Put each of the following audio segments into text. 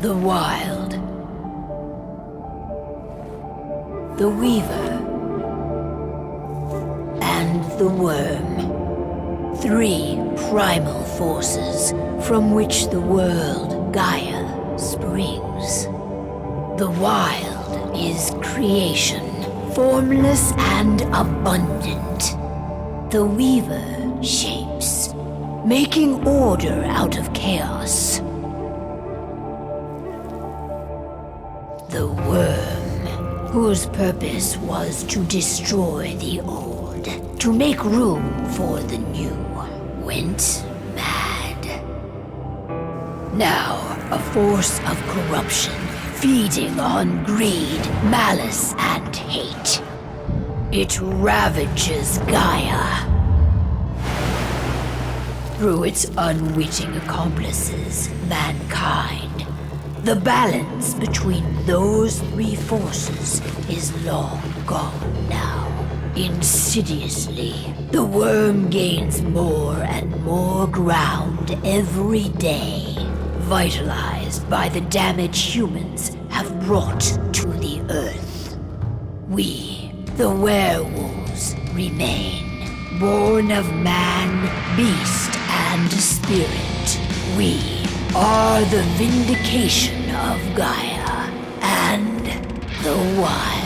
The Wild. The Weaver. And the Worm. 3 primal forces from which the world Gaia springs. The Wild is creation, formless and abundant. The Weaver shapes, making order out of chaos. The Worm, whose purpose was to destroy the old, to make room for the new, went mad. Now, a force of corruption, feeding on greed, malice, and hate. It ravages Gaia. Through its unwitting accomplices, mankind. The balance between those 3 forces is long gone now. Insidiously, the Worm gains more and more ground every day, vitalized by the damage humans have brought to the Earth. We, the werewolves, remain, born of man, beast, and spirit. We are the vindication of Gaia and the Wild.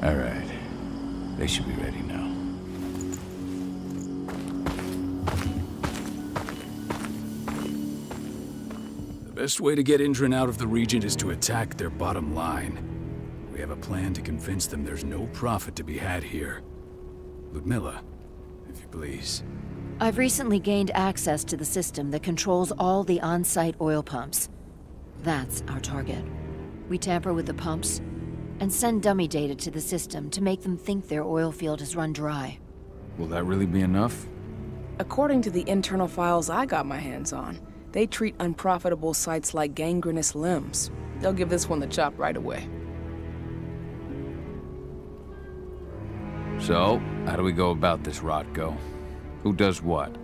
All right. They should be ready now. The best way to get Indran out of the region is to attack their bottom line. We have a plan to convince them there's no profit to be had here. Ludmilla, if you please. I've recently gained access to the system that controls all the on-site oil pumps. That's our target. We tamper with the pumps and send dummy data to the system to make them think their oil field has run dry. Will that really be enough? According to the internal files I got my hands on, they treat unprofitable sites like gangrenous limbs. They'll give this one the chop right away. So, how do we go about this, Rotko? Who does what?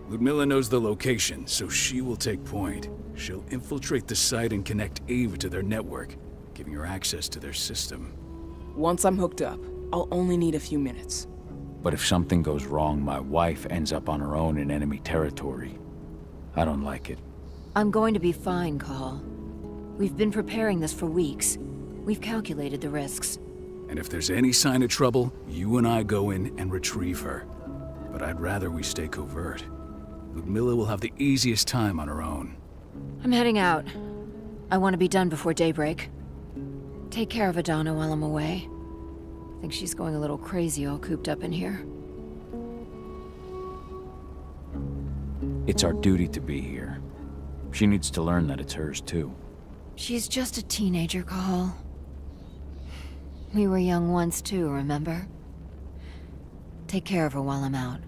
Ludmilla knows the location, so she will take point. She'll infiltrate the site and connect Ava to their network, giving her access to their system. Once I'm hooked up, I'll only need a few minutes. But if something goes wrong, my wife ends up on her own in enemy territory. I don't like it. I'm going to be fine, Cahal. We've been preparing this for weeks. We've calculated the risks. And if there's any sign of trouble, you and I go in and retrieve her. But I'd rather we stay covert. Ludmilla will have the easiest time on her own. I'm heading out. I want to be done before daybreak. Take care of Adana while I'm away. I think she's going a little crazy all cooped up in here. It's our duty to be here. She needs to learn that it's hers too. She's just a teenager, Cahal. We were young once too, remember? Take care of her while I'm out.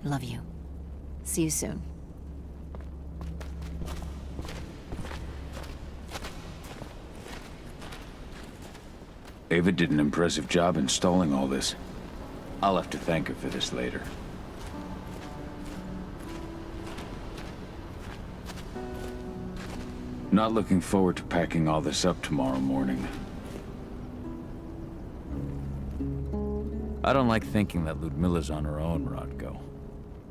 Love you. See you soon. Ava did an impressive job installing all this. I'll have to thank her for this later. Not looking forward to packing all this up tomorrow morning. I don't like thinking that Ludmilla's on her own, Rotko.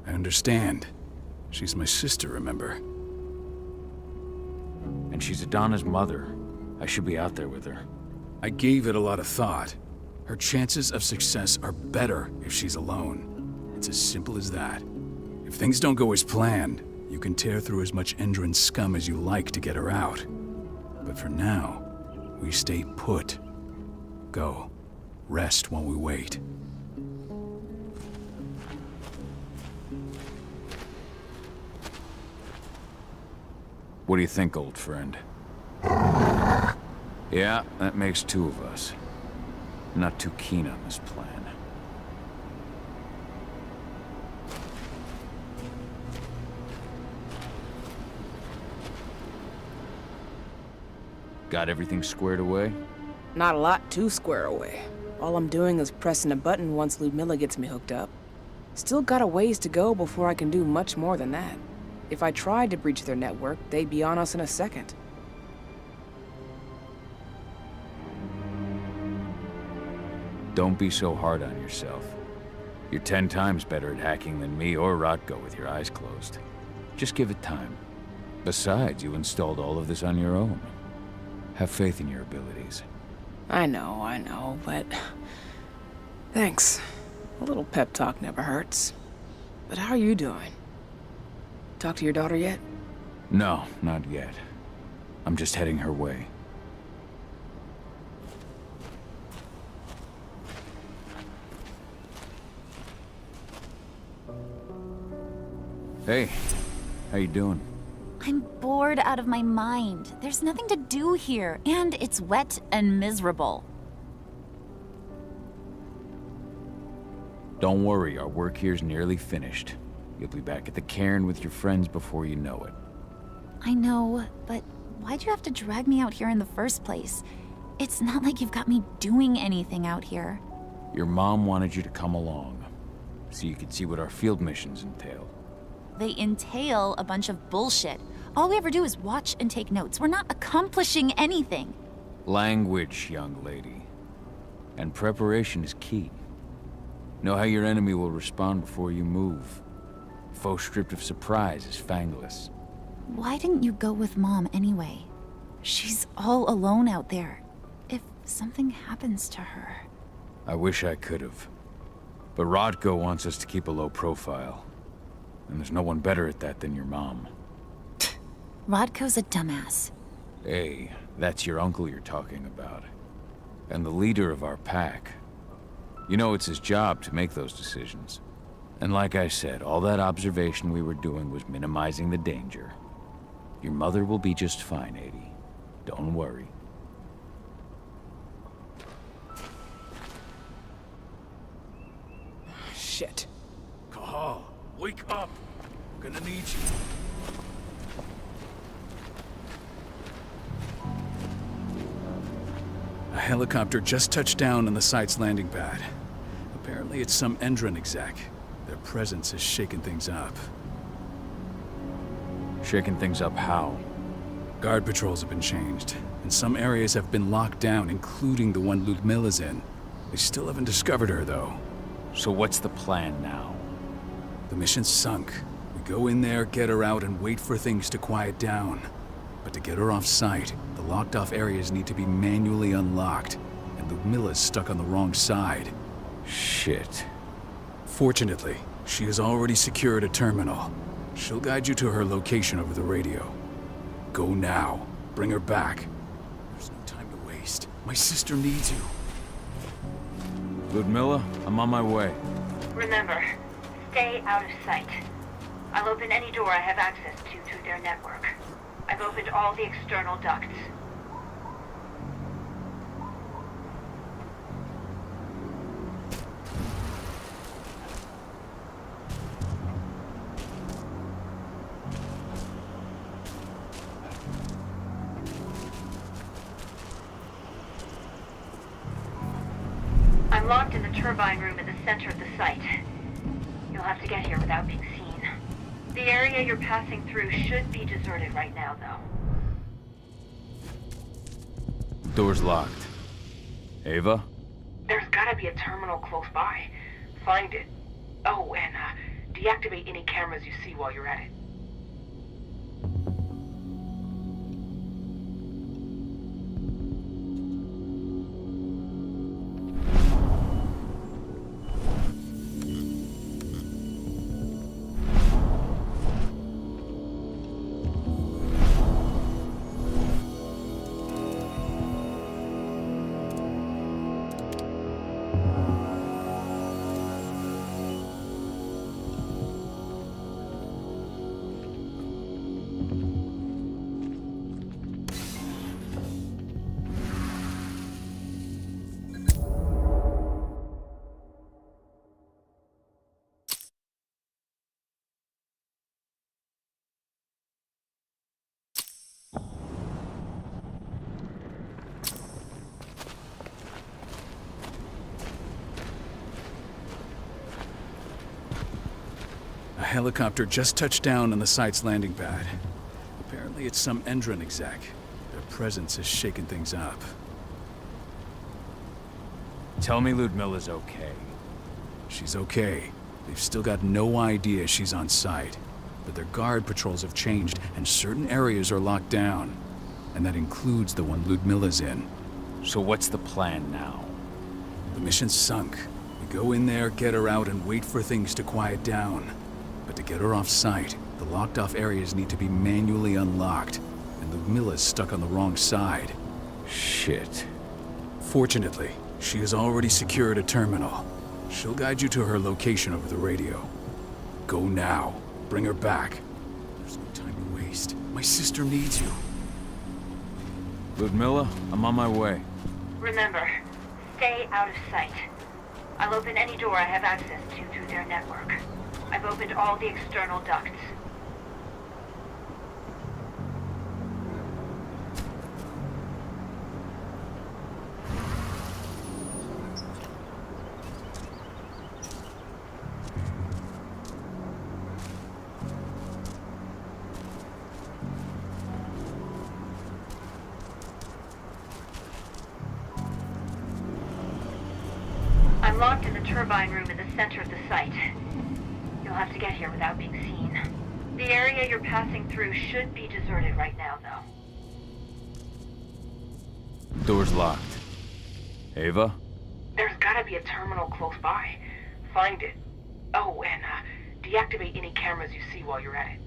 I understand. She's my sister, remember? And she's Adana's mother. I should be out there with her. I gave it a lot of thought. Her chances of success are better if she's alone. It's as simple as that. If things don't go as planned, you can tear through as much Endran scum as you like to get her out. But for now, we stay put. Go. Rest while we wait. What do you think, old friend? Yeah, that makes 2 of us. Not too keen on this plan. Got everything squared away? Not a lot to square away. All I'm doing is pressing a button once Ludmilla gets me hooked up. Still got a ways to go before I can do much more than that. If I tried to breach their network, they'd be on us in a second. Don't be so hard on yourself. You're 10 times better at hacking than me or Rotko with your eyes closed. Just give it time. Besides, you installed all of this on your own. Have faith in your abilities. I know, but... Thanks. A little pep talk never hurts. But how are you doing? Talk to your daughter yet? No, not yet. I'm just heading her way. Hey, how you doing? I'm bored out of my mind. There's nothing to do here, and it's wet and miserable. Don't worry, our work here's nearly finished. You'll be back at the cairn with your friends before you know it. I know, but why'd you have to drag me out here in the first place? It's not like you've got me doing anything out here. Your mom wanted you to come along, so you could see what our field missions entail. They entail a bunch of bullshit. All we ever do is watch and take notes. We're not accomplishing anything. Language, young lady. And preparation is key. Know how your enemy will respond before you move. Faux script of surprise is fangless. Why didn't you go with Mom anyway? She's all alone out there. If something happens to her... I wish I could have. But Rotko wants us to keep a low profile. And there's no one better at that than your mom. Rodko's a dumbass. Hey, that's your uncle you're talking about. And the leader of our pack. You know it's his job to make those decisions. And like I said, all that observation we were doing was minimizing the danger. Your mother will be just fine, Adie. Don't worry. Shit. Cahal, wake up! We're gonna need you. A helicopter just touched down on the site's landing pad. Apparently it's some Endron exec. Their presence has shaken things up. Shaking things up how? Guard patrols have been changed, and some areas have been locked down, including the one Ludmilla's in. They still haven't discovered her, though. So what's the plan now? The mission's sunk. We go in there, get her out, and wait for things to quiet down. But to get her off site, the locked-off areas need to be manually unlocked, and Ludmilla's stuck on the wrong side. Shit. Fortunately, she has already secured a terminal. She'll guide you to her location over the radio. Go now. Bring her back. There's no time to waste. My sister needs you. Ludmilla, I'm on my way. Remember, stay out of sight. I'll open any door I have access to through their network. I've opened all the external ducts. I'm locked in the turbine room in the center of the site. You'll have to get here without being seen. The area you're passing through should be deserted right now, though. Door's locked. Ava? There's gotta be a terminal close by. Find it. Oh, and deactivate any cameras you see while you're at it. A helicopter just touched down on the site's landing pad. Apparently it's some Endron exec. Their presence has shaken things up. Tell me Ludmilla's okay. She's okay. They've still got no idea she's on site. But their guard patrols have changed, and certain areas are locked down. And that includes the one Ludmilla's in. So what's the plan now? The mission's sunk. We go in there, get her out, and wait for things to quiet down. But to get her off site, the locked-off areas need to be manually unlocked. And Ludmilla's stuck on the wrong side. Shit. Fortunately, she has already secured a terminal. She'll guide you to her location over the radio. Go now. Bring her back. There's no time to waste. My sister needs you. Ludmilla, I'm on my way. Remember, stay out of sight. I'll open any door I have access to through their network. I've opened all the external ducts. I'm locked in the turbine room in the center of the site. You'll have to get here without being seen. The area you're passing through should be deserted right now, though. Door's locked. Ava? There's gotta be a terminal close by. Find it. Oh, and deactivate any cameras you see while you're at it.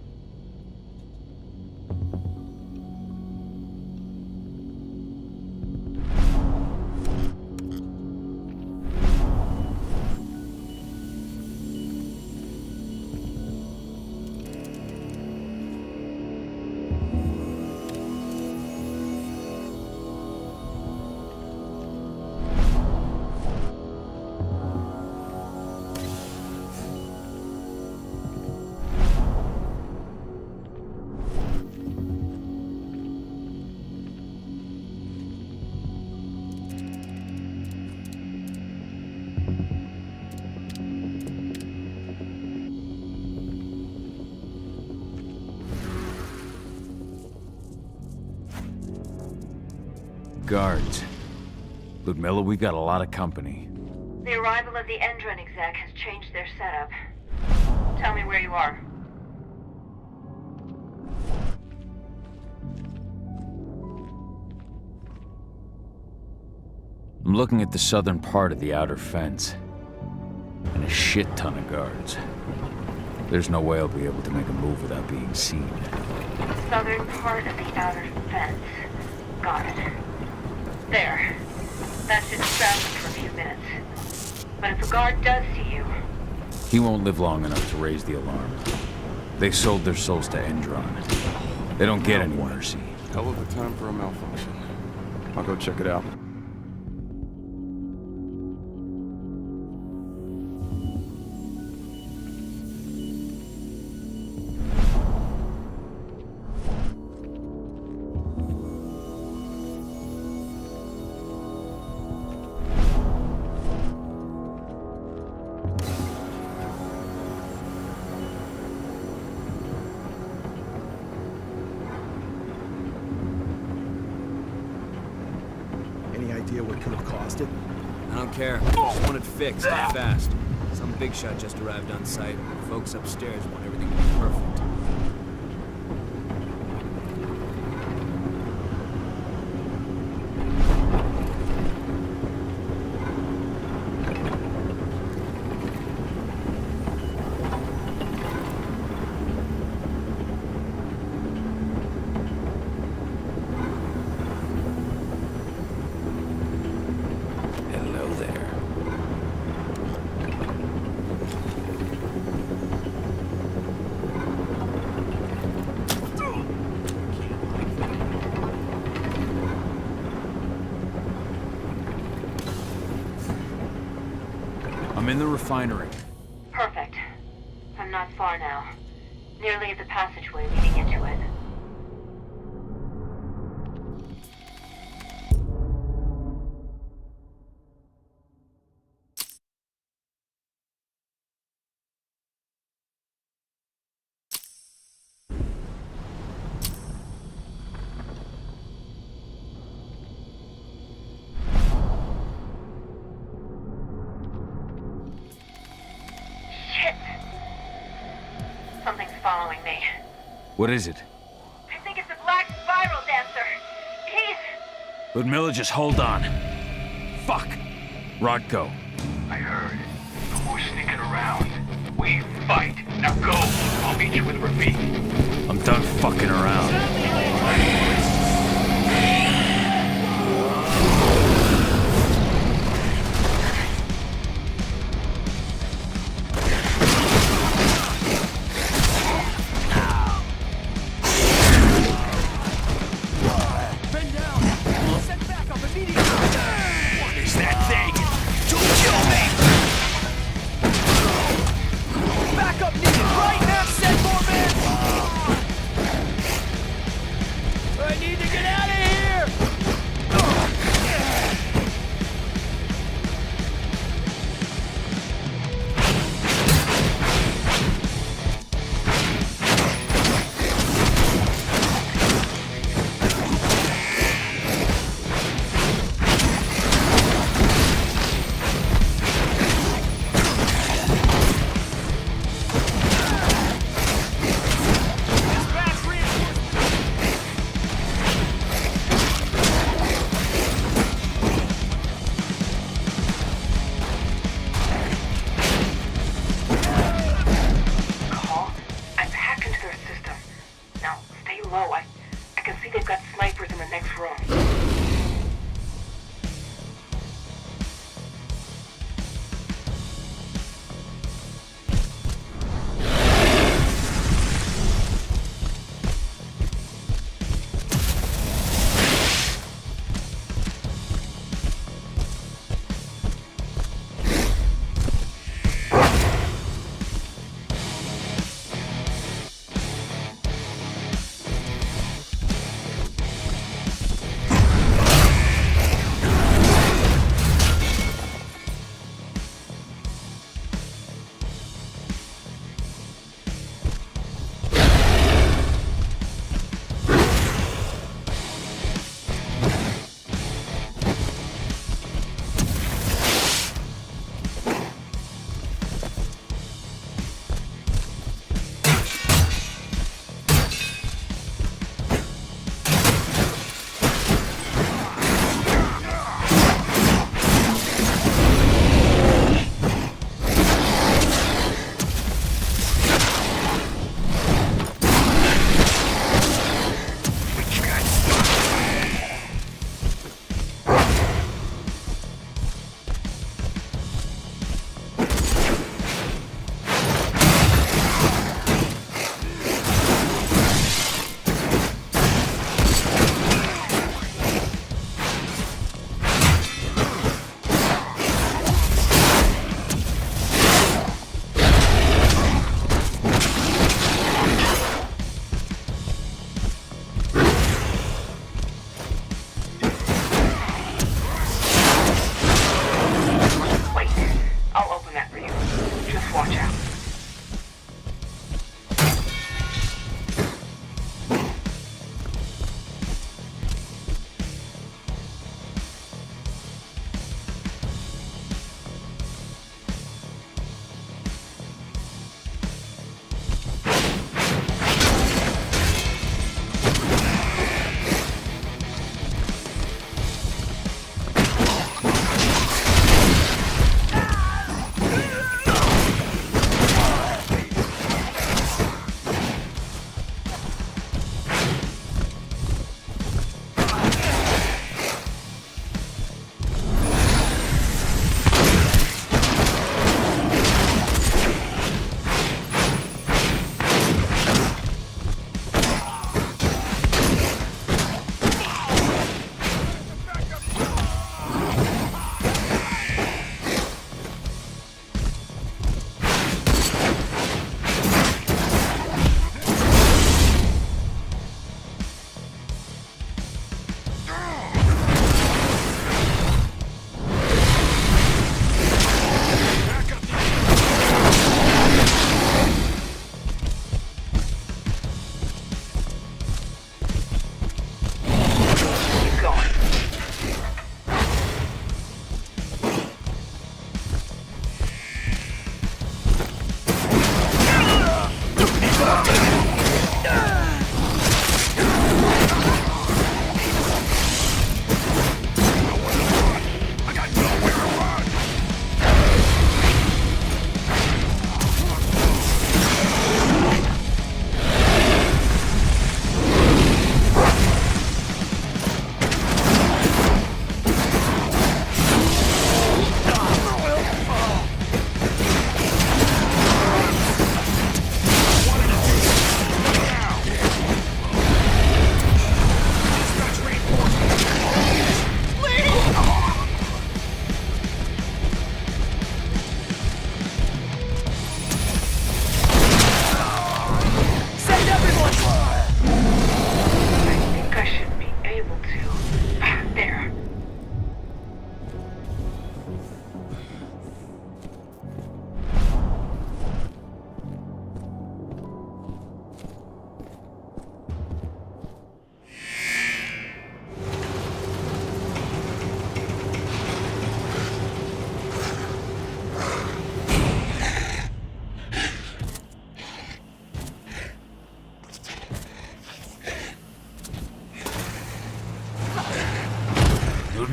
Guards. Ludmilla, we've got a lot of company. The arrival of the Endron exec has changed their setup. Tell me where you are. I'm looking at the southern part of the outer fence. And a shit ton of guards. There's no way I'll be able to make a move without being seen. Southern part of the outer fence. Got it. There. That should distract them for a few minutes. But if a guard does see you... He won't live long enough to raise the alarm. They sold their souls to Endron. They don't get any mercy. Hell of a time for a malfunction. I'll go check it out. What could have caused it? I don't care. I just want it fixed, fast. Some big shot just arrived on site. Folks upstairs want everything to be perfect. I'm in the refinery. Perfect. I'm not far now. Nearly at the passageway leading into it. Something's following me. What is it? I think it's a black spiral dancer. He's... Ludmilla, just hold on. Fuck. Rodko. I heard. No more sneaking around. We fight. Now go. I'll meet you with Rafik. I'm done fucking around.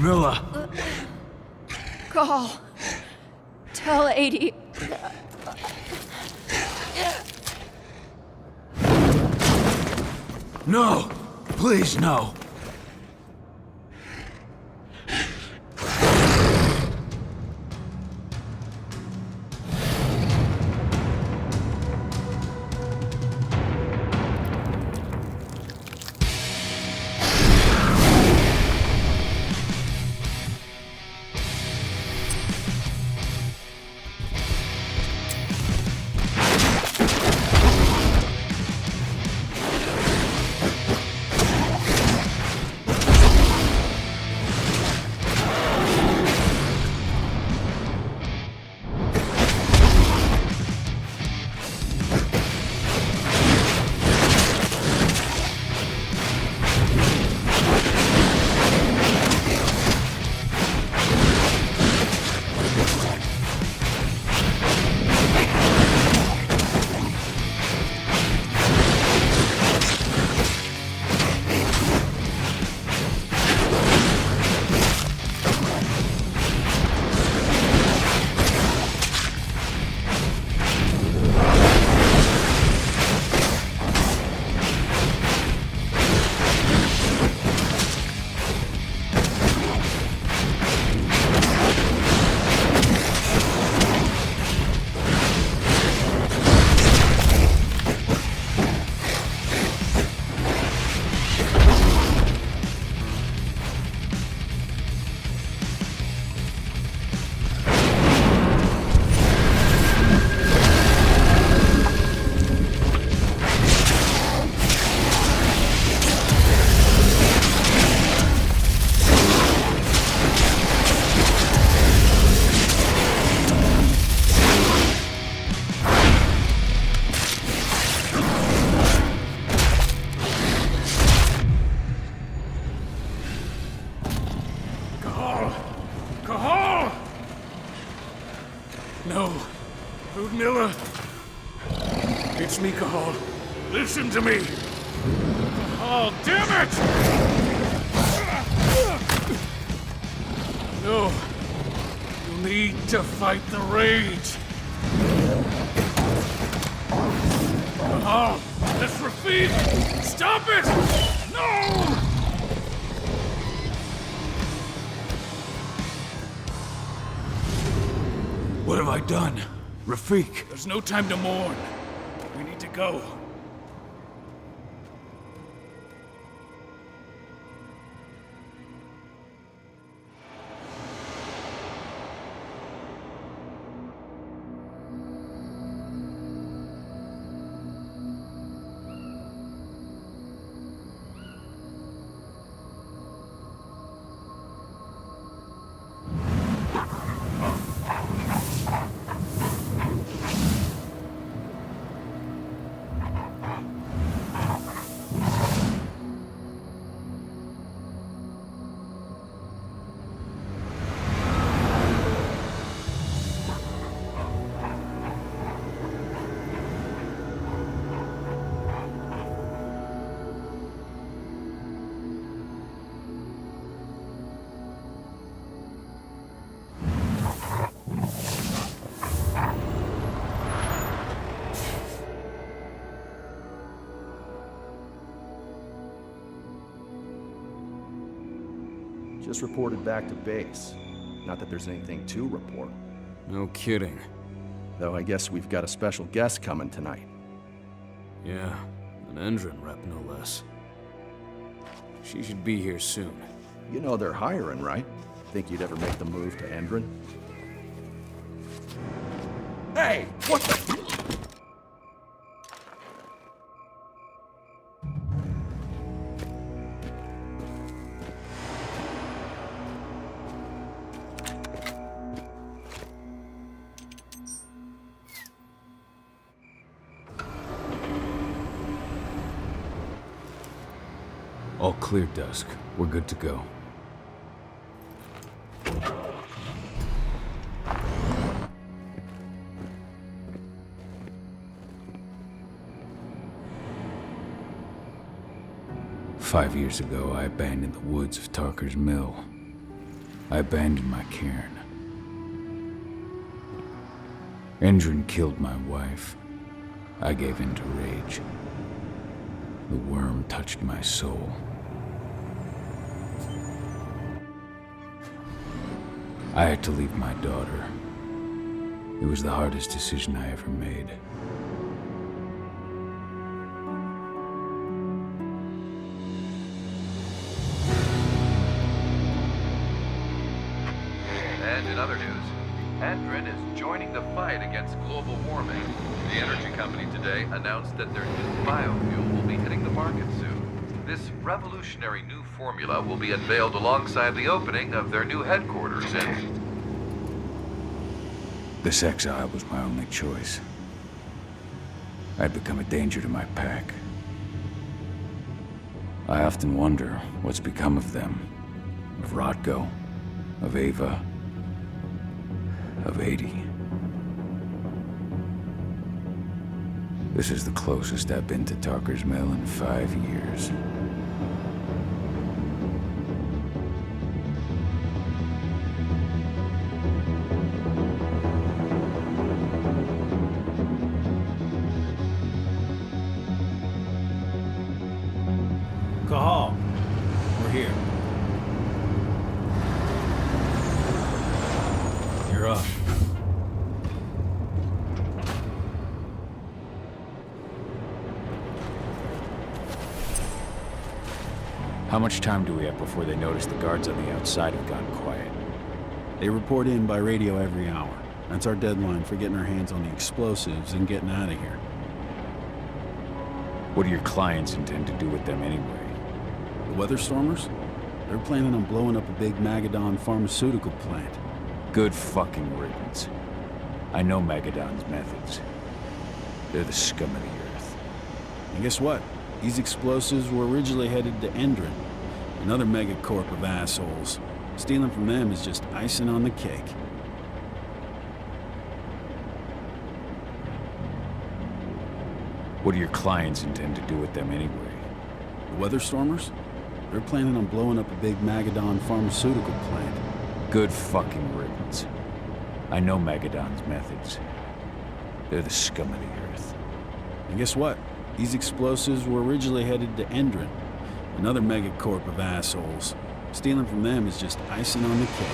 Milla! Cahal, tell 80. No! Please, no! Cahal! No. Ludmilla. It's me, Cahal. Listen to me. Cahal, damn it! No. You need to fight the rage. Cahal, that's Rafik! Stop it! No! What have I done? Rafik! There's no time to mourn. We need to go. Just reported back to base. Not that there's anything to report. No kidding. Though I guess we've got a special guest coming tonight. Yeah, an Endrin rep no less. She should be here soon. You know they're hiring, right? Think you'd ever make the move to Endrin? Hey! What the... All clear, Dusk. We're good to go. "5 years ago, I abandoned the woods of Tarker's Mill. I abandoned my cairn. Endrin killed my wife. I gave in to rage. The worm touched my soul. I had to leave my daughter. It was the hardest decision I ever made. And in other news, Endrin is joining the fight against global warming. The energy company today announced that their new biofuel will be hitting the market soon. This revolutionary new formula will be unveiled alongside the opening of their new headquarters in... This exile was my only choice. I'd become a danger to my pack. I often wonder what's become of them. Of Rotko, of Ava, of 80. This is the closest I've been to Talker's Mill in 5 years. Cahal, we're here. You're up. How much time do we have before they notice the guards on the outside have gone quiet? They report in by radio every hour. That's our deadline for getting our hands on the explosives and getting out of here. What do your clients intend to do with them anyway? The Weatherstormers? They're planning on blowing up a big Magadon pharmaceutical plant. Good fucking riddance. I know Magadon's methods. They're the scum of the earth. And guess what? These explosives were originally headed to Endrin, another megacorp of assholes. Stealing from them is just icing on the cake. What do your clients intend to do with them anyway? The Weatherstormers? They're planning on blowing up a big Magadon pharmaceutical plant. Good fucking riddance. I know Magadon's methods. They're the scum of the earth. And guess what? These explosives were originally headed to Endrin, another megacorp of assholes. Stealing from them is just icing on the cake.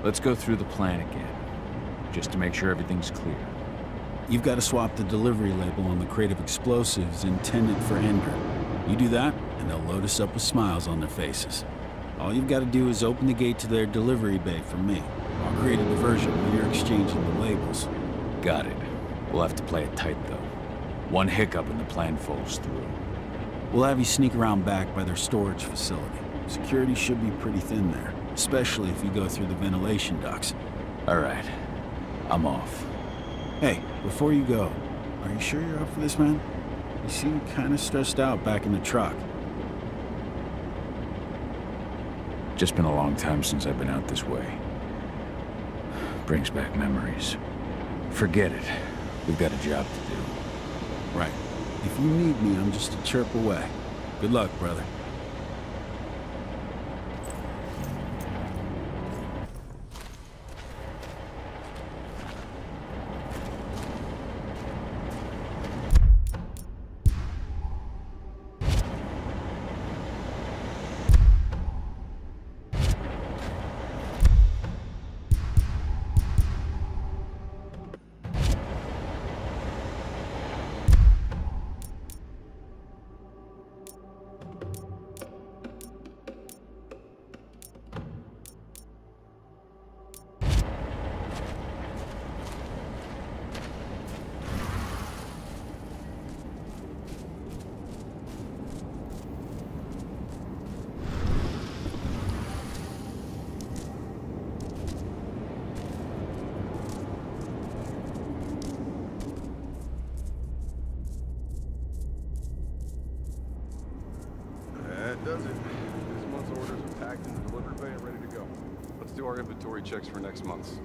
Let's go through the plan again, just to make sure everything's clear. You've got to swap the delivery label on the crate of explosives intended for Endrin. You do that, and they'll load us up with smiles on their faces. All you've got to do is open the gate to their delivery bay for me. I'll create a diversion while you're exchanging the labels. Got it. We'll have to play it tight, though. One hiccup and the plan falls through. We'll have you sneak around back by their storage facility. Security should be pretty thin there, especially if you go through the ventilation ducts. All right. I'm off. Hey, before you go, are you sure you're up for this, man? You seem kind of stressed out back in the truck. Just been a long time since I've been out this way. Brings back memories. Forget it. We've got a job to do. Right. If you need me, I'm just a chirp away. Good luck, brother. That does it. This month's orders are packed in the delivery bay and ready to go. Let's do our inventory checks for next month's.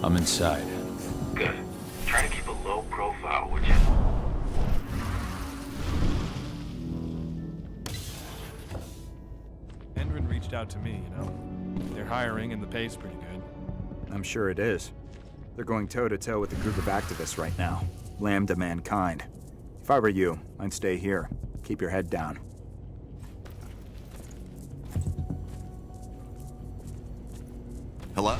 I'm inside. Good. Try to keep a low profile, would you? Endrin reached out to me, you know. They're hiring and the pay's pretty good. I'm sure it is. They're going toe-to-toe with a group of activists right now. Lambda mankind. If I were you, I'd stay here. Keep your head down. Hello?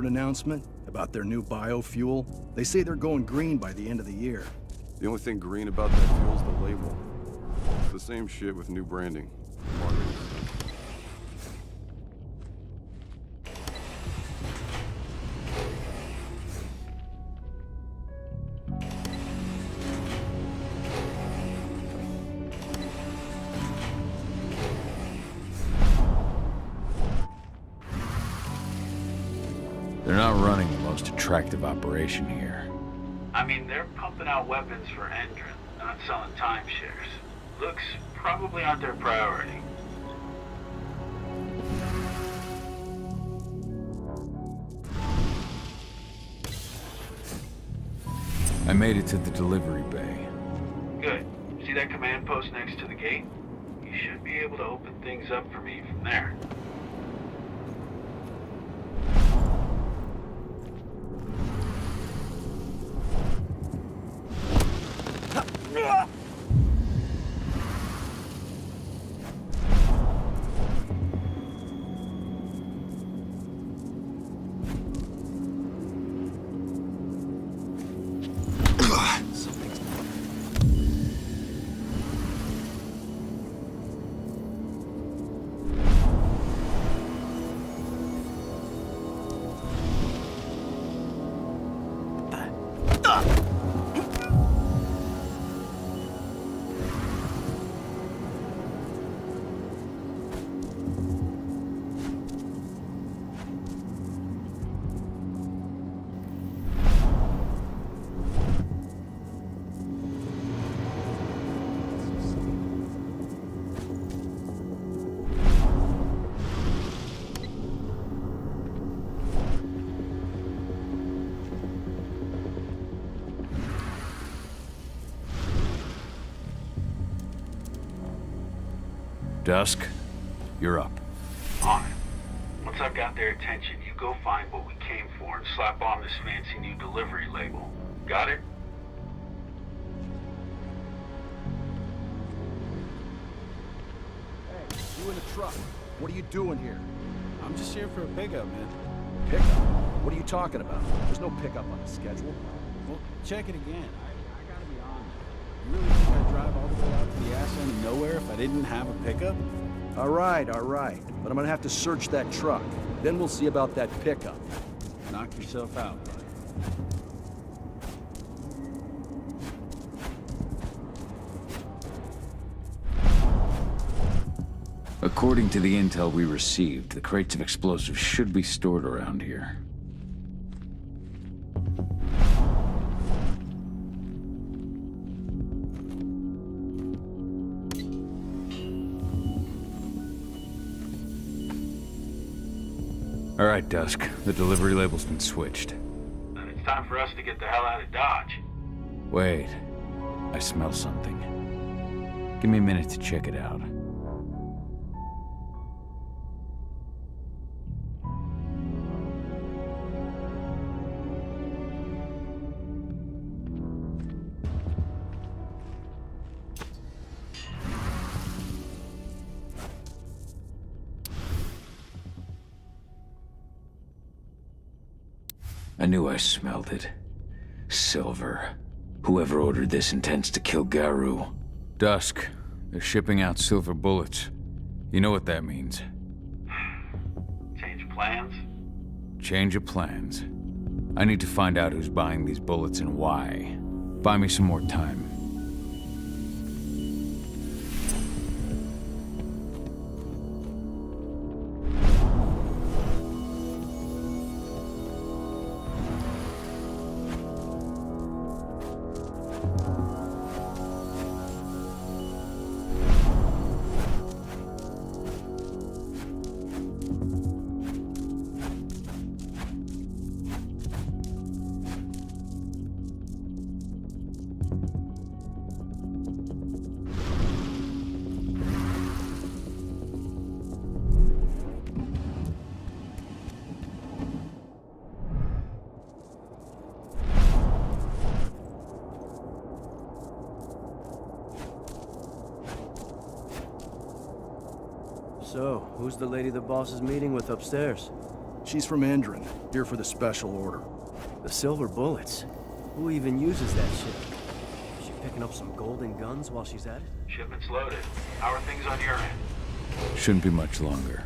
Announcement about their new biofuel. They say they're going green by the end of the year. The only thing green about that fuel's the label. It's the same shit with new branding. Marketing. They're not running the most attractive operation here. I mean, they're pumping out weapons for Endrin, not selling timeshares. Looks probably aren't their priority. I made it to the delivery bay. Good. See that command post next to the gate? You should be able to open things up for me from there. Dusk, you're up. On it. Once I've got their attention, you go find what we came for and slap on this fancy new delivery label. Got it? Hey, you in the truck. What are you doing here? I'm just here for a pickup, man. Pickup? What are you talking about? There's no pickup on the schedule. Well, check it again. I gotta be honest. You really think I'd drive all the way out to the ass end of nowhere if I didn't have a pickup? All right. But I'm gonna have to search that truck. Then we'll see about that pickup. Knock yourself out, bud. According to the intel we received, the crates of explosives should be stored around here. All right, Dusk. The delivery label's been switched. Then it's time for us to get the hell out of Dodge. Wait. I smell something. Give me a minute to check it out. I knew I smelled it. Silver. Whoever ordered this intends to kill Garou. Dusk. They're shipping out silver bullets. You know what that means. Change plans? Change of plans. I need to find out who's buying these bullets and why. Buy me some more time. So, who's the lady the boss is meeting with upstairs? She's from Endrin, here for the special order. The silver bullets? Who even uses that shit? Is she picking up some golden guns while she's at it? Shipment's loaded. How are things on your end? Shouldn't be much longer.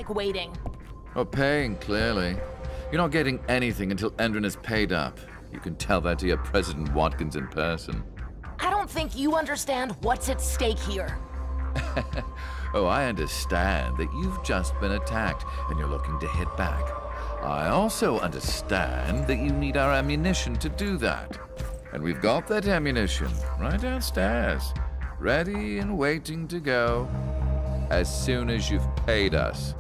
Waiting. Or paying, clearly. You're not getting anything until Endrin is paid up. You can tell that to your President Watkins in person. I don't think you understand what's at stake here. Oh, I understand that you've just been attacked and you're looking to hit back. I also understand that you need our ammunition to do that. And we've got that ammunition right downstairs, ready and waiting to go as soon as you've paid us.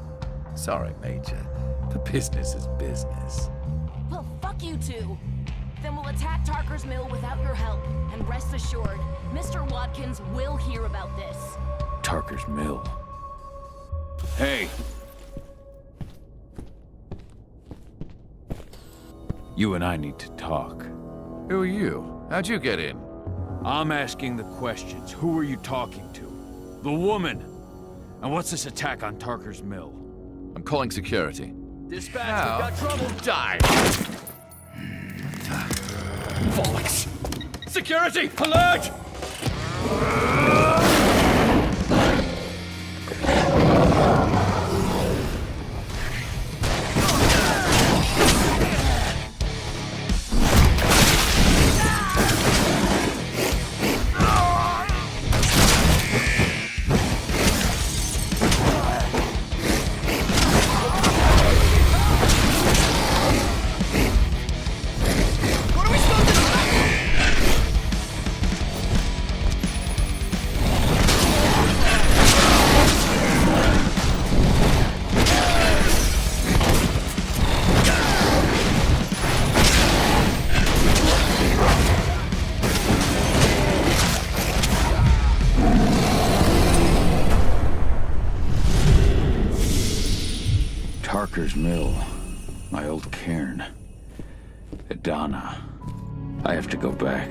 Sorry, Major. The business is business. Well, fuck you two. Then we'll attack Tarker's Mill without your help. And rest assured, Mr. Watkins will hear about this. Tarker's Mill. Hey! You and I need to talk. Who are you? How'd you get in? I'm asking the questions. Who are you talking to? The woman! And what's this attack on Tarker's Mill? I'm calling security. Dispatch, we've got trouble. Die! Bollocks! Security! Alert! Tarker's Mill. My old cairn. Adana. I have to go back.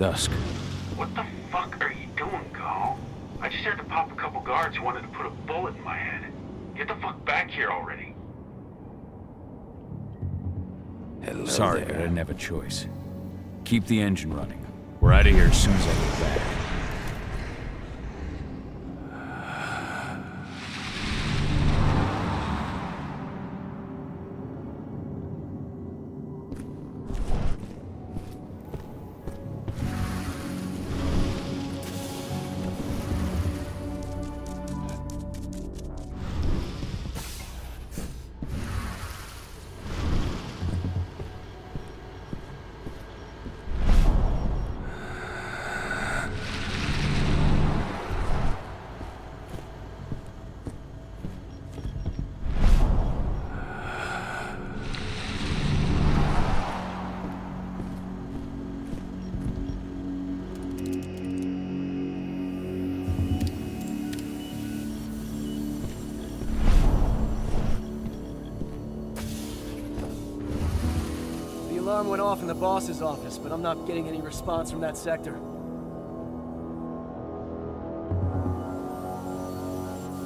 dusk. What the fuck are you doing, Cahal? I just had to pop a couple guards who wanted to put a bullet in my head. Get the fuck back here already. Hello Sorry, there. I didn't have a choice. Keep the engine running. We're out of here as soon as I get back. The alarm went off in the boss's office, but I'm not getting any response from that sector.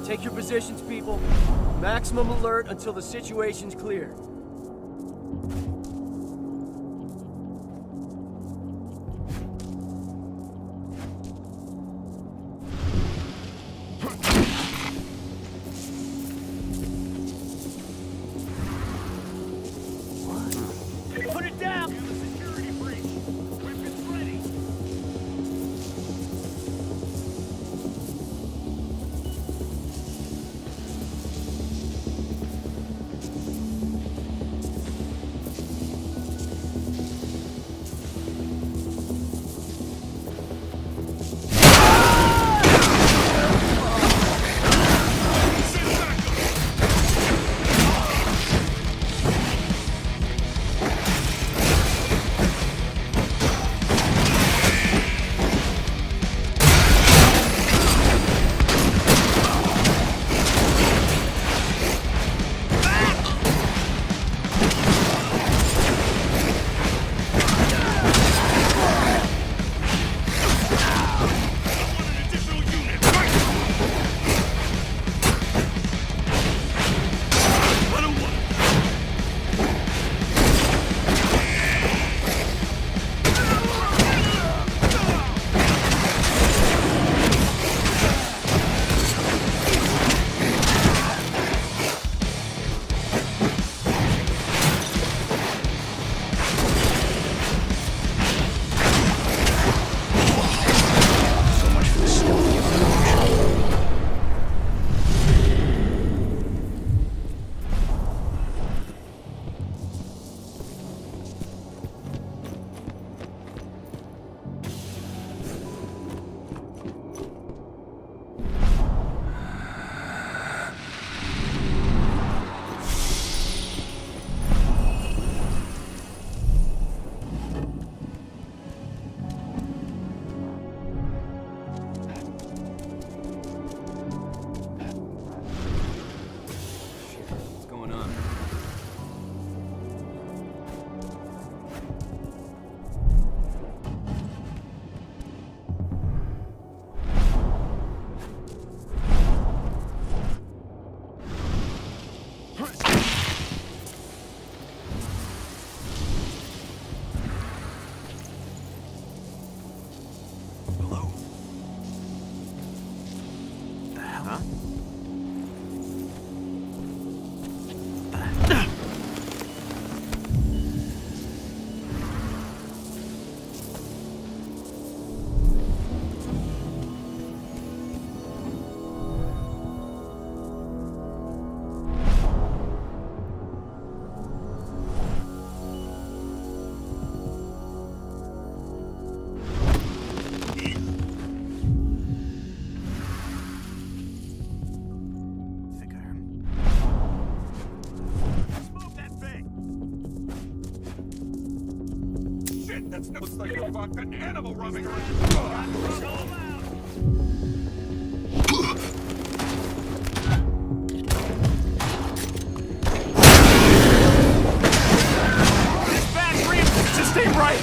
Take your positions, people. Maximum alert until the situation's clear. That looks like a fucking animal roaming around. This bad dream, just stay right.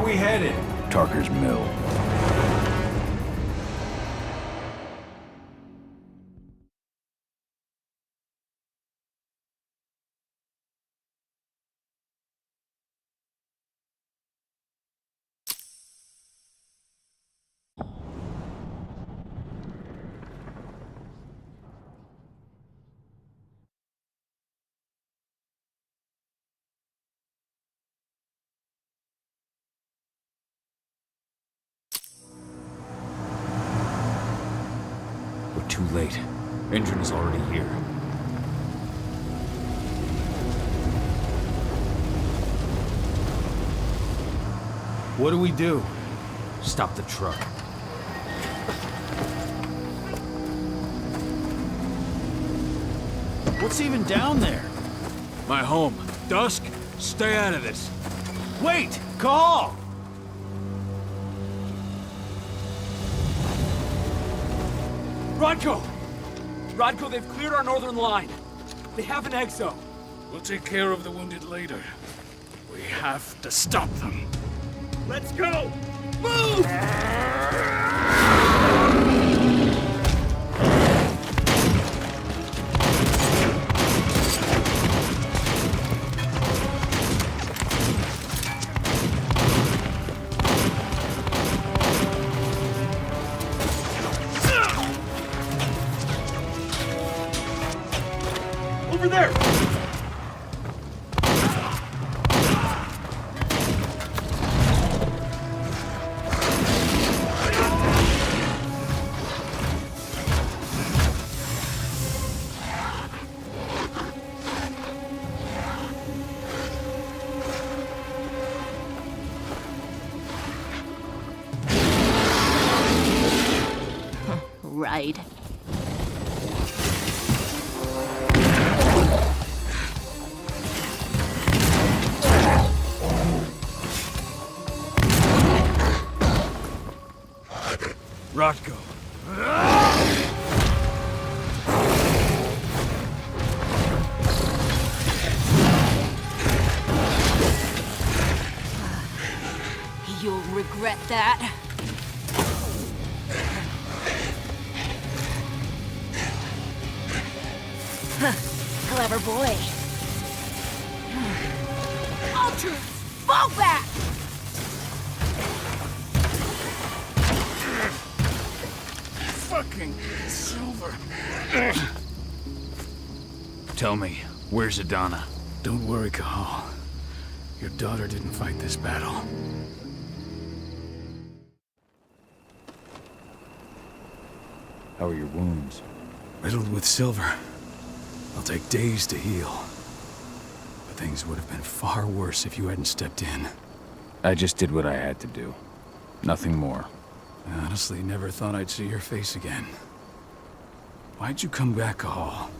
we headed? Tarker's Mill. Too late. Engine is already here. What do we do? Stop the truck. What's even down there? My home. Dusk, stay out of this. Wait! Cahal! Rodko! Rodko, they've cleared our northern line. They have an exo. We'll take care of the wounded later. We have to stop them. Let's go! Move! Over there! Right. Rodko. You'll regret that. Clever boy. All troops, fall back! Fucking Silver. Tell me, where's Adana? Don't worry, Cahal. Your daughter didn't fight this battle. How are your wounds? Riddled with silver. They'll take days to heal. But things would have been far worse if you hadn't stepped in. I just did what I had to do. Nothing more. I honestly never thought I'd see your face again. Why'd you come back, Cahal?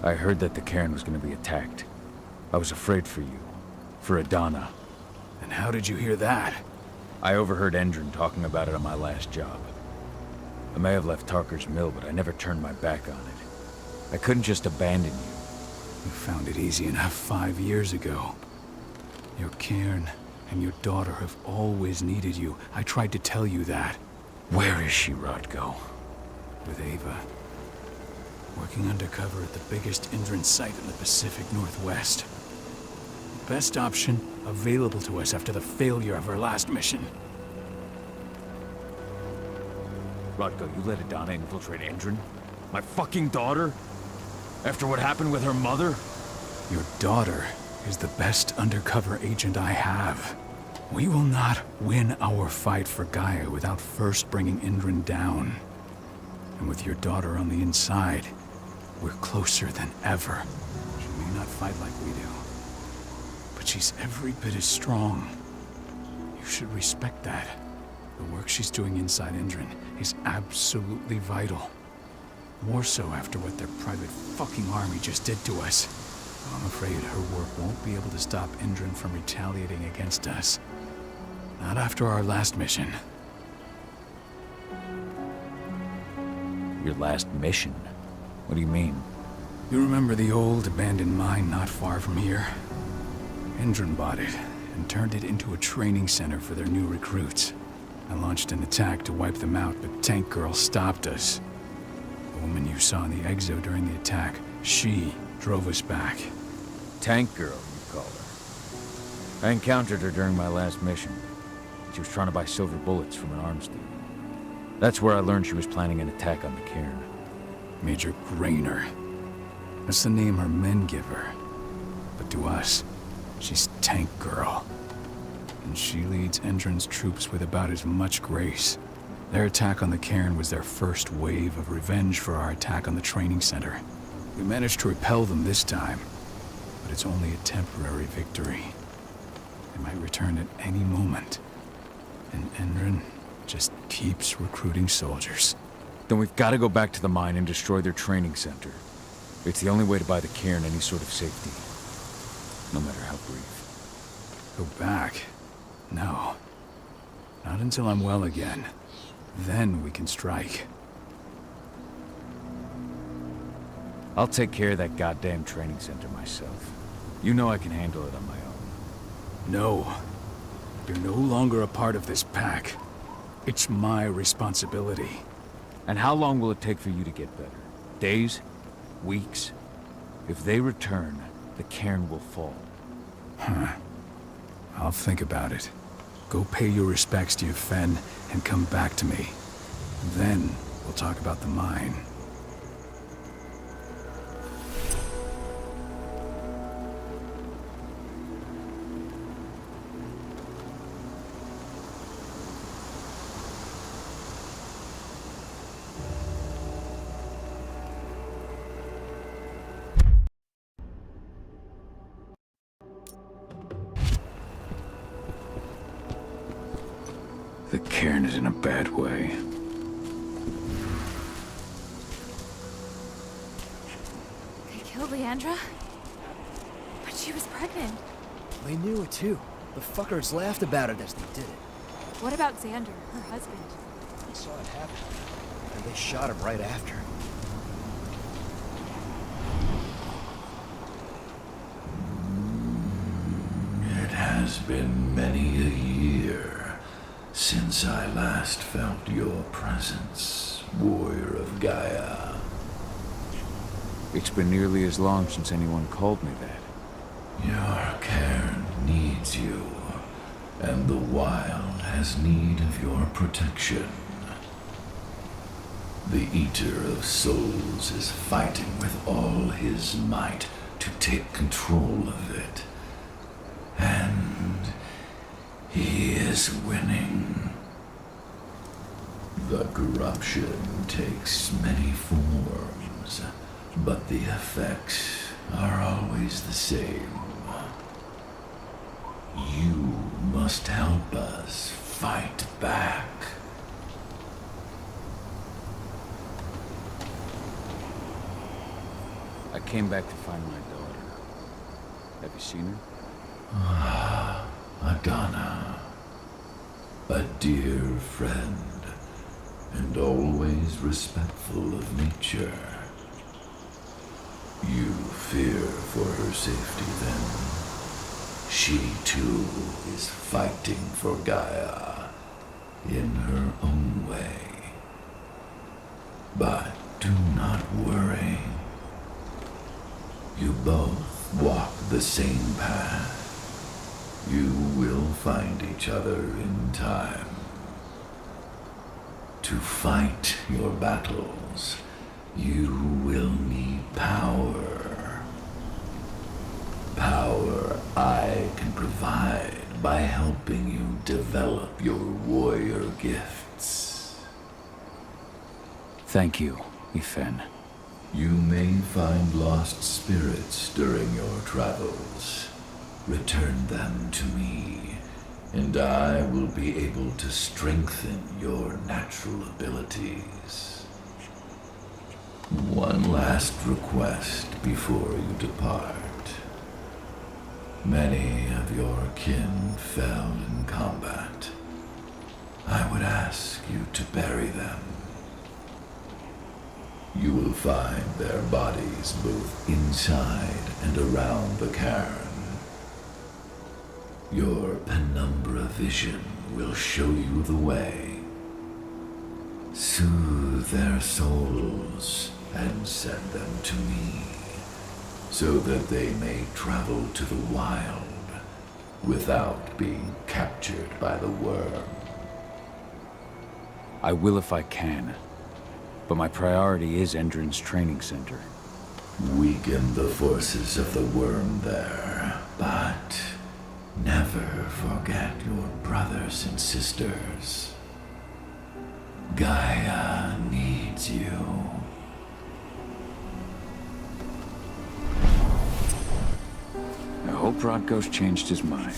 I heard that the cairn was going to be attacked. I was afraid for you. For Adana. And how did you hear that? I overheard Endrin talking about it on my last job. I may have left Tarker's Mill, but I never turned my back on it. I couldn't just abandon you. You found it easy enough 5 years ago. Your cairn and your daughter have always needed you. I tried to tell you that. Where is she, Rodko? With Ava. Working undercover at the biggest Indran site in the Pacific Northwest. The best option available to us after the failure of our last mission. Rodko, you let Adana infiltrate Endrin? My fucking daughter? After what happened with her mother? Your daughter is the best undercover agent I have. We will not win our fight for Gaia without first bringing Indran down. And with your daughter on the inside, we're closer than ever. She may not fight like we do, but she's every bit as strong. You should respect that. The work she's doing inside Indran is absolutely vital. More so after what their private fucking army just did to us. I'm afraid her work won't be able to stop Indran from retaliating against us. Not after our last mission. Your last mission? What do you mean? You remember the old abandoned mine not far from here? Endron bought it and turned it into a training center for their new recruits. I launched an attack to wipe them out, but Tank Girl stopped us. The woman you saw in the exo during the attack, she drove us back. Tank Girl, you call her. I encountered her during my last mission. She was trying to buy silver bullets from an arms dealer. That's where I learned she was planning an attack on the cairn. Major Grainer. That's the name her men give her. But to us, she's Tank Girl. And she leads Endron's troops with about as much grace. Their attack on the cairn was their first wave of revenge for our attack on the training center. We managed to repel them this time, but it's only a temporary victory. They might return at any moment. And Endron just keeps recruiting soldiers. Then we've got to go back to the mine and destroy their training center. It's the only way to buy the cairn any sort of safety. No matter how brief. Go back? No. Not until I'm well again. Then we can strike. I'll take care of that goddamn training center myself. You know I can handle it on my own. No. You're no longer a part of this pack. It's my responsibility. And how long will it take for you to get better? Days? Weeks? If they return, the cairn will fall. Huh. I'll think about it. Go pay your respects to your Fen and come back to me. Then we'll talk about the mine. The cairn is in a bad way. They killed Leandra? But she was pregnant. They knew it too. The fuckers laughed about it as they did it. What about Xander, her husband? They saw it happen, and they shot him right after. It has been many a year since I last felt your presence, warrior of Gaia. It's been nearly as long since anyone called me that. Your cairn needs you, and the wild has need of your protection. The Eater of Souls is fighting with all his might to take control of it. And he is winning. The corruption takes many forms, but the effects are always the same. You must help us fight back. I came back to find my daughter. Have you seen her? Ah, Adana. A dear friend, and always respectful of nature. You fear for her safety then. She too is fighting for Gaia in her own way. But do not worry. You both walk the same path. You will find each other in time. To fight your battles, you will need power. Power I can provide by helping you develop your warrior gifts. Thank you, Ifen. You may find lost spirits during your travels. Return them to me, and I will be able to strengthen your natural abilities. One last request before you depart. Many of your kin fell in combat. I would ask you to bury them. You will find their bodies both inside and around the cairn. Your penumbra vision will show you the way. Soothe their souls and send them to me, so that they may travel to the wild without being captured by the worm. I will if I can, but my priority is Endron's training center. Weaken the forces of the worm there, but never forget your brothers and sisters. Gaia needs you. I hope Rodko's changed his mind.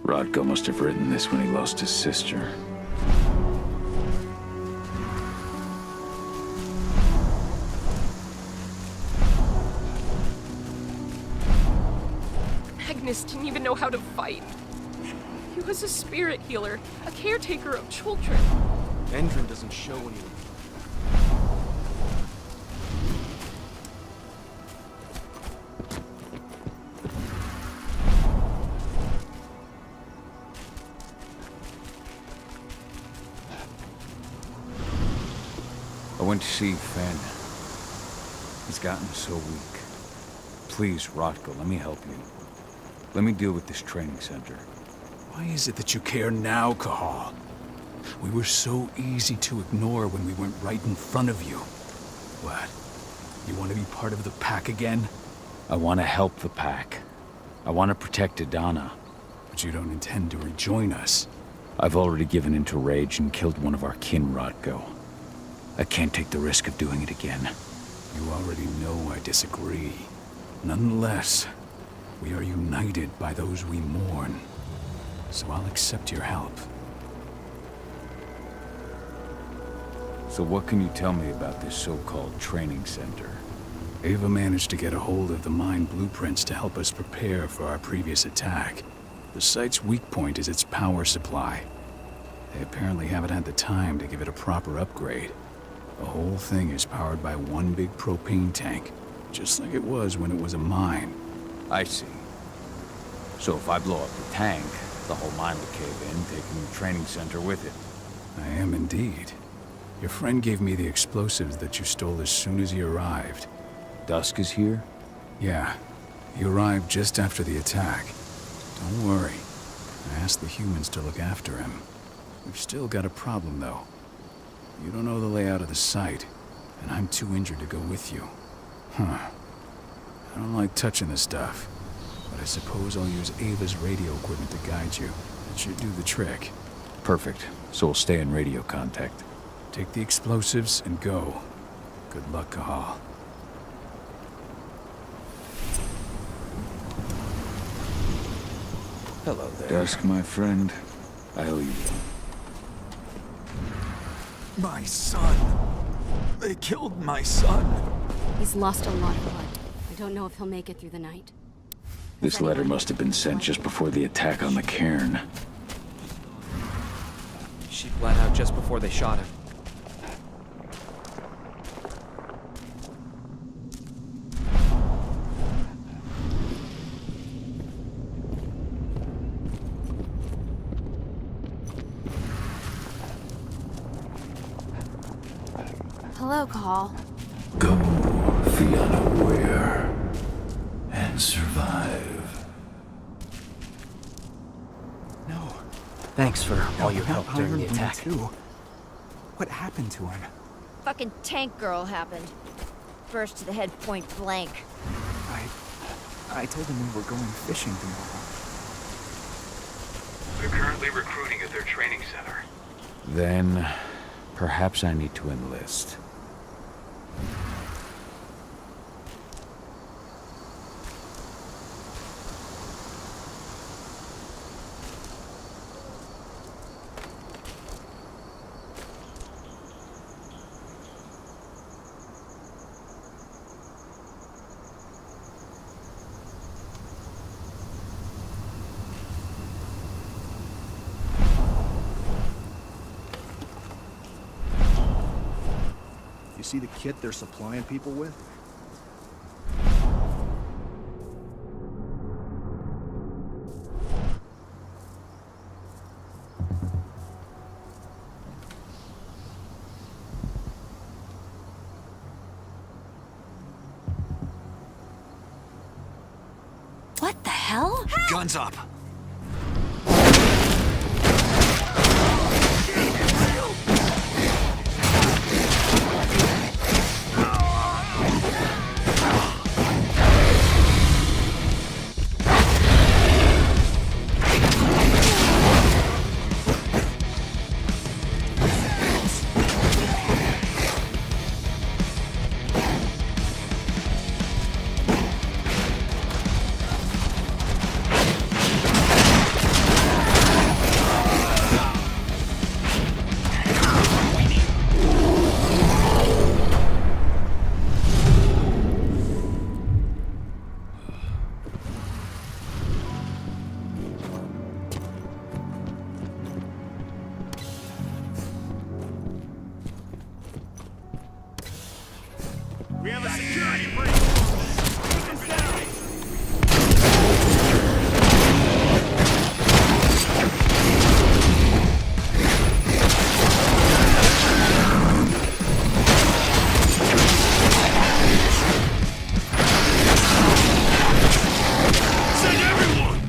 Rodko must have written this when he lost his sister. Magnus didn't even know how to fight. He was a spirit healer, a caretaker of children. Endron doesn't show anyone. I went to see Fenn. He's gotten so weak. Please, Rodko, let me help you. Let me deal with this training center. Why is it that you care now, Cahal? We were so easy to ignore when we went right in front of you. What? You want to be part of the pack again? I want to help the pack. I want to protect Adana. But you don't intend to rejoin us. I've already given in to rage and killed one of our kin, Rodko. I can't take the risk of doing it again. You already know I disagree. Nonetheless, we are united by those we mourn. So I'll accept your help. So what can you tell me about this so-called training center? Ava managed to get a hold of the mine blueprints to help us prepare for our previous attack. The site's weak point is its power supply. They apparently haven't had the time to give it a proper upgrade. The whole thing is powered by one big propane tank, just like it was when it was a mine. I see. So if I blow up the tank, the whole mine will cave in, taking the training center with it. I am indeed. Your friend gave me the explosives that you stole as soon as he arrived. Dusk is here? Yeah. He arrived just after the attack. Don't worry. I asked the humans to look after him. We've still got a problem, though. You don't know the layout of the site, and I'm too injured to go with you. Huh. I don't like touching this stuff, but I suppose I'll use Ava's radio equipment to guide you. It should do the trick. Perfect. So we'll stay in radio contact. Take the explosives and go. Good luck, Cahal. Hello there. Dusk, my friend. I owe you. My son. They killed my son. He's lost a lot of blood. I don't know if he'll make it through the night. This letter must have been sent just before the attack on the cairn. She bled out just before they shot him. Hello, Cahal. Go, Fianna Ware, and survive. No. Thanks for all your help during the Iron Man attack. too. What happened to him? Fucking tank girl happened. Burst to the head point blank. I told him we were going fishing tomorrow. They're currently recruiting at their training center. Then, perhaps I need to enlist. You see the kit they're supplying people with? What the hell? Guns up! We have a security breach! Take him down! Send everyone!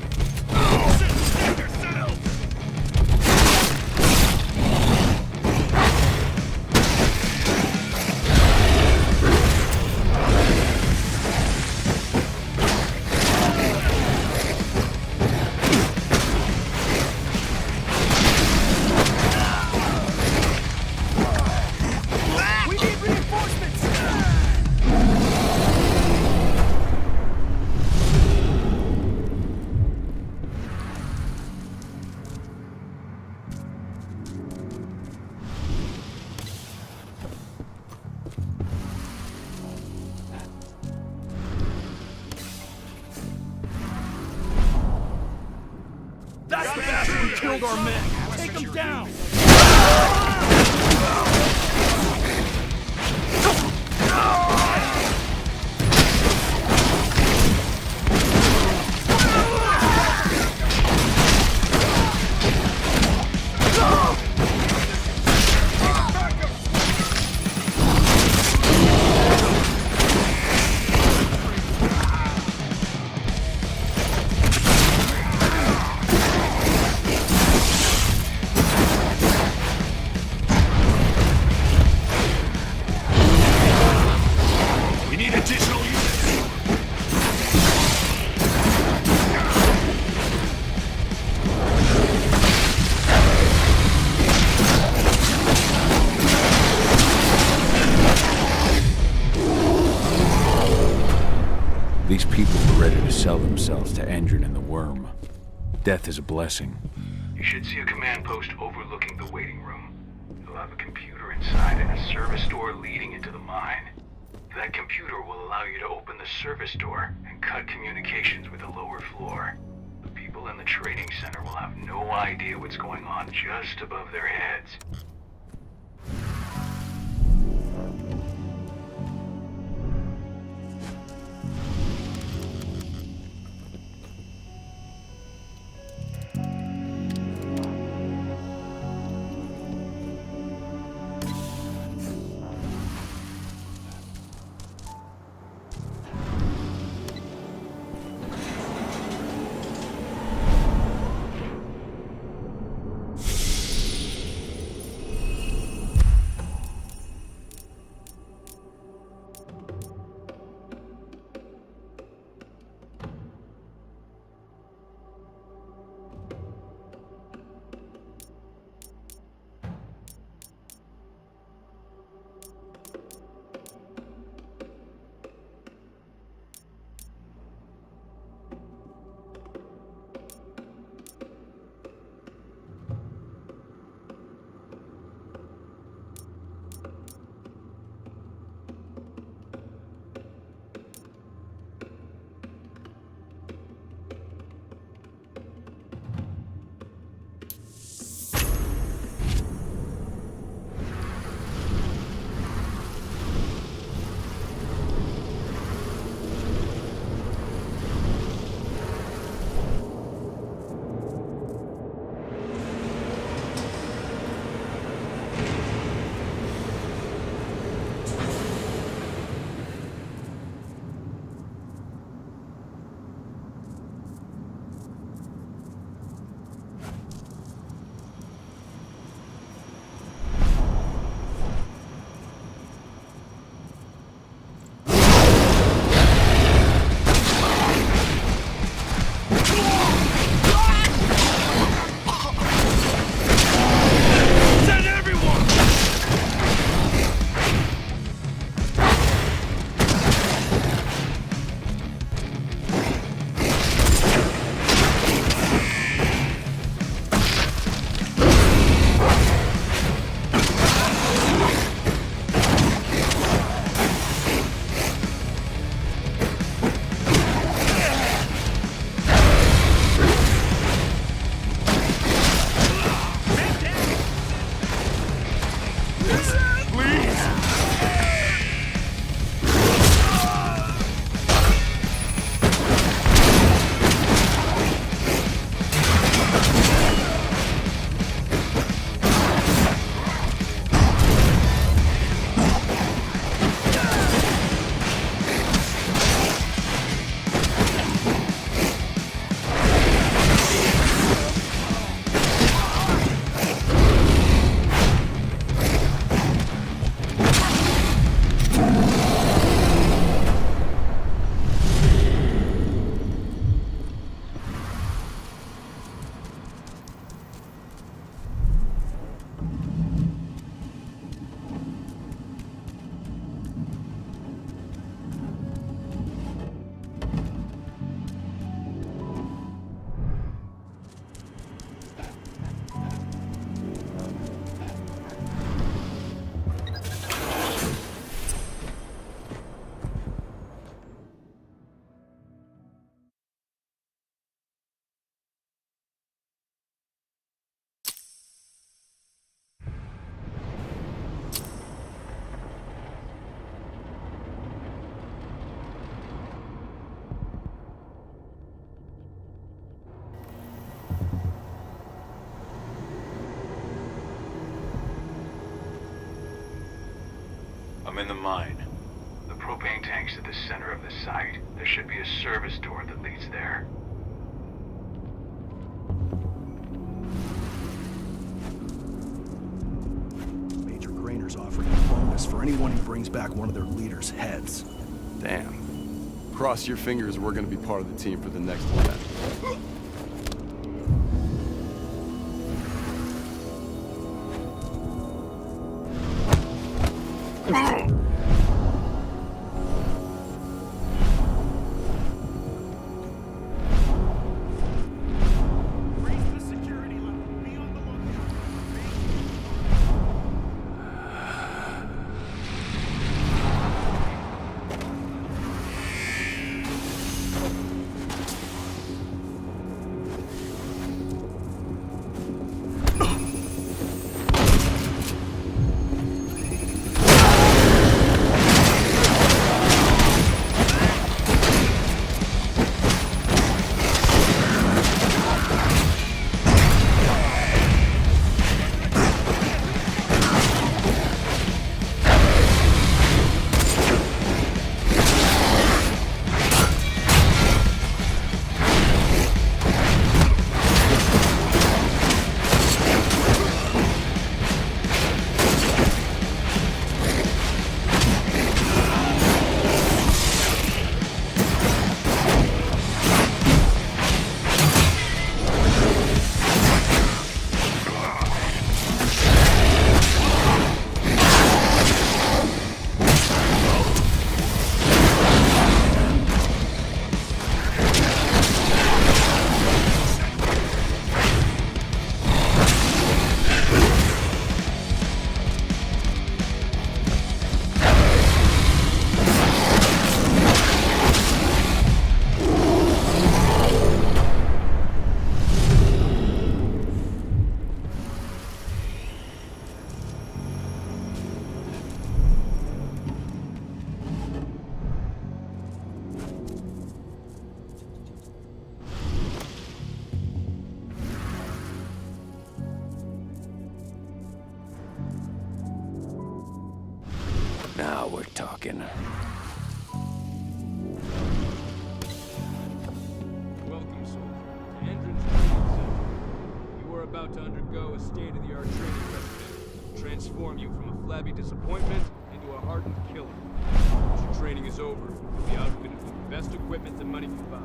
Save yourself! We need reinforcements! That's the bastard who killed our men! Take him down! We need additional units! These people were ready to sell themselves to Endrin and the Worm. Death is a blessing. You should see a command post overlooking the waiting room. You'll have a computer inside and a service door leading into the mine. That computer will allow you to open the service door and cut communications with the lower floor. The people in the trading center will have no idea what's going on just above their heads. I'm in the mine. The propane tank's at the center of the site. There should be a service door that leads there. Major Grainer's offering a bonus for anyone who brings back one of their leaders' heads. Damn. Cross your fingers, we're gonna be part of the team for the next event. talking. Welcome, soldier. To Endron's training center. You are about to undergo a state-of-the-art training regimen to transform you from a flabby disappointment into a hardened killer. Once your training is over, you'll be outfitted with the best equipment that money can buy.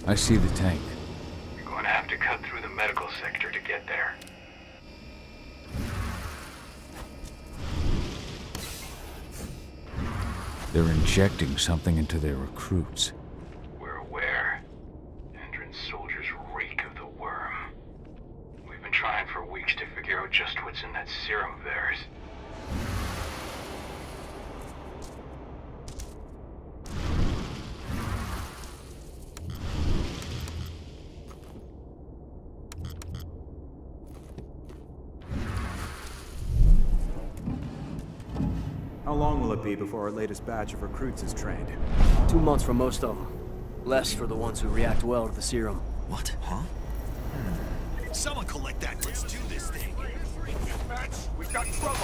I see the tank. You're going to have to cut through the medical sector to get there. They're injecting something into their recruits. We're aware. Endron's soldiers reek of the worm. We've been trying for weeks to figure out just what's in that serum of theirs. How long will it be before our latest batch of recruits is trained? 2 months for most of them. Less for the ones who react well to the serum. What? Huh? Someone collect that. Let's do this thing. Match, we've got trouble.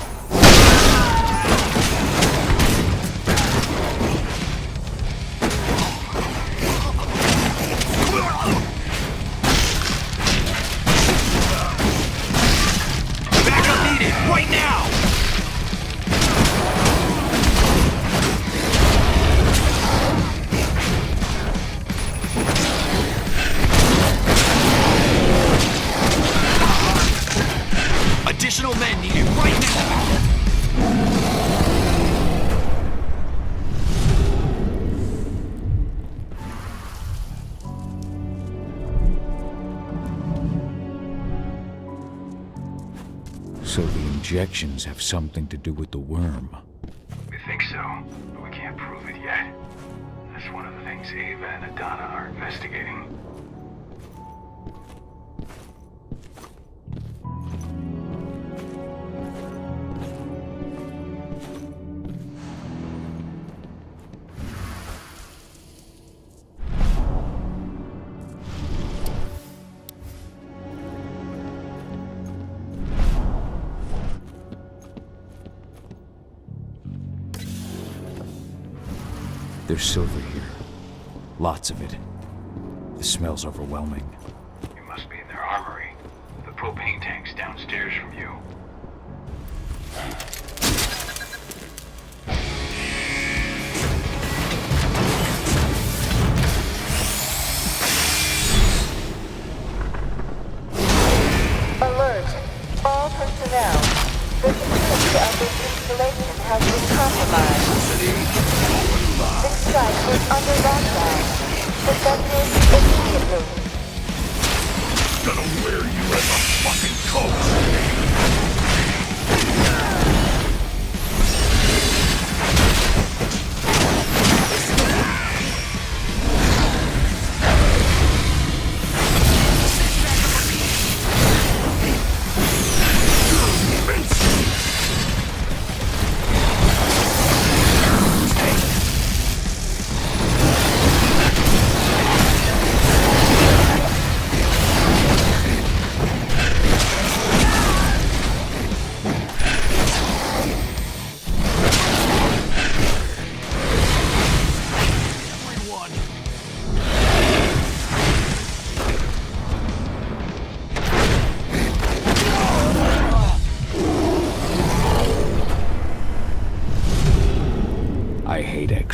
Backup needed right now. Additional men needed right now! So the injections have something to do with the worm. We think so, but we can't prove it yet. That's one of the things Ava and Adana are investigating. There's silver here. Lots of it. The smell's overwhelming. You must be in their armory. The propane tank's downstairs from you. Alert! All personnel. The security of this installation has been compromised. This site is under lockdown. Defenders immediately. Gonna wear you as a fucking coat!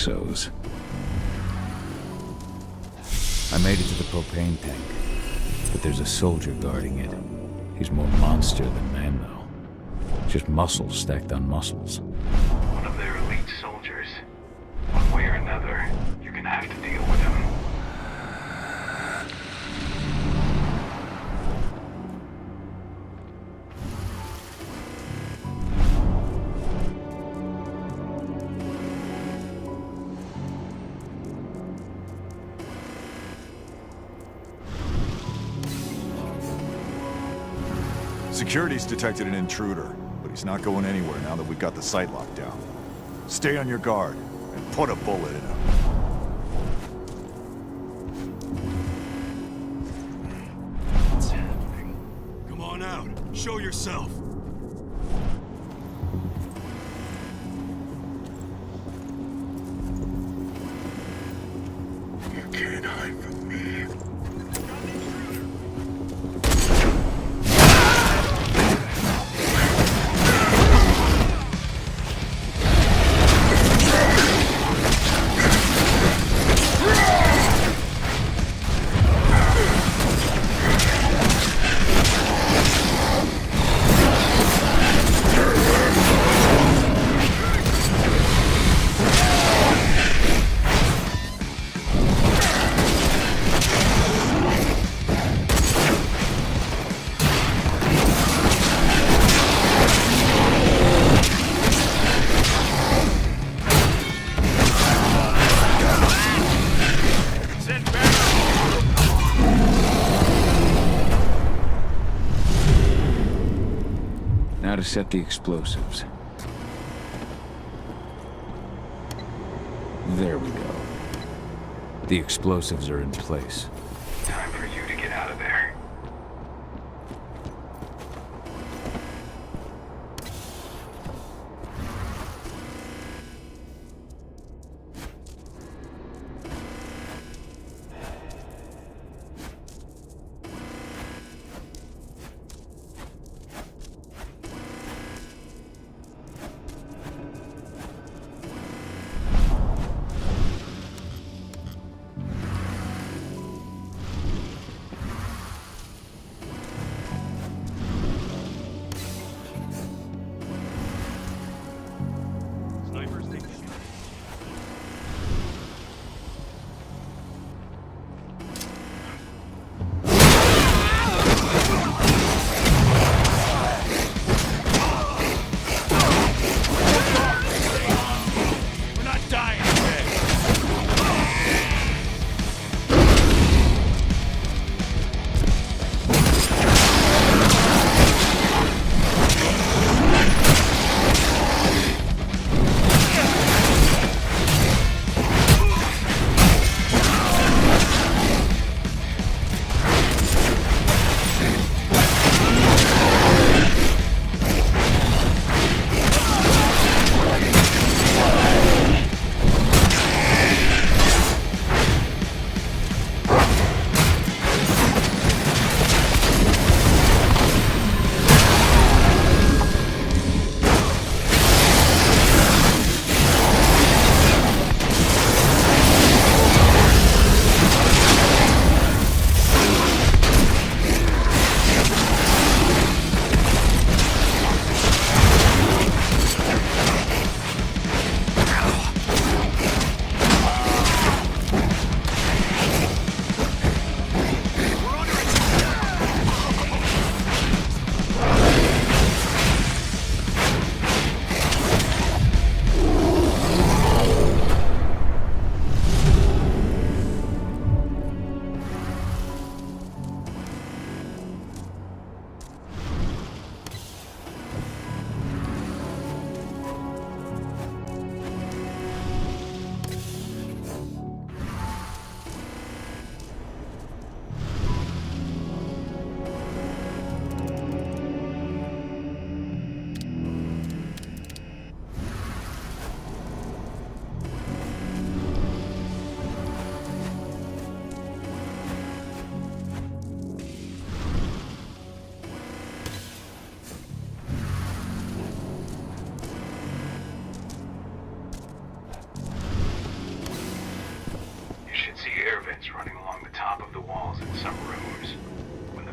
exos. I made it to the propane tank, but there's a soldier guarding it. He's more monster than man, though. Just muscles stacked on muscles. One of their elite soldiers. One way or another, you're gonna have to deal with him. Security's detected an intruder, but he's not going anywhere now that we've got the site locked down. Stay on your guard, and put a bullet in him. What's happening? Come on out. Show yourself. You can't hide from me. Now to set the explosives. There we go. The explosives are in place. Time for you to get out of there.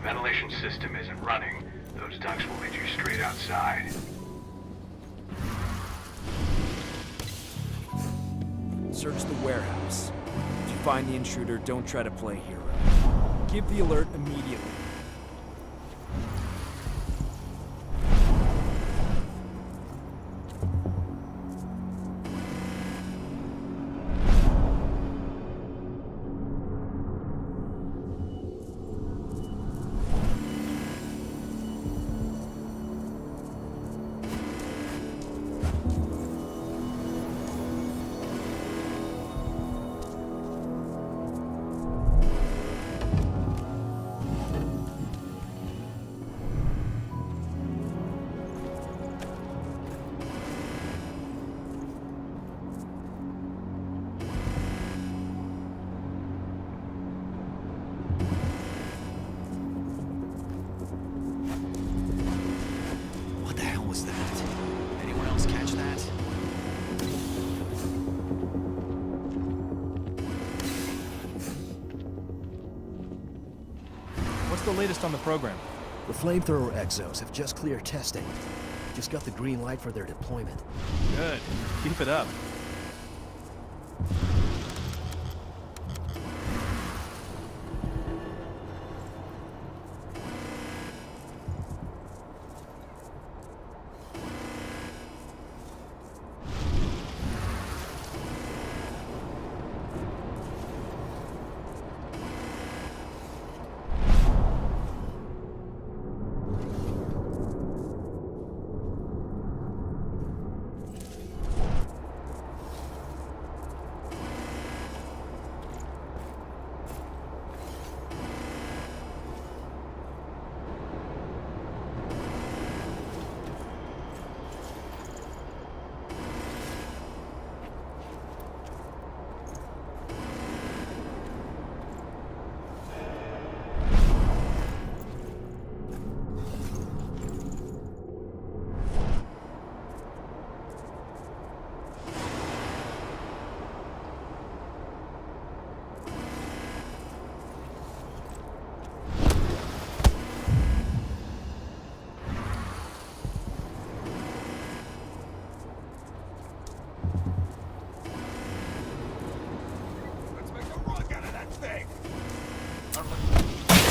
ventilation system isn't running, those ducts will lead you straight outside. Search the warehouse. If you find the intruder, don't try to play hero. Give the alert immediately. What the hell was that? Anyone else catch that? What's the latest on the program? The flamethrower exos have just cleared testing. Just got the green light for their deployment. Good. Keep it up.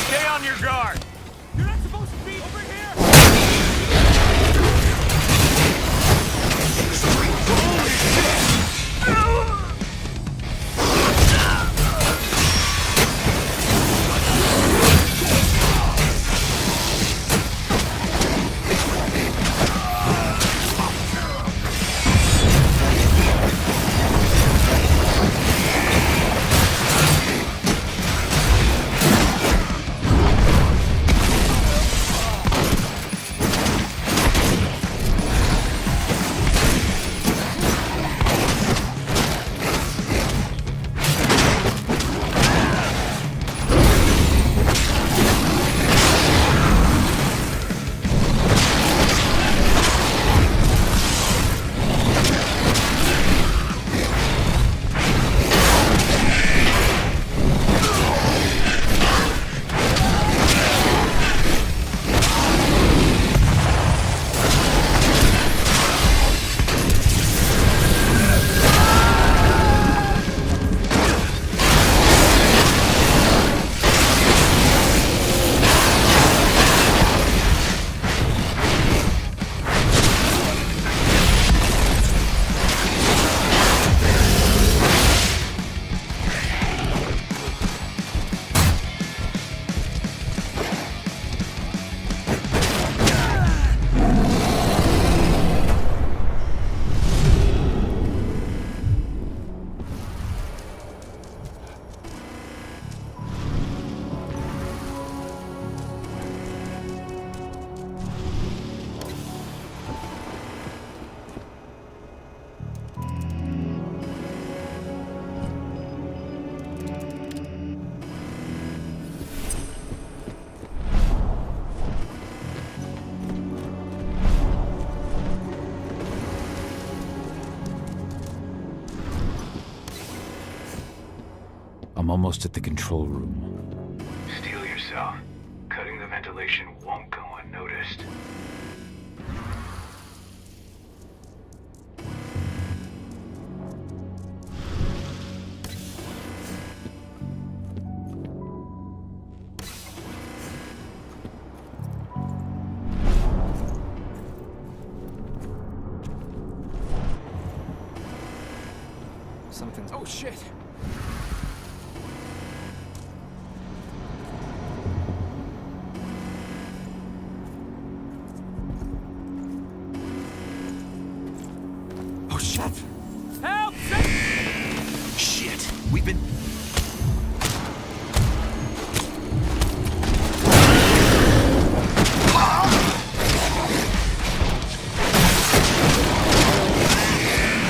Stay on your guard! You're not supposed to be over here! I'm almost at the control room. Steel yourself. Cutting the ventilation won't go unnoticed. Something's... Oh, shit! Oh shit! Help! Shit! We've been...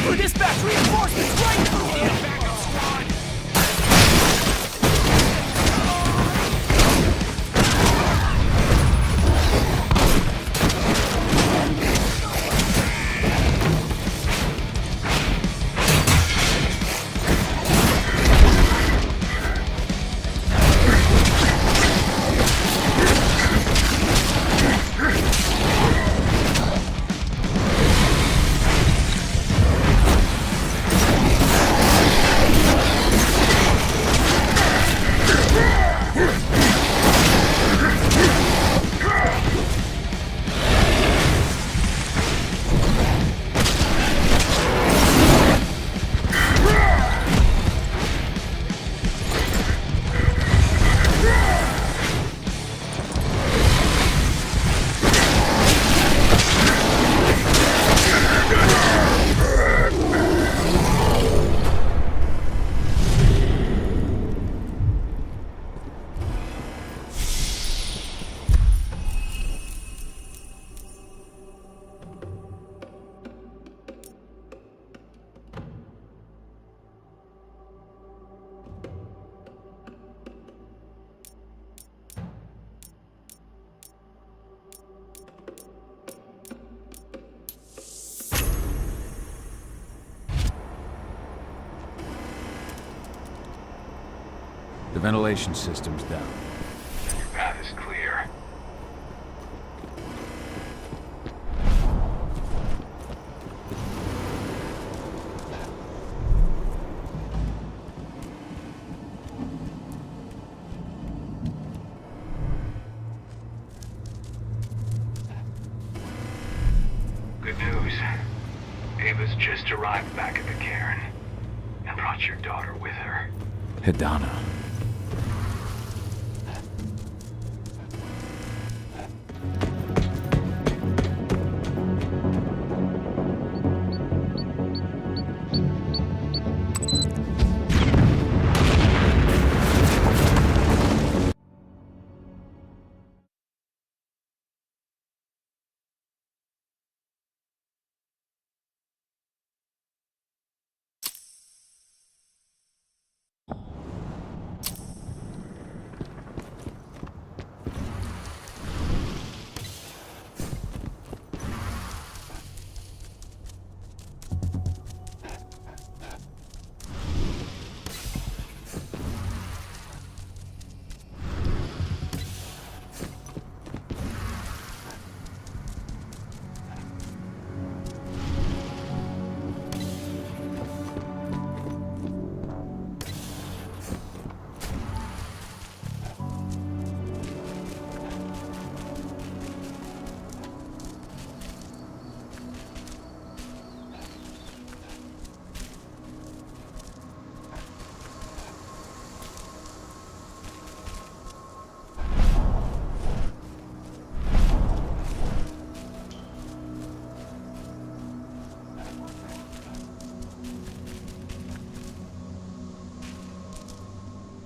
We dispatch reinforcements right now! Backup squad! The ventilation system's down. Your path is clear. Good news. Ava's just arrived back at the cairn and brought your daughter with her. Hidana.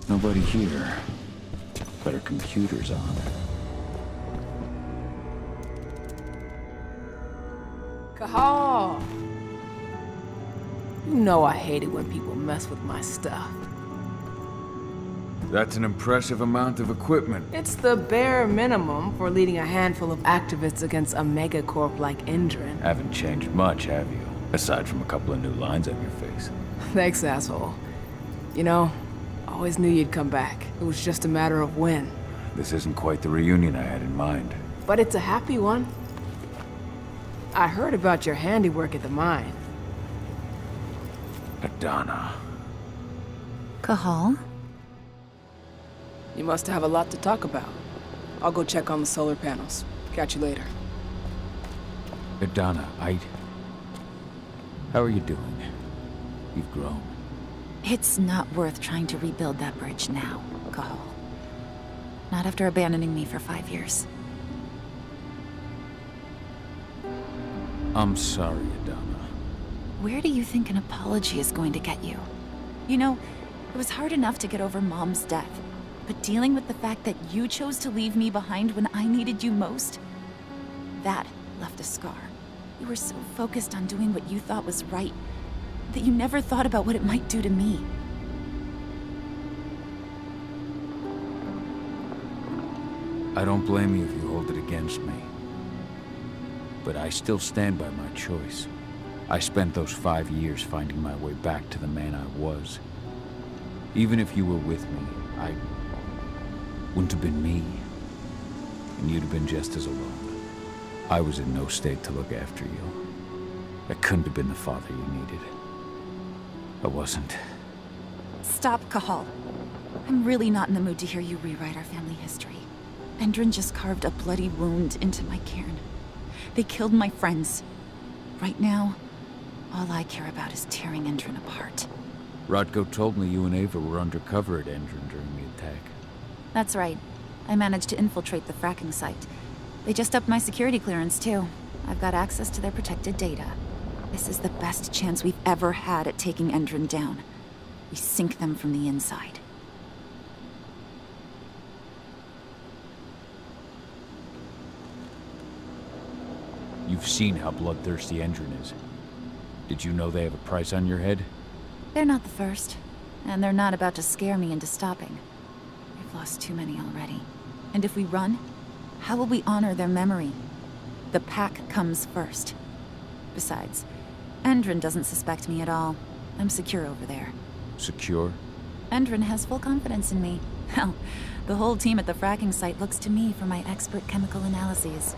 Nobody here, but her computer's on. Cahal! You know I hate it when people mess with my stuff. That's an impressive amount of equipment. It's the bare minimum for leading a handful of activists against a megacorp like Endrin. Haven't changed much, have you? Aside from a couple of new lines on your face. Thanks, asshole. You know, I always knew you'd come back. It was just a matter of when. This isn't quite the reunion I had in mind. But it's a happy one. I heard about your handiwork at the mine. Adana. Cahal? You must have a lot to talk about. I'll go check on the solar panels. Catch you later. Adana, how are you doing? You've grown. It's not worth trying to rebuild that bridge now, Cahal. Not after abandoning me for 5 years. I'm sorry, Adana. Where do you think an apology is going to get you? You know, it was hard enough to get over Mom's death, but dealing with the fact that you chose to leave me behind when I needed you most, that left a scar. You were so focused on doing what you thought was right that you never thought about what it might do to me. I don't blame you if you hold it against me. But I still stand by my choice. I spent those 5 years finding my way back to the man I was. Even if you were with me, I wouldn't have been me. And you'd have been just as alone. I was in no state to look after you. I couldn't have been the father you needed. I wasn't. Stop, Cahal. I'm really not in the mood to hear you rewrite our family history. Endrin just carved a bloody wound into my cairn. They killed my friends. Right now, all I care about is tearing Endrin apart. Rodko told me you and Ava were undercover at Endrin during the attack. That's right. I managed to infiltrate the fracking site. They just upped my security clearance, too. I've got access to their protected data. This is the best chance we've ever had at taking Endrin down. We sink them from the inside. You've seen how bloodthirsty Endrin is. Did you know they have a price on your head? They're not the first, and they're not about to scare me into stopping. We've lost too many already. And if we run, how will we honor their memory? The pack comes first. Besides, Endrin doesn't suspect me at all. I'm secure over there. Secure? Endrin has full confidence in me. Hell, the whole team at the fracking site looks to me for my expert chemical analyses.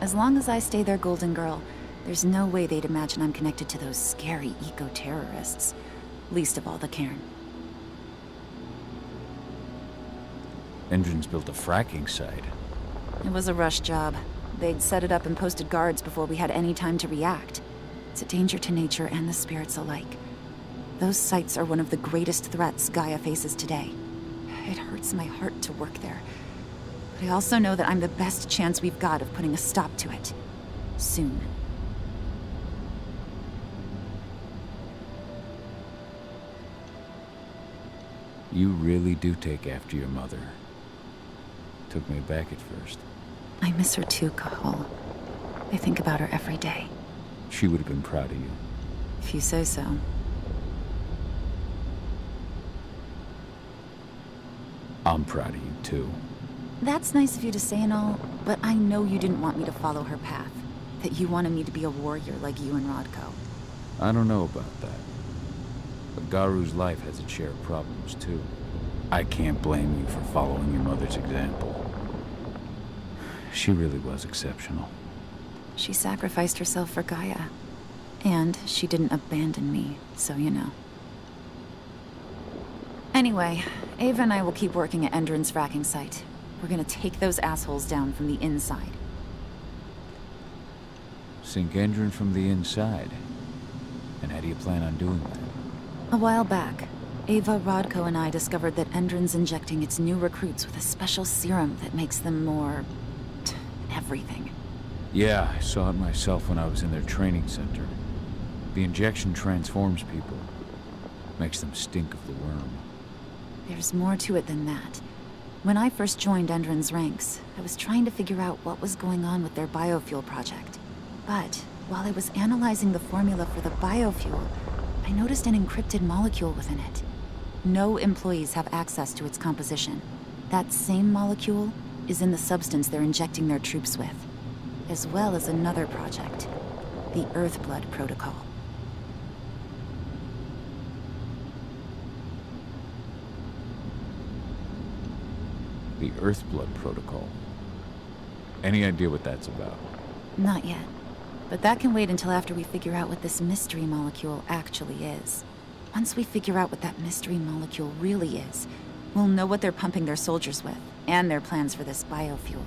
As long as I stay their golden girl, there's no way they'd imagine I'm connected to those scary eco-terrorists. Least of all the cairn. Endrin's built a fracking site. It was a rush job. They'd set it up and posted guards before we had any time to react. It's a danger to nature and the spirits alike. Those sites are one of the greatest threats Gaia faces today. It hurts my heart to work there. But I also know that I'm the best chance we've got of putting a stop to it. Soon. You really do take after your mother. Took me aback at first. I miss her too, Cahal. I think about her every day. She would have been proud of you. If you say so. I'm proud of you too. That's nice of you to say and all, but I know you didn't want me to follow her path. That you wanted me to be a warrior like you and Rodko. I don't know about that. But Garu's life has its share of problems too. I can't blame you for following your mother's example. She really was exceptional. She sacrificed herself for Gaia. And she didn't abandon me, so you know. Anyway, Ava and I will keep working at Endrin's fracking site. We're gonna take those assholes down from the inside. Sink Endrin from the inside? And how do you plan on doing that? A while back, Ava, Rodko, and I discovered that Endrin's injecting its new recruits with a special serum that makes them more... everything. Yeah, I saw it myself when I was in their training center. The injection transforms people. Makes them stink of the worm. There's more to it than that. When I first joined Endrin's ranks, I was trying to figure out what was going on with their biofuel project. But while I was analyzing the formula for the biofuel, I noticed an encrypted molecule within it. No employees have access to its composition. That same molecule is in the substance they're injecting their troops with, as well as another project, the Earthblood Protocol. The Earthblood Protocol. Any idea what that's about? Not yet. But that can wait until after we figure out what this mystery molecule actually is. Once we figure out what that mystery molecule really is, we'll know what they're pumping their soldiers with, and their plans for this biofuel.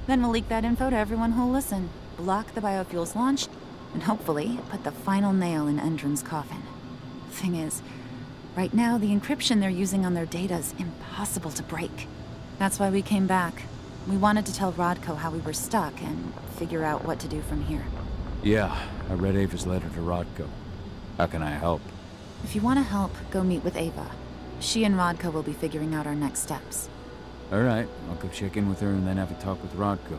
Then we'll leak that info to everyone who'll listen, block the biofuel's launch, and hopefully put the final nail in Endron's coffin. Thing is, right now the encryption they're using on their data is impossible to break. That's why we came back. We wanted to tell Rodko how we were stuck and figure out what to do from here. Yeah, I read Ava's letter to Rodko. How can I help? If you want to help, go meet with Ava. She and Rodko will be figuring out our next steps. All right, I'll go check in with her and then have a talk with Rodko.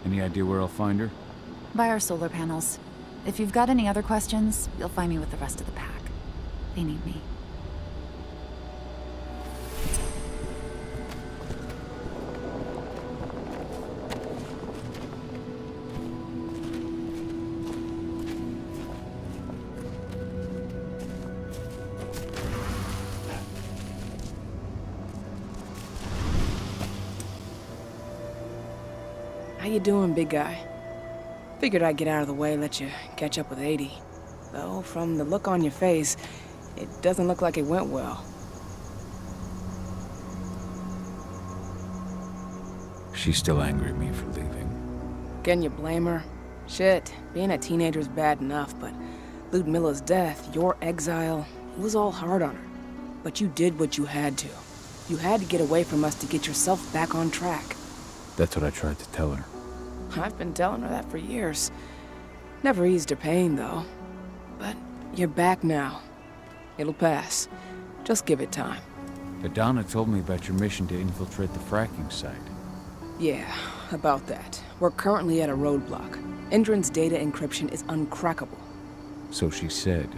Any idea where I'll find her? By our solar panels. If you've got any other questions, you'll find me with the rest of the pack. They need me. How you doing, big guy? Figured I'd get out of the way, let you catch up with 80. Though, from the look on your face, it doesn't look like it went well. She's still angry at me for leaving. Can you blame her? Shit, being a teenager's bad enough, but Ludmilla's death, your exile, it was all hard on her. But you did what you had to. You had to get away from us to get yourself back on track. That's what I tried to tell her. I've been telling her that for years. Never eased her pain, though. But you're back now. It'll pass. Just give it time. Adana told me about your mission to infiltrate the fracking site. Yeah, about that. We're currently at a roadblock. Endron's data encryption is uncrackable. So she said.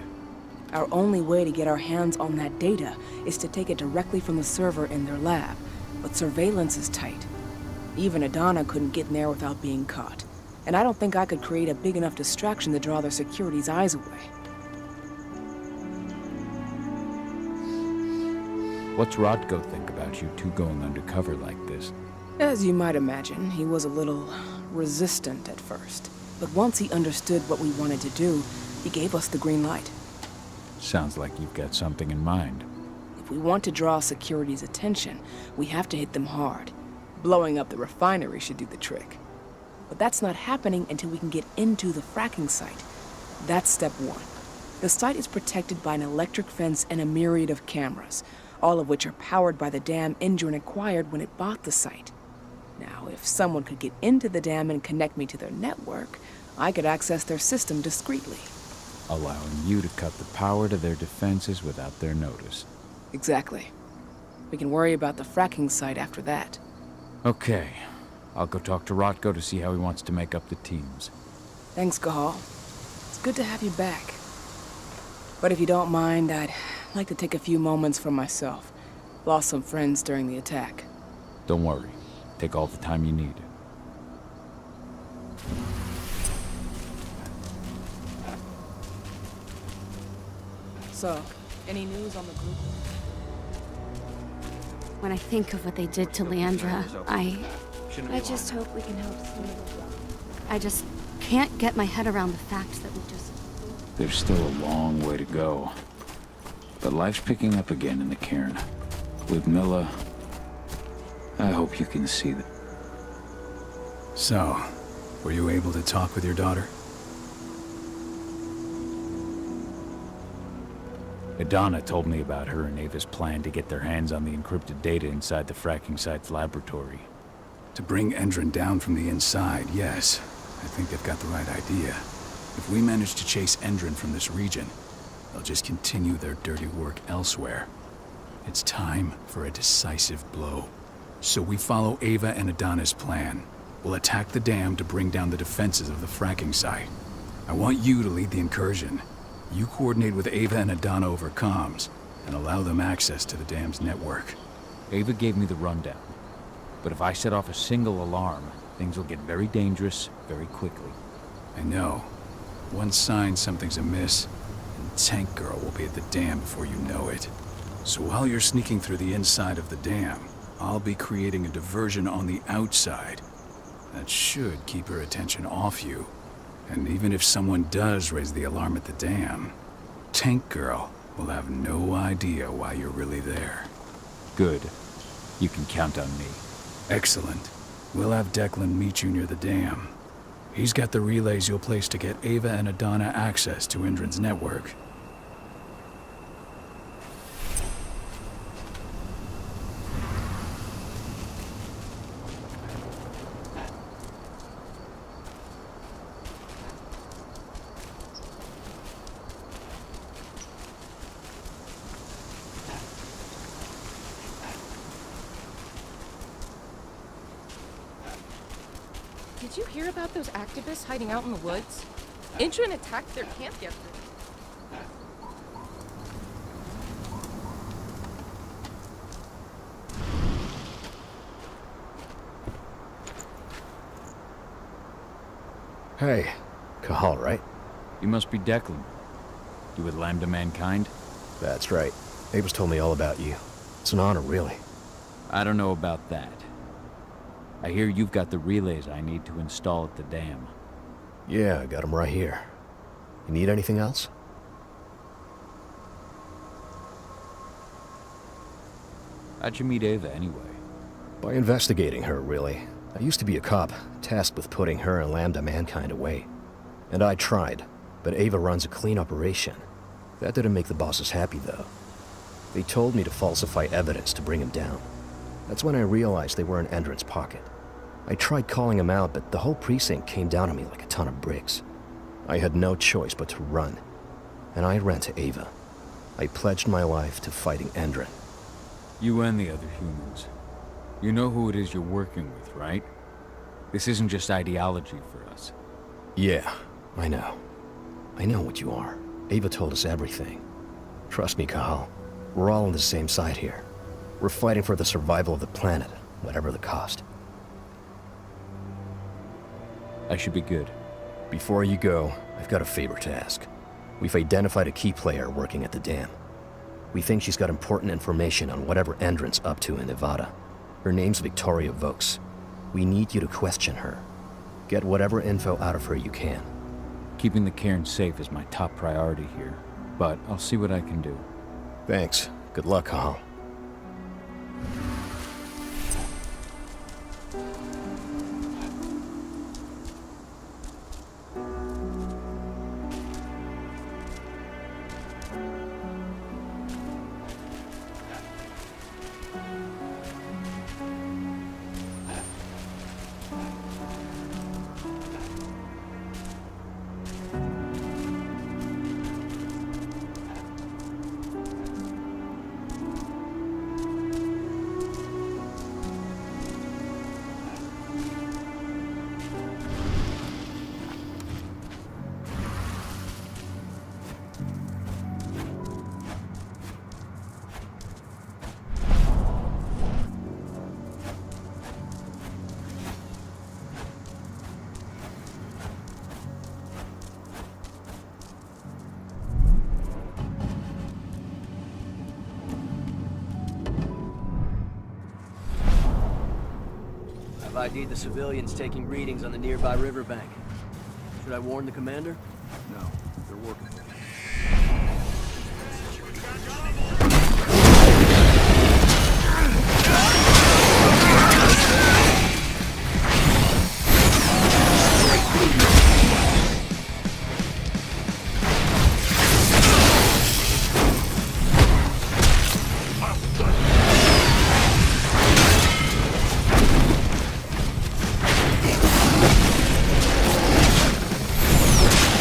Our only way to get our hands on that data is to take it directly from the server in their lab. But surveillance is tight. Even Adana couldn't get in there without being caught. And I don't think I could create a big enough distraction to draw their security's eyes away. What's Rodko think about you two going undercover like this? As you might imagine, he was a little resistant at first. But once he understood what we wanted to do, he gave us the green light. Sounds like you've got something in mind. If we want to draw security's attention, we have to hit them hard. Blowing up the refinery should do the trick. But that's not happening until we can get into the fracking site. That's step one. The site is protected by an electric fence and a myriad of cameras, all of which are powered by the dam Endron acquired when it bought the site. Now, if someone could get into the dam and connect me to their network, I could access their system discreetly. Allowing you to cut the power to their defenses without their notice. Exactly. We can worry about the fracking site after that. Okay. I'll go talk to Rodko to see how he wants to make up the teams. Thanks, Cahal. It's good to have you back. But if you don't mind, I'd like to take a few moments for myself. Lost some friends during the attack. Don't worry. Take all the time you need. So, any news on the group? When I think of what they did to Leandra, I just hope we can help soon. I just can't get my head around the fact that we just... There's still a long way to go. But life's picking up again in the cairn. With Milla, I hope you can see that. So, were you able to talk with your daughter? Adana told me about her and Ava's plan to get their hands on the encrypted data inside the fracking site's laboratory. To bring Endron down from the inside, yes. I think they've got the right idea. If we manage to chase Endron from this region, they'll just continue their dirty work elsewhere. It's time for a decisive blow. So we follow Ava and Adana's plan. We'll attack the dam to bring down the defenses of the fracking site. I want you to lead the incursion. You coordinate with Ava and Adana over comms, and allow them access to the dam's network. Ava gave me the rundown. But if I set off a single alarm, things will get very dangerous very quickly. I know. One sign something's amiss, and Tank Girl will be at the dam before you know it. So while you're sneaking through the inside of the dam, I'll be creating a diversion on the outside that should keep her attention off you. And even if someone does raise the alarm at the dam, Tank Girl will have no idea why you're really there. Good. You can count on me. Excellent. We'll have Declan meet you near the dam. He's got the relays you'll place to get Ava and Adana access to Indran's network. Did you hear about those activists hiding out in the woods? Indran attacked their camp yesterday. Hey, Cahal, right? You must be Declan. You with Lambda Mankind? That's right. Ava's told me all about you. It's an honor, really. I don't know about that. I hear you've got the relays I need to install at the dam. Yeah, I got them right here. You need anything else? How'd you meet Ava, anyway? By investigating her, really. I used to be a cop, tasked with putting her and Lambda Mankind away. And I tried, but Ava runs a clean operation. That didn't make the bosses happy, though. They told me to falsify evidence to bring him down. That's when I realized they were in Endran's pocket. I tried calling him out, but the whole precinct came down on me like a ton of bricks. I had no choice but to run. And I ran to Ava. I pledged my life to fighting Endran. You and the other humans. You know who it is you're working with, right? This isn't just ideology for us. Yeah, I know. I know what you are. Ava told us everything. Trust me, Cahal. We're all on the same side here. We're fighting for the survival of the planet, whatever the cost. I should be good. Before you go, I've got a favor to ask. We've identified a key player working at the dam. We think she's got important information on whatever Endran's up to in Nevada. Her name's Victoria Vokes. We need you to question her. Get whatever info out of her you can. Keeping the cairn safe is my top priority here, but I'll see what I can do. Thanks. Good luck, Cahal. I've ID'd the civilians taking readings on the nearby riverbank. Should I warn the commander? No, they're working.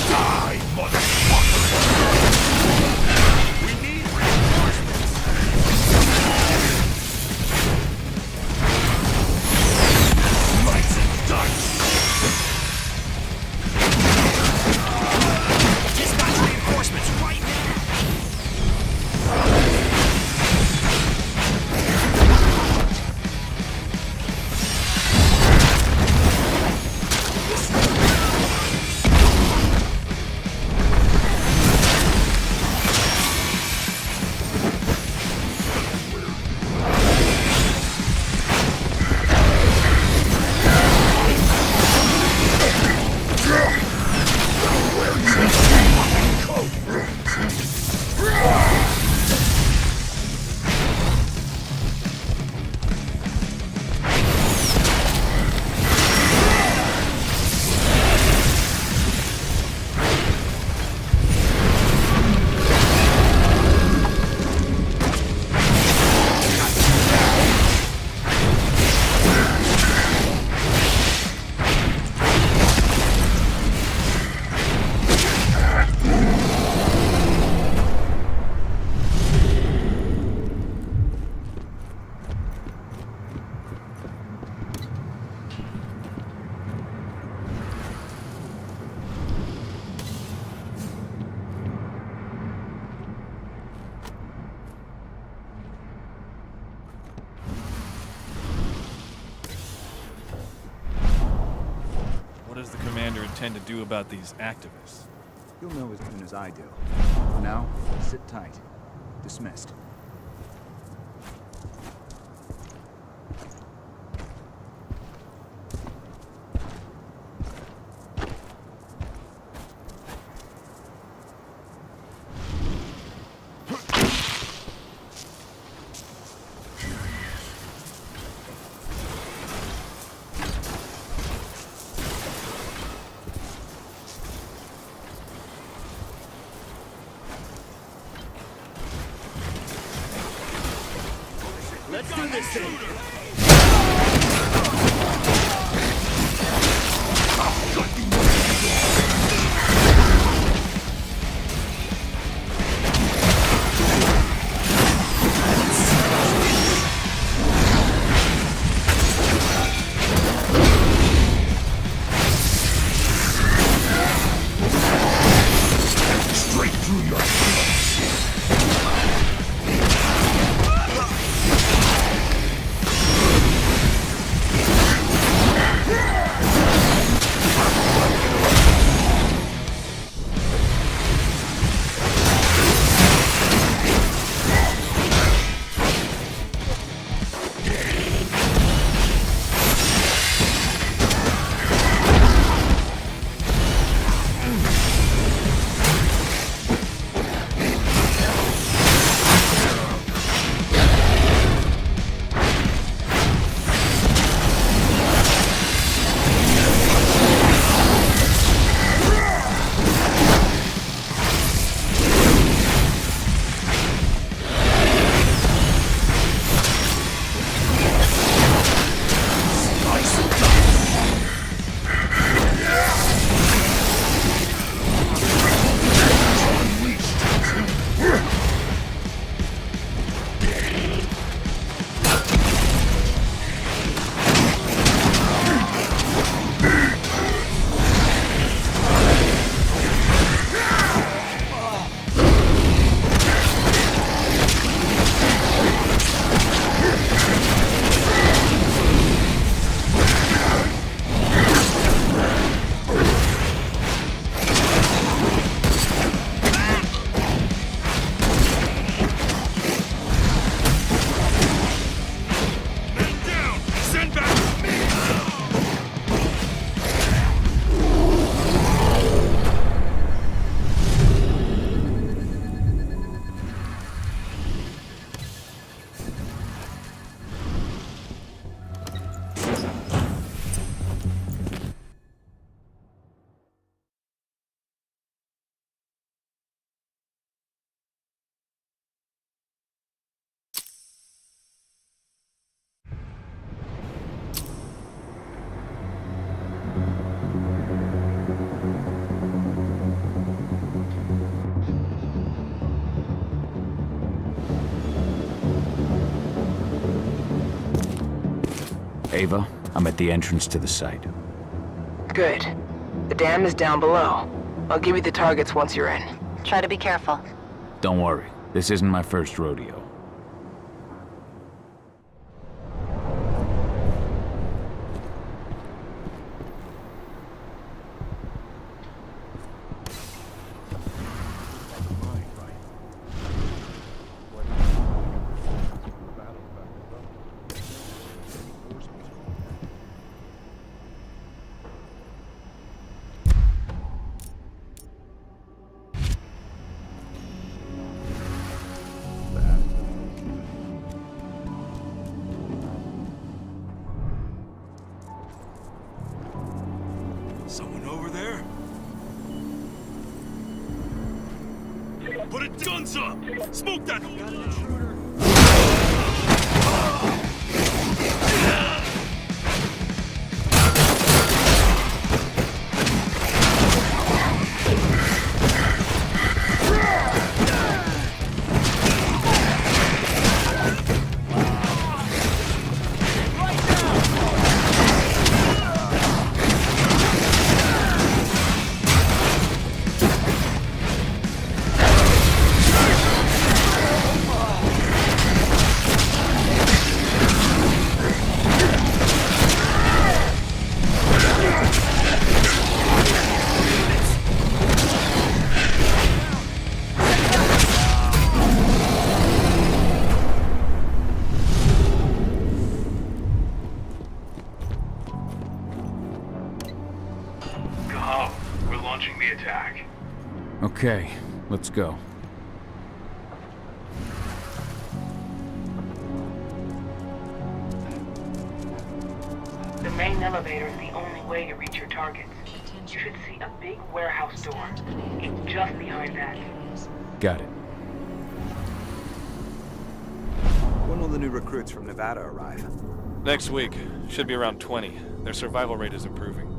Die, motherfucker! What does the commander intend to do about these activists? You'll know as soon as I do. For now, sit tight. Dismissed. Let's do this thing! Straight through your Ava, I'm at the entrance to the site. Good. The dam is down below. I'll give you the targets once you're in. Try to be careful. Don't worry, this isn't my first rodeo. Someone over there? Put it guns up! Smoke that! Got an intruder! launching the attack. Okay, let's go. The main elevator is the only way to reach your targets. You should see a big warehouse door. It's just behind that. Got it. When will the new recruits from Nevada arrive? Next week. Should be around 20. Their survival rate is improving.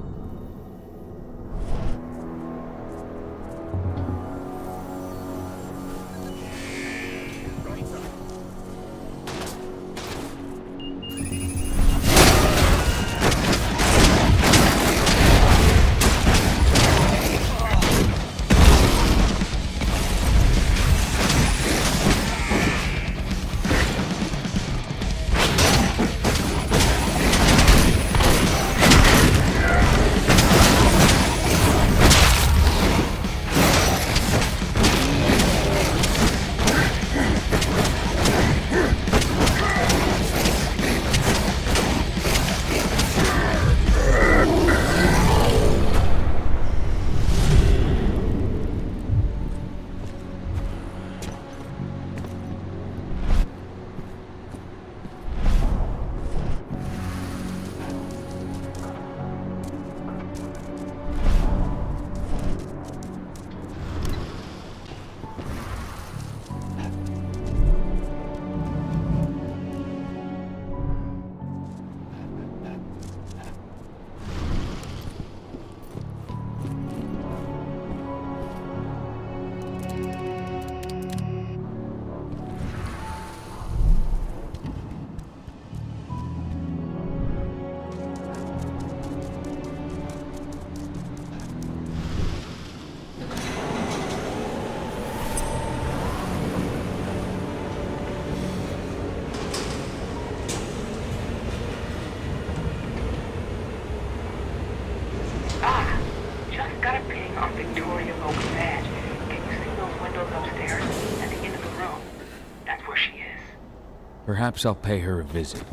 Perhaps I'll pay her a visit.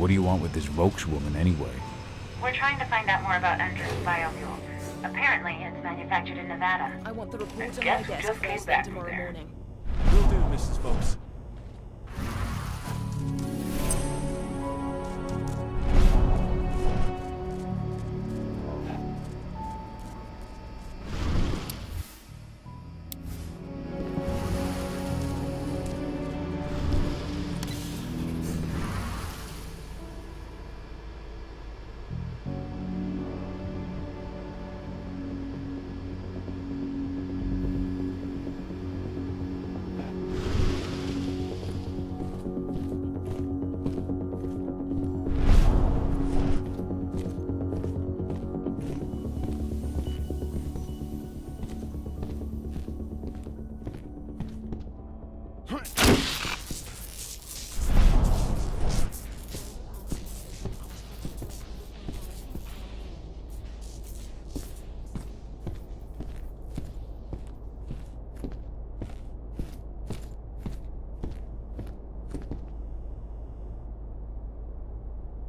What do you want with this Vokes woman, anyway? We're trying to find out more about Endrin's biofuel. Apparently, it's manufactured in Nevada. I want the report on my Guess desk just came first back thing from tomorrow there. morning. Will do, Mrs. Vokes.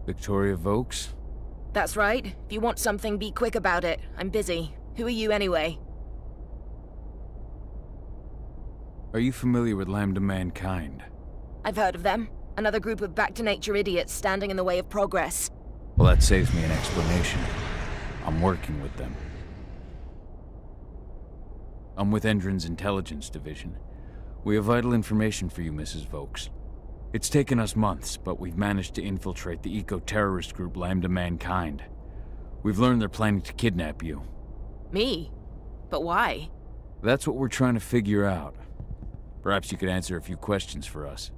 Victoria Vokes? That's right. If you want something, be quick about it. I'm busy. Who are you anyway? Are you familiar with Lambda Mankind? I've heard of them. Another group of back-to-nature idiots standing in the way of progress. Well, that saves me an explanation. I'm working with them. I'm with Endrin's Intelligence Division. We have vital information for you, Mrs. Vokes. It's taken us months, but we've managed to infiltrate the eco-terrorist group Lambda Mankind. We've learned they're planning to kidnap you. Me? But why? That's what we're trying to figure out. Perhaps you could answer a few questions for us.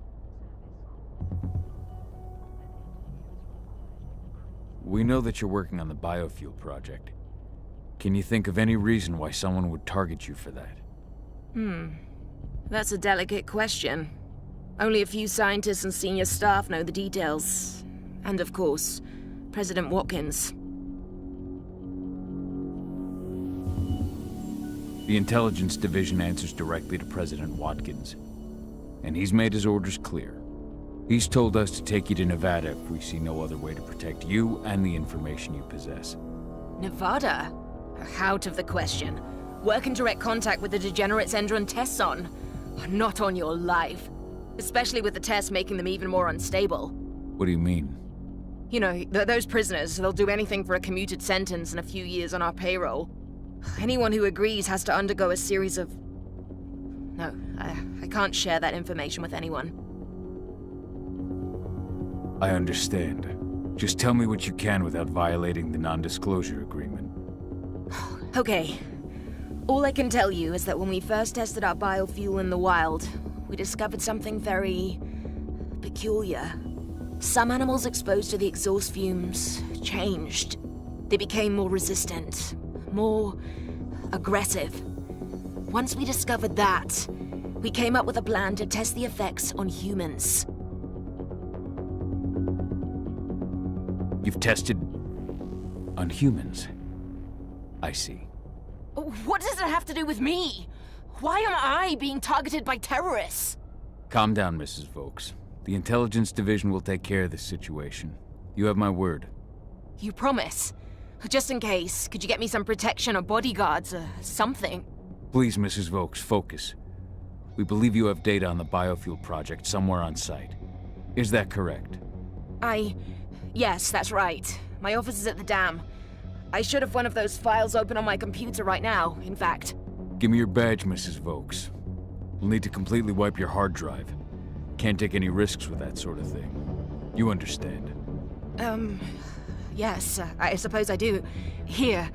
We know that you're working on the biofuel project. Can you think of any reason why someone would target you for that? That's a delicate question. Only a few scientists and senior staff know the details. And of course, President Watkins. The Intelligence Division answers directly to President Watkins. And he's made his orders clear. He's told us to take you to Nevada if we see no other way to protect you and the information you possess. Nevada? Out of the question. Work in direct contact with the degenerates Endrin tests on. Not on your life. Especially with the tests making them even more unstable. What do you mean? You know, those prisoners, they'll do anything for a commuted sentence and a few years on our payroll. Anyone who agrees has to undergo a series of... No, I can't share that information with anyone. I understand. Just tell me what you can without violating the non-disclosure agreement. Okay. All I can tell you is that when we first tested our biofuel in the wild, we discovered something very... peculiar. Some animals exposed to the exhaust fumes changed. They became more resistant, more aggressive. Once we discovered that, we came up with a plan to test the effects on humans. You've tested... on humans? I see. What does it have to do with me? Why am I being targeted by terrorists? Calm down, Mrs. Vokes. The Intelligence Division will take care of this situation. You have my word. You promise? Just in case, could you get me some protection or bodyguards or something? Please, Mrs. Vokes, focus. We believe you have data on the biofuel project somewhere on site. Is that correct? Yes, that's right. My office is at the dam. I should have one of those files open on my computer right now, in fact. Give me your badge, Mrs. Vokes. We'll need to completely wipe your hard drive. Can't take any risks with that sort of thing. You understand. Yes, I suppose I do. Here.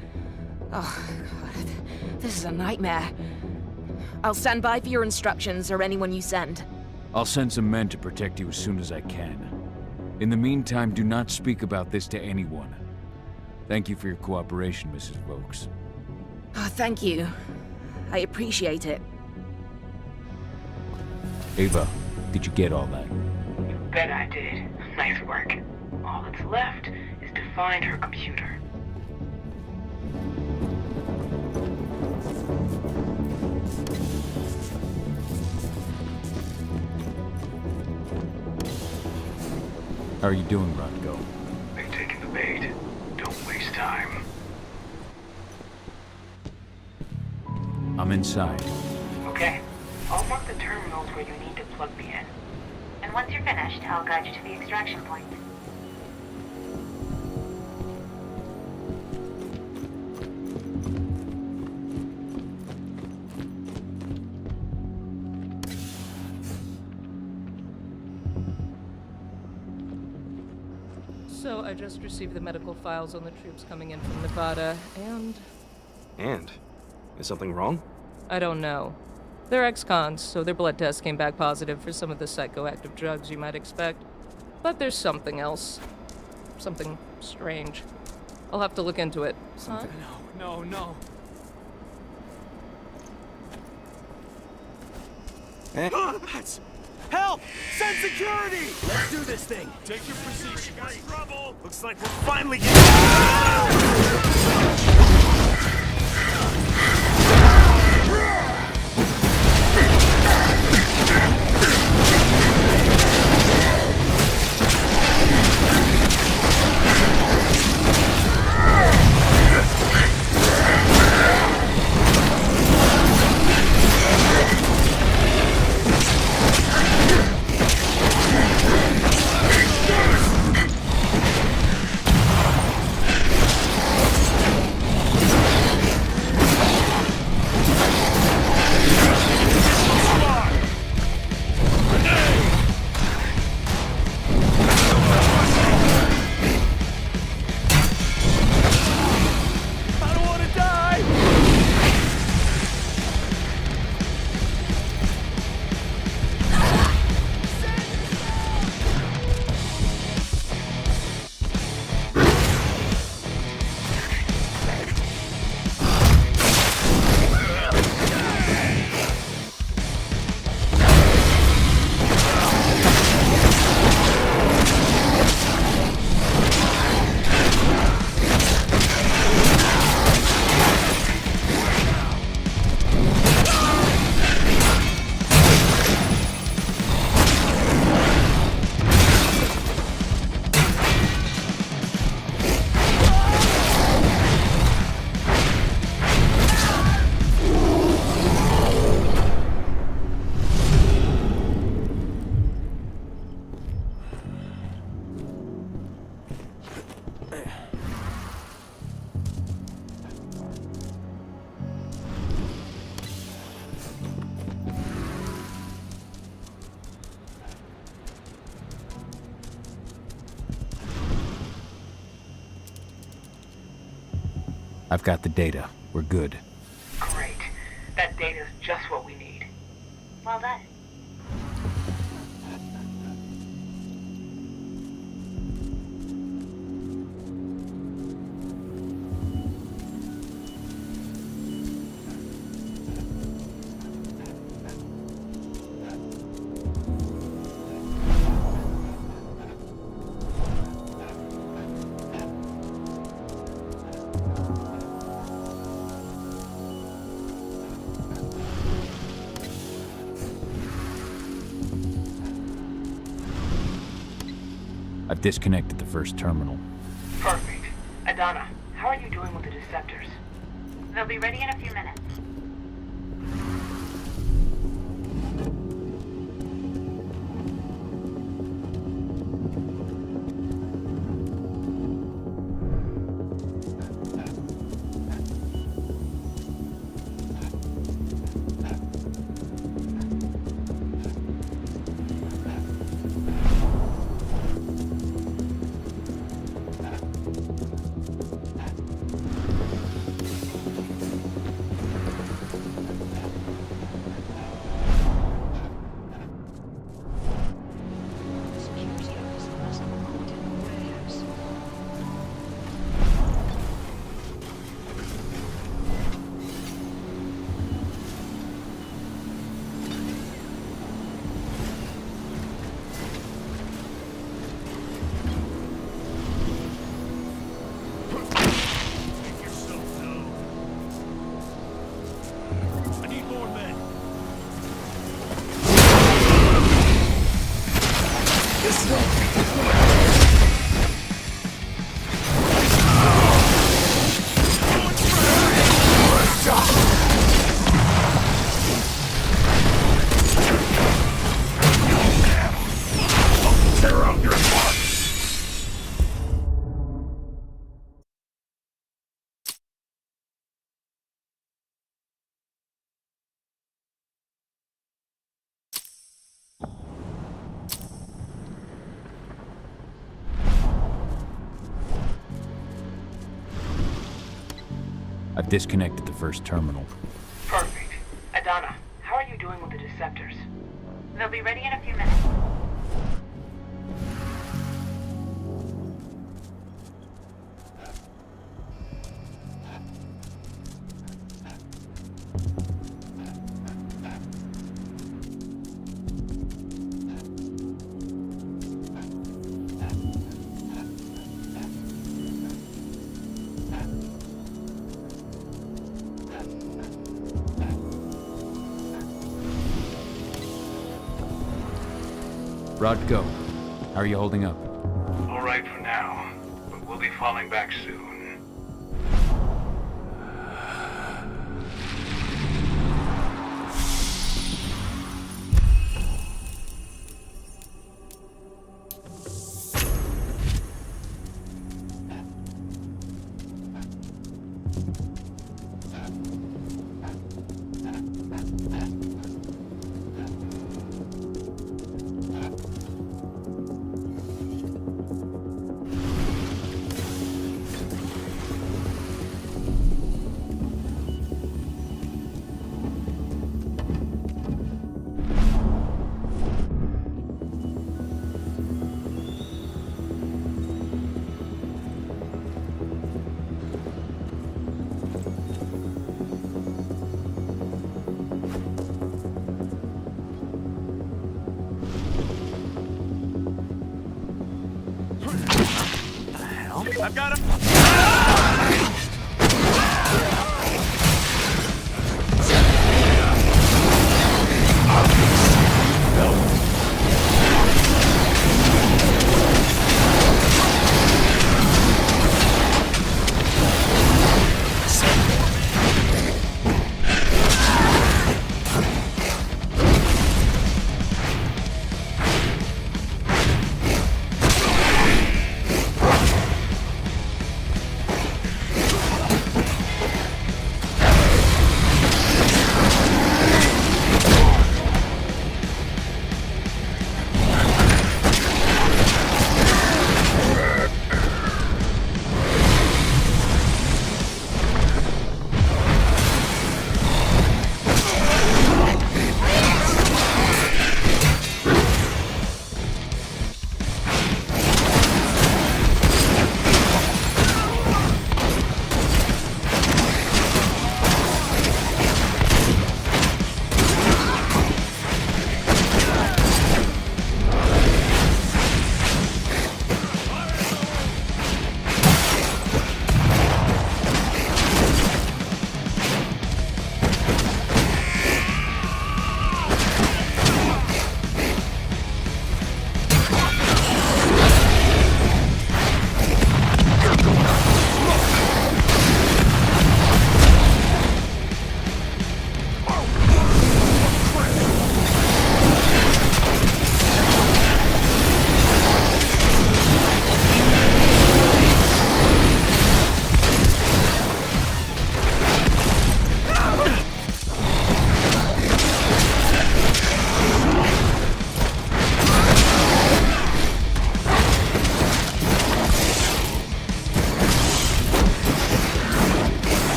Oh, God. This is a nightmare. I'll stand by for your instructions or anyone you send. I'll send some men to protect you as soon as I can. In the meantime, do not speak about this to anyone. Thank you for your cooperation, Mrs. Vokes. Oh, thank you. I appreciate it. Ava, did you get all that? You bet I did. Nice work. All that's left is to find her computer. How are you doing, Rodney? I'm inside. Okay. I'll mark the terminals where you need to plug me in. And once you're finished, I'll guide you to the extraction point. So I just received the medical files on the troops coming in from Nevada, and... And? Is something wrong? I don't know. They're ex-cons, so their blood tests came back positive for some of the psychoactive drugs you might expect. But there's something else. Something strange. I'll have to look into it. Something? No. Help! Send security! Let's do this thing. Take your position. Trouble. Looks like we're finally getting... I've got the data. We're good. Great. That data's just what we need. Well done. I've disconnected the first terminal. Perfect. Adana, how are you doing with the Deceptors? They'll be ready in a few minutes. I've disconnected the first terminal. Perfect. Adana, how are you doing with the Deceptors? They'll be ready in a few minutes. Rodko, how are you holding up? All right for now, but we'll be falling back soon. I've got him!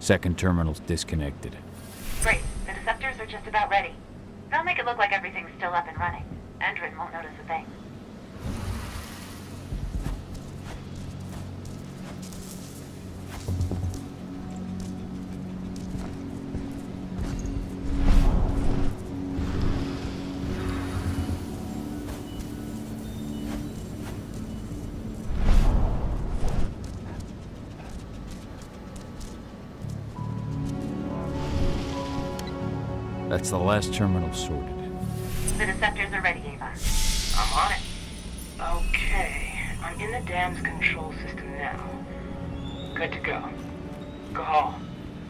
Second terminal's disconnected. Great. The Deceptors are just about ready. They'll make it look like everything's still up and running. Endrin won't notice a thing. That's the last terminal sorted. The Deceptors are ready, Ava. I'm on it. Okay, I'm in the dam's control system now. Good to go. Cahal,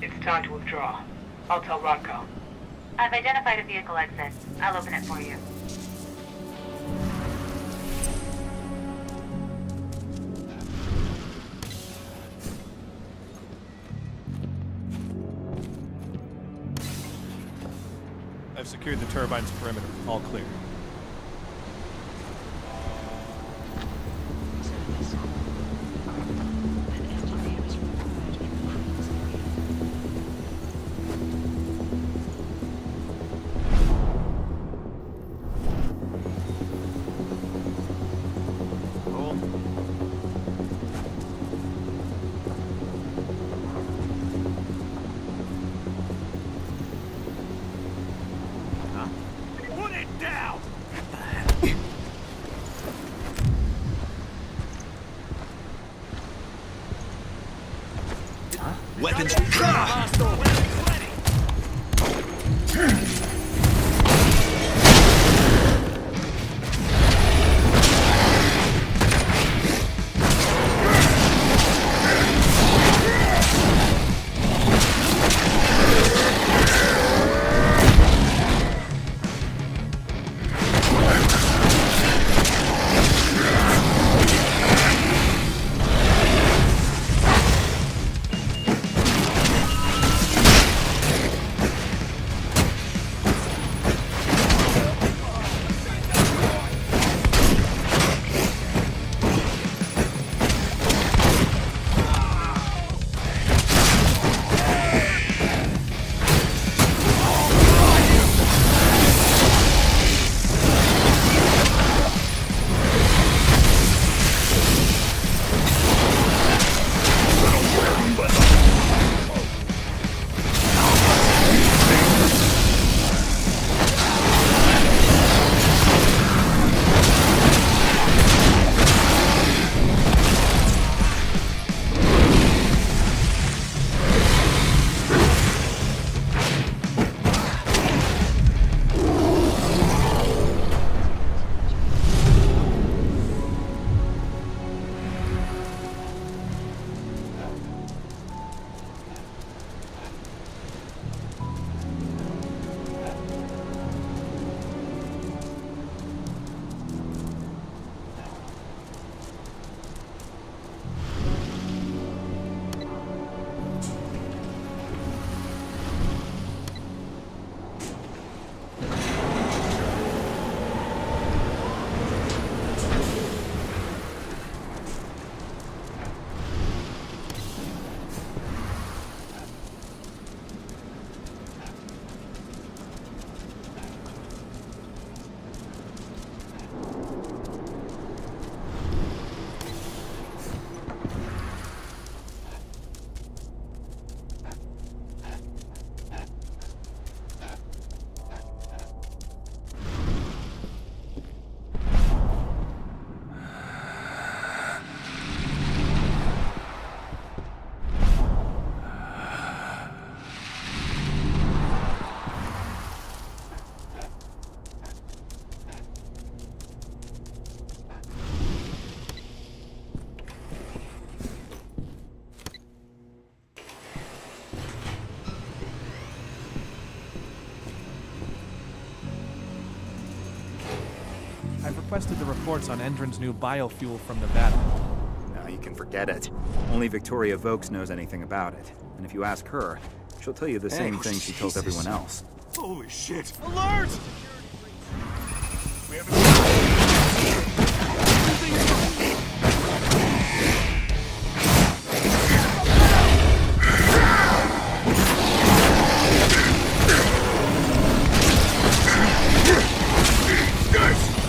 it's time to withdraw. I'll tell Rodko. I've identified a vehicle exit. I'll open it for you. I've secured the turbine's perimeter. All clear. Put it down! Weapons. I've requested the reports on Endrin's new biofuel from Nevada. No, you can forget it. Only Victoria Vokes knows anything about it. And if you ask her, she'll tell you the same thing she told everyone else. Holy shit! Alert! We have Guys!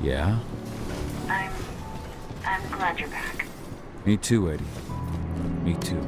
Yeah? I'm glad you're back. Me too, Eddie. Me too.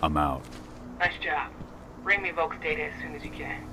I'm out. Nice job. Bring me Volk's data as soon as you can.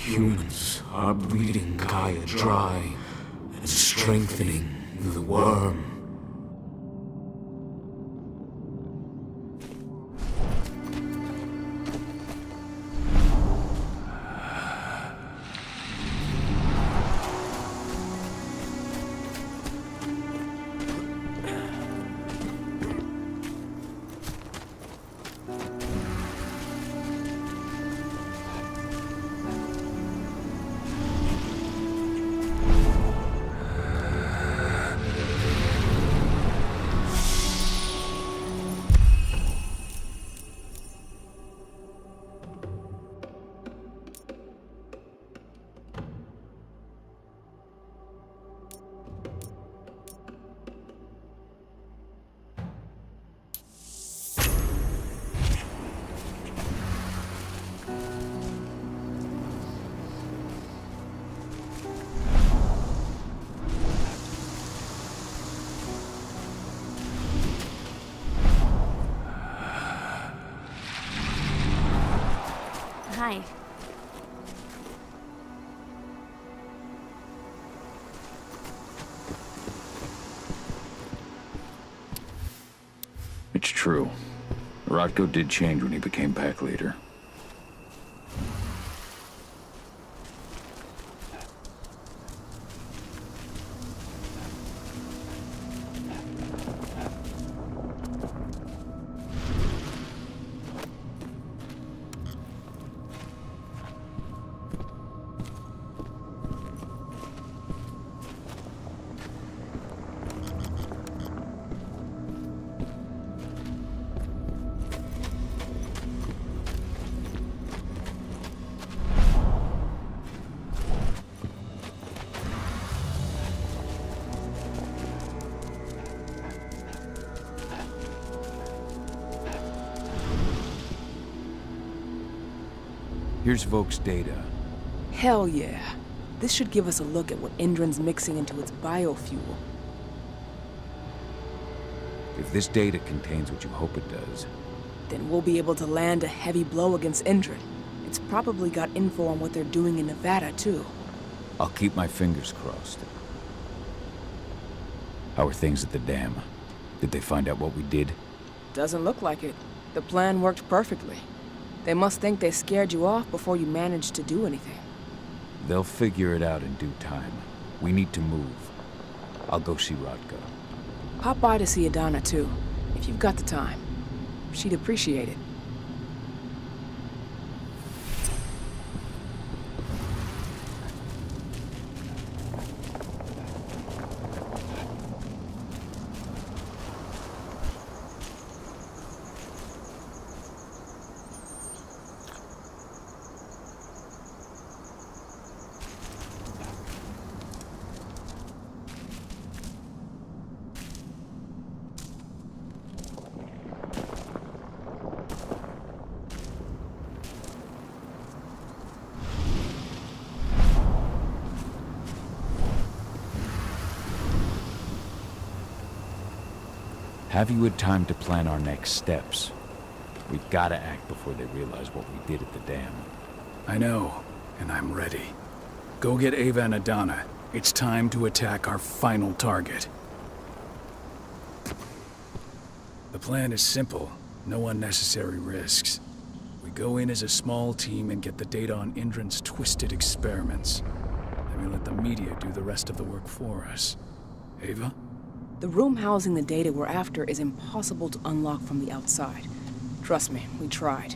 Humans are breeding Gaia dry and strengthening the worm. Hi. It's true. Rodko did change when he became pack leader. Here's Volk's data. Hell yeah. This should give us a look at what Endron's mixing into its biofuel. If this data contains what you hope it does, then we'll be able to land a heavy blow against Endron. It's probably got info on what they're doing in Nevada, too. I'll keep my fingers crossed. How are things at the dam? Did they find out what we did? Doesn't look like it. The plan worked perfectly. They must think they scared you off before you managed to do anything. They'll figure it out in due time. We need to move. I'll go see Rodko. Pop by to see Adana, too, if you've got the time. She'd appreciate it. Have you had time to plan our next steps? We've gotta act before they realize what we did at the dam. I know, and I'm ready. Go get Ava and Adana. It's time to attack our final target. The plan is simple. No unnecessary risks. We go in as a small team and get the data on Indran's twisted experiments. Then we let the media do the rest of the work for us. Ava? The room housing the data we're after is impossible to unlock from the outside. Trust me, we tried.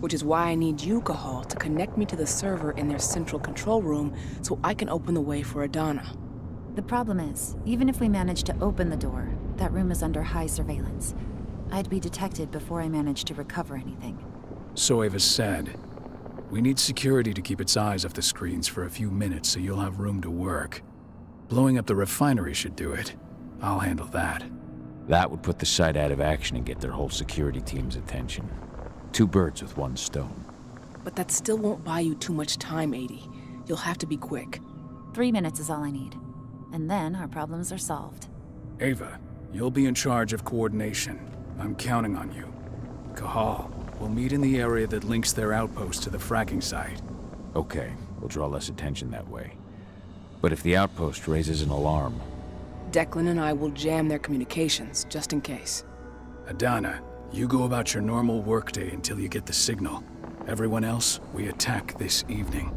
Which is why I need you, Cahal, to connect me to the server in their central control room so I can open the way for Adana. The problem is, even if we manage to open the door, that room is under high surveillance. I'd be detected before I managed to recover anything. So Ava said. We need security to keep its eyes off the screens for a few minutes so you'll have room to work. Blowing up the refinery should do it. I'll handle that. That would put the site out of action and get their whole security team's attention. 2 birds with 1 stone. But that still won't buy you too much time, 80. You'll have to be quick. 3 minutes is all I need. And then our problems are solved. Ava, you'll be in charge of coordination. I'm counting on you. Cahal, we'll meet in the area that links their outpost to the fracking site. Okay, we'll draw less attention that way. But if the outpost raises an alarm... Declan and I will jam their communications, just in case. Adana, you go about your normal workday until you get the signal. Everyone else, we attack this evening.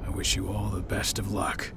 I wish you all the best of luck.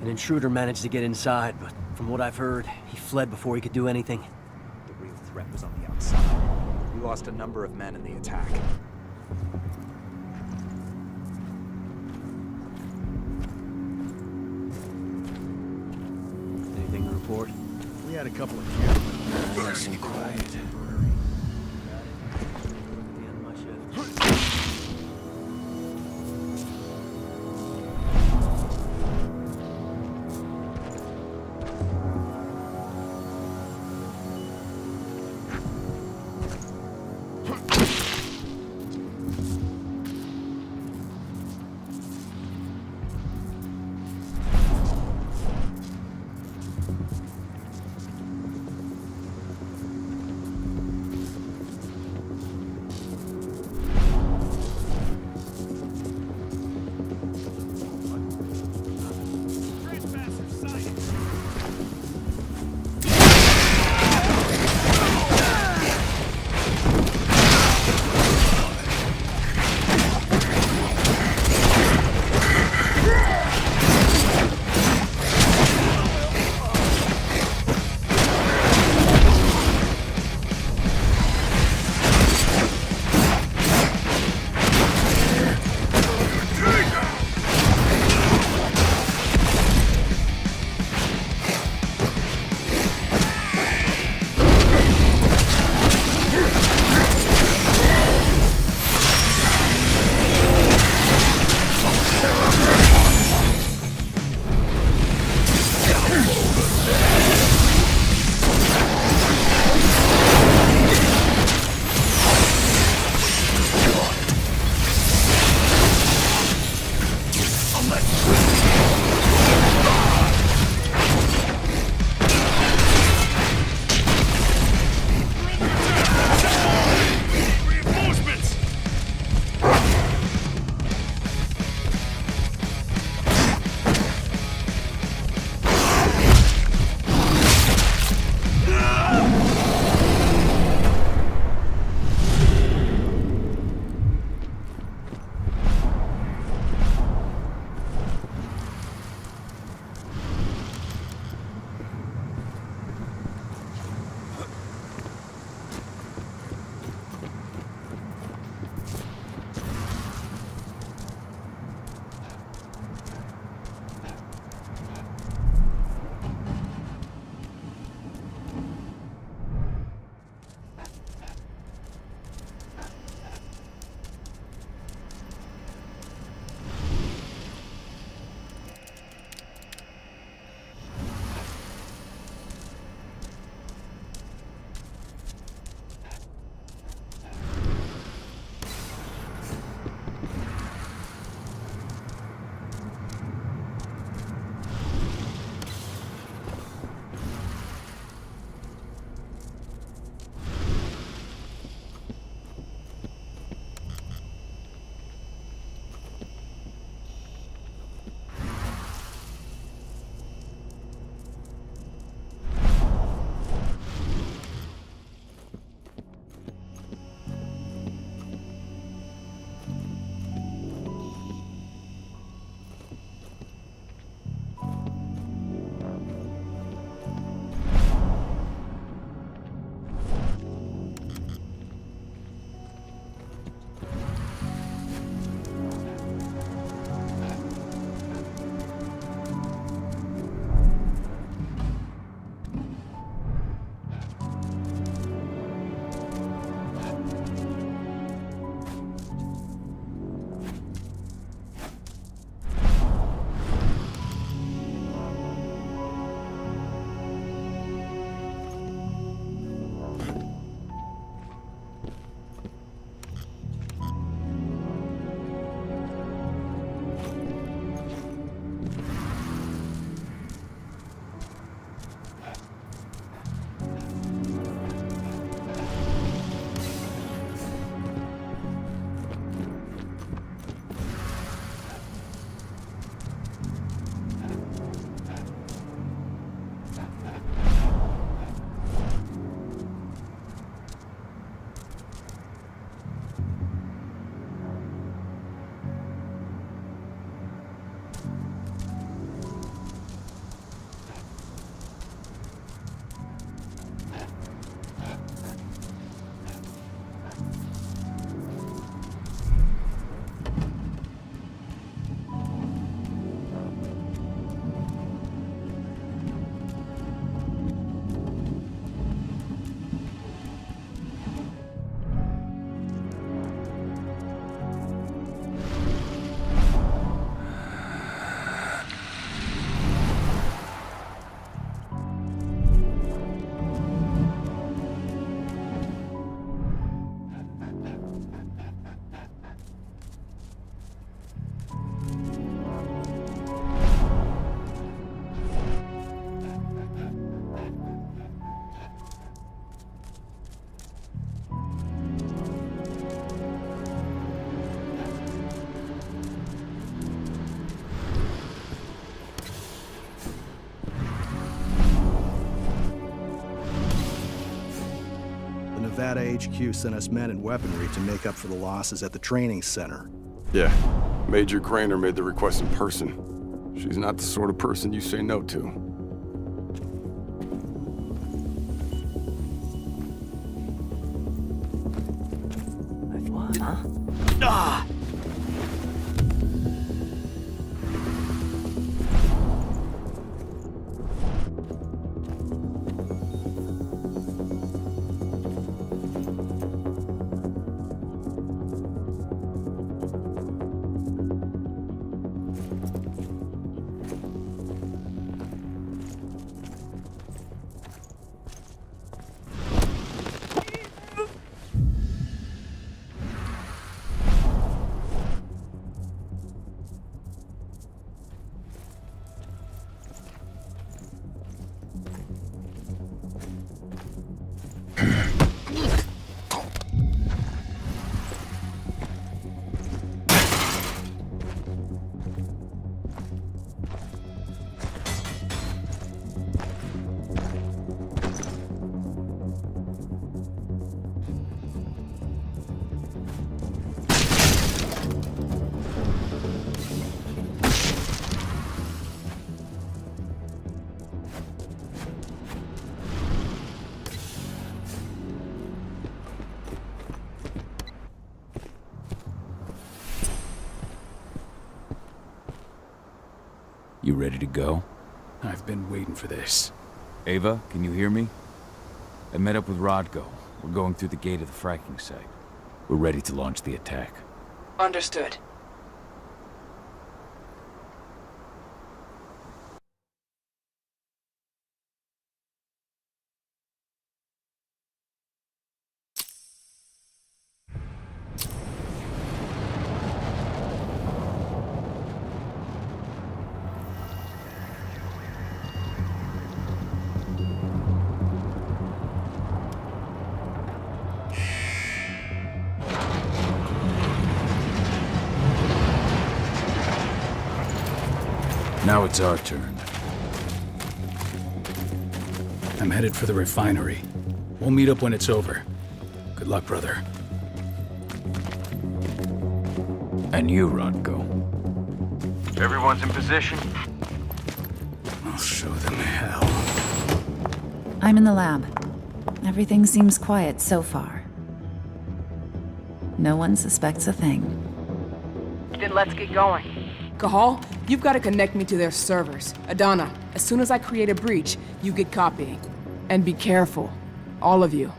An intruder managed to get inside, but from what I've heard, he fled before he could do anything. The real threat was on the outside. We lost a number of men in the attack. Anything to report? We had a couple of kids. Nice and quiet. Nevada HQ sent us men and weaponry to make up for the losses at the training center. Yeah, Major Grainer made the request in person. She's not the sort of person you say no to. Huh? Ah! You ready to go? I've been waiting for this. Ava, can you hear me? I met up with Rodko. We're going through the gate of the fracking site. We're ready to launch the attack. Understood. Now it's our turn. I'm headed for the refinery. We'll meet up when it's over. Good luck, brother. And you, Rodko. Everyone's in position? I'll show them hell. I'm in the lab. Everything seems quiet so far. No one suspects a thing. Then let's get going. Cahal, you've got to connect me to their servers. Adana, as soon as I create a breach, you get copying. And be careful. All of you.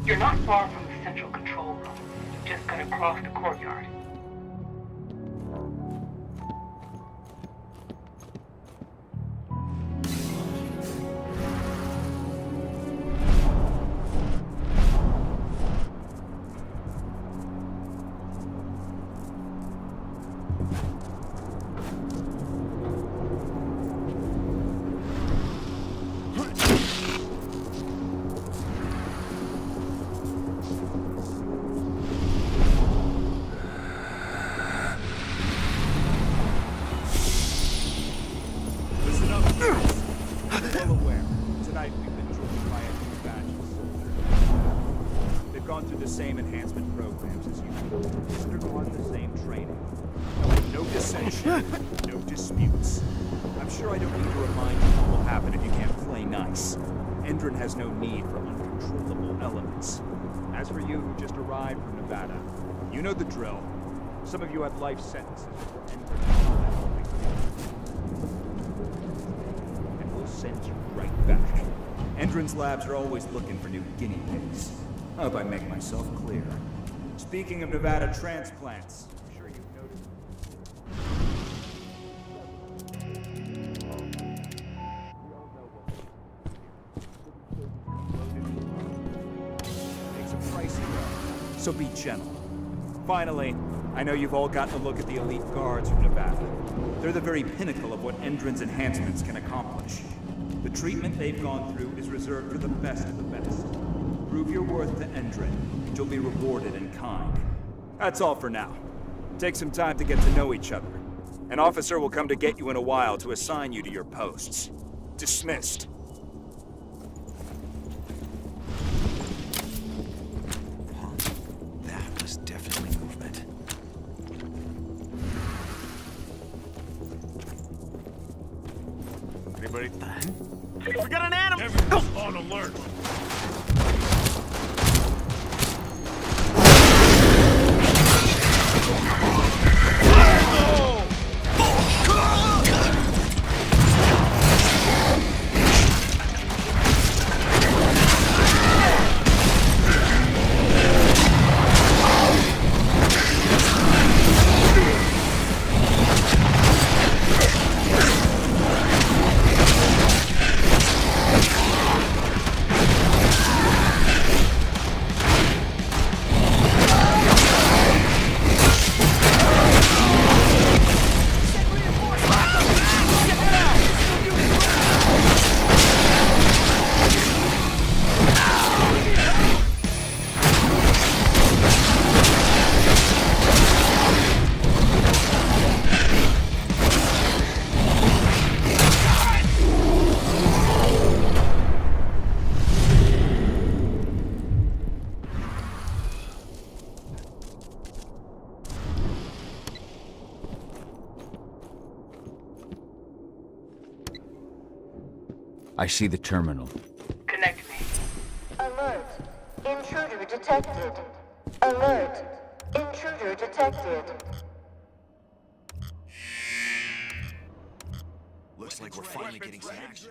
You're not far from the central control room. You've just gotta cross the courtyard. Through the same enhancement programs as you. Undergone the same training. No dissension, no disputes. I'm sure I don't need to remind you what will happen if you can't play nice. Endron has no need for uncontrollable elements. As for you who just arrived from Nevada, you know the drill. Some of you had life sentences for Endron. And we'll send you right back. Endron's labs are always looking for new guinea pigs. I hope I make myself clear. Speaking of Nevada transplants, so be gentle. Finally, I know you've all gotten a look at the elite guards from Nevada. They're the very pinnacle of what Endron's enhancements can accomplish. The treatment they've gone through is reserved for the best of the best. Prove your worth to Endron, and you'll be rewarded in kind. That's all for now. Take some time to get to know each other. An officer will come to get you in a while to assign you to your posts. Dismissed. That was definitely movement. Anybody? We got an animal! Everyone's on alert. I see the terminal. Connect me. Alert. Intruder detected. Alert. Intruder detected. Looks like we're finally getting some action.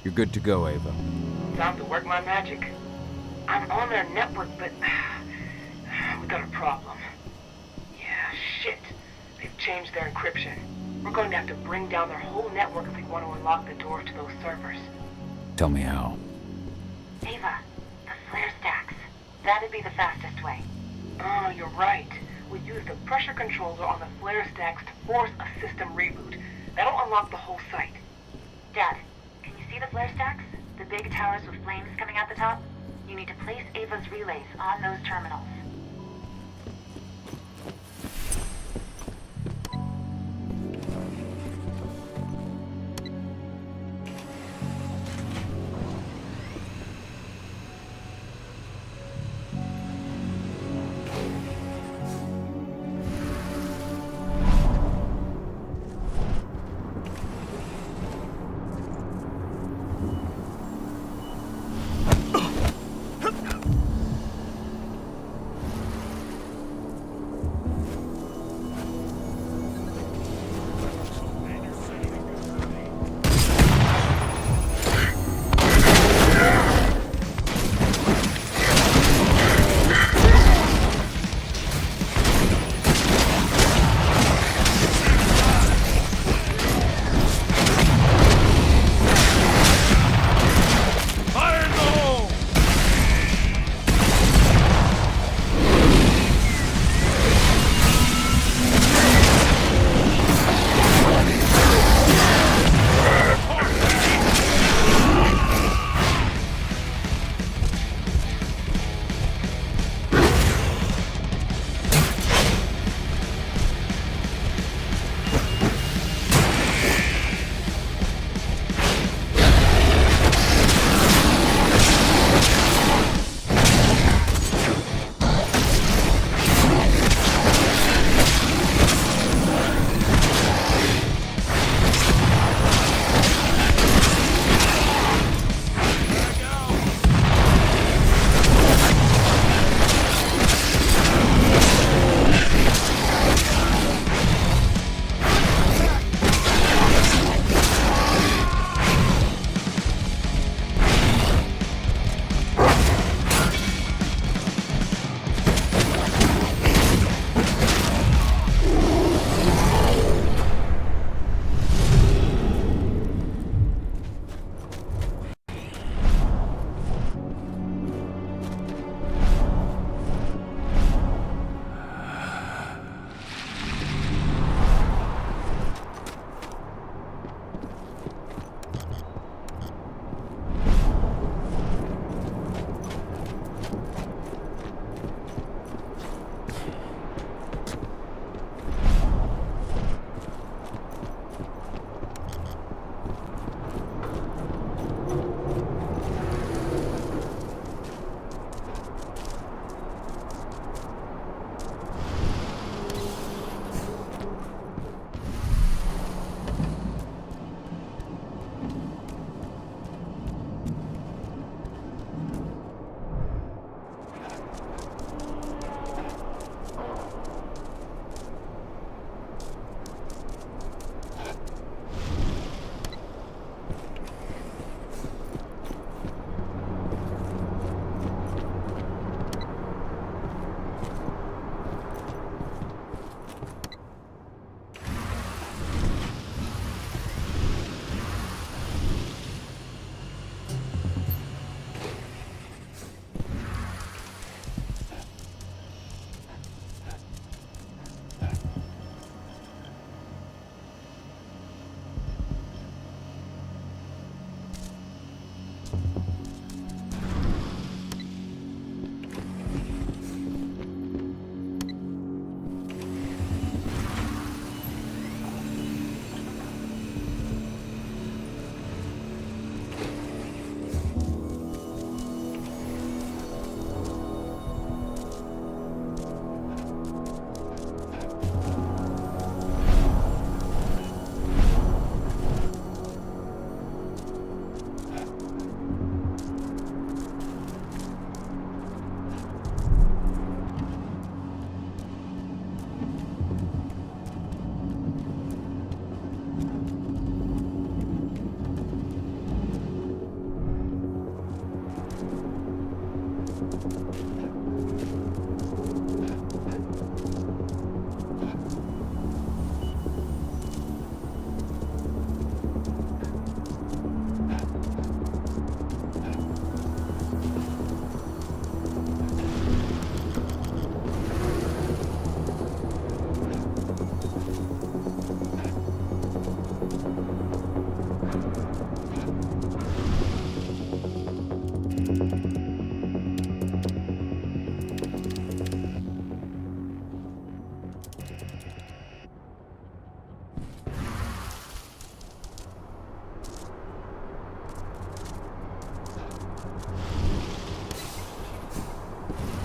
You're good to go, Ava. Time to work my magic. I'm on their network, but we got a problem. Yeah, shit. They've changed their encryption. We're going to have to bring down their whole network if we want to unlock the doors to those servers. Tell me how. Ava, the flare stacks. That'd be the fastest way. Oh, you're right. We use the pressure controller on the flare stacks to force a system reboot. That'll unlock the whole site. Dad, can you see the flare stacks? The big towers with flames coming out the top? You need to place Ava's relays on those terminals.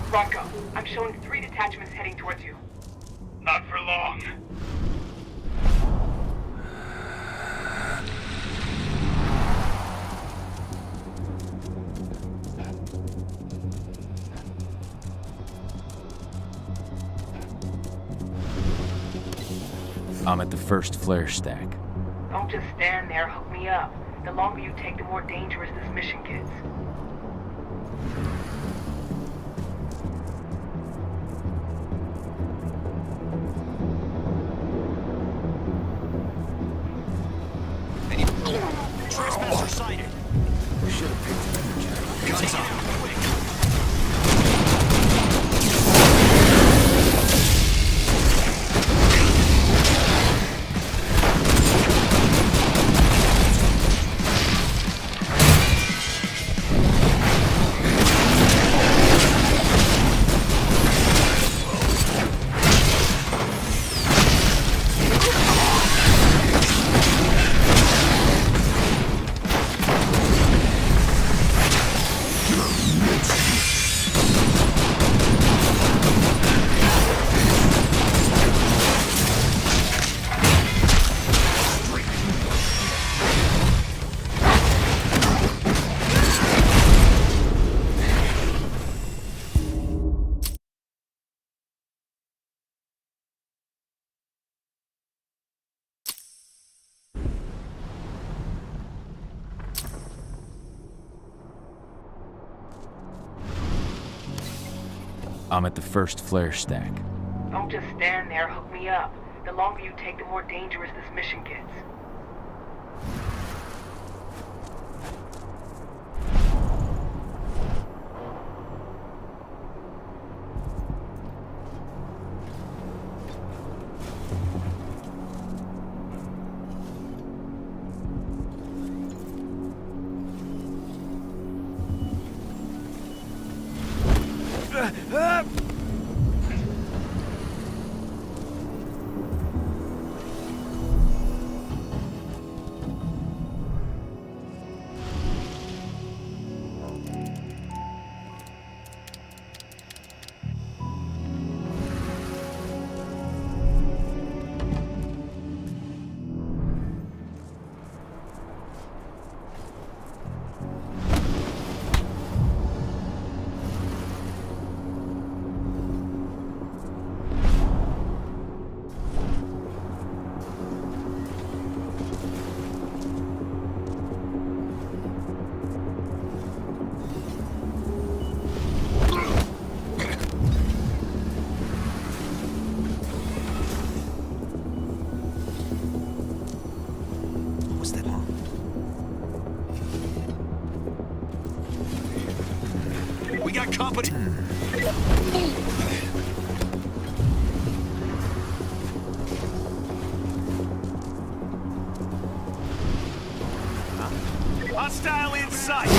Rodko, I'm showing 3 detachments heading towards you. Not for long. I'm at the first flare stack. Don't just stand there, hook me up. The longer you take, the more dangerous this mission gets. Trespasser sighted. We should have picked it up. Guns up. I'm at the first flare stack. Don't just stand there, hook me up. The longer you take, the more dangerous this mission gets. We got company. Hostile in sight.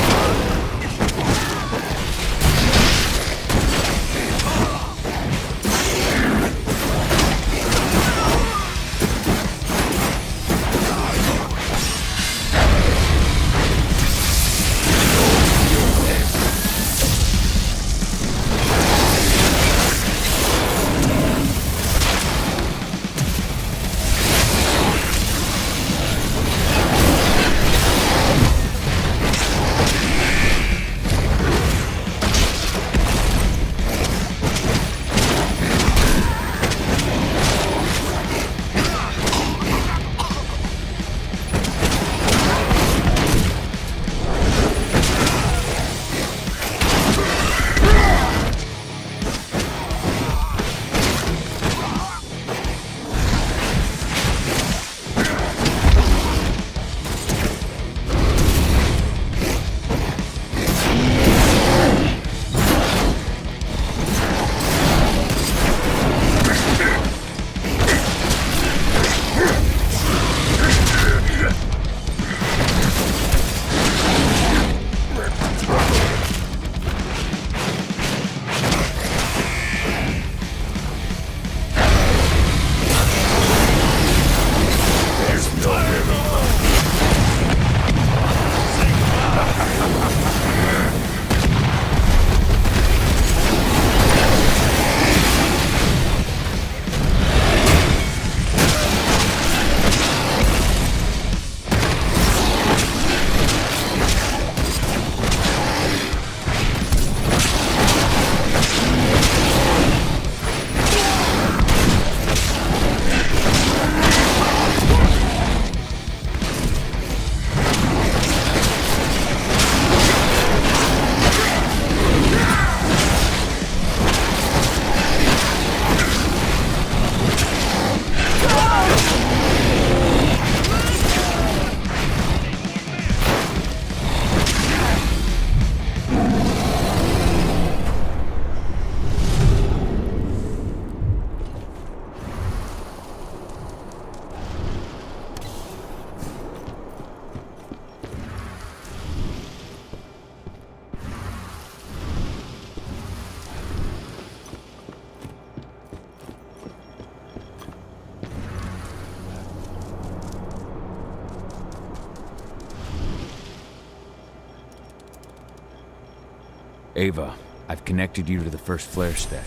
Ava, I've connected you to the first flare stack.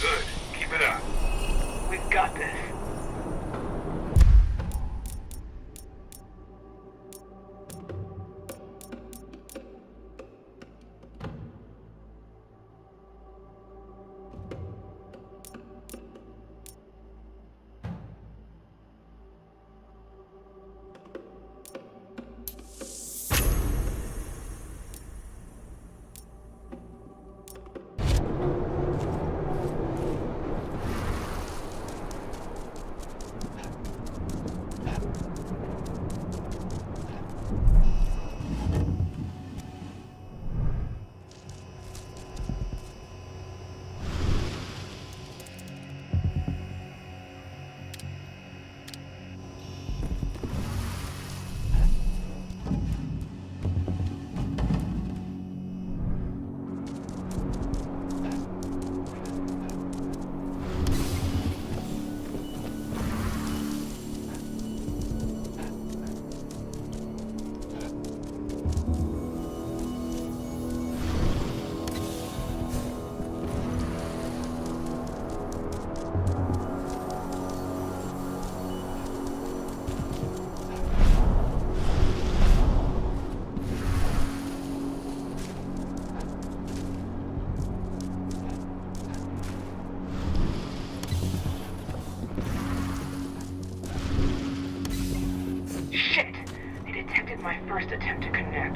Good. Keep it up. We've got this. My first attempt to connect.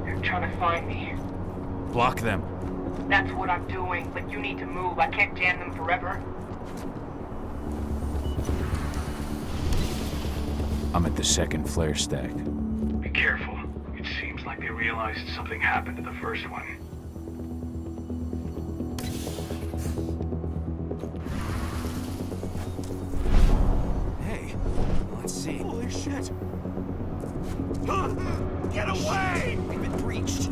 They're trying to find me. Block them. That's what I'm doing, but you need to move. I can't jam them forever. I'm at the second flare stack. Be careful. It seems like they realized something happened to the first one. Hey, let's see. Holy shit! Get away! They've been breached.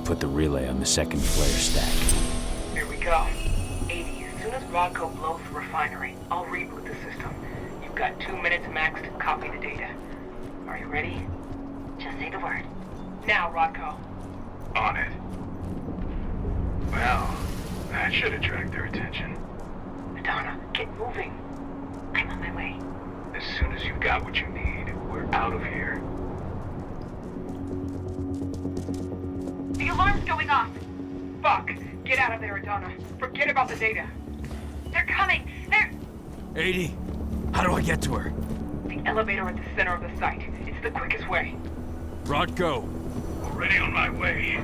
put the relay on the second flare stack. Here we go. 80, as soon as Rodco blows the refinery, I'll reboot the system. You've got 2 minutes max to copy the data. Are you ready? Just say the word. Now, Rodco. On it. Well, that should attract their attention. Madonna, get moving. I'm on my way. As soon as you've got what you need, we're out of here. The alarm's going off. Fuck! Get out of there, Adana. Forget about the data. They're coming. They're... 80. How do I get to her? The elevator at the center of the site. It's the quickest way. Rodco. Already on my way.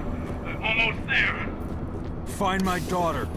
Almost there. Find my daughter.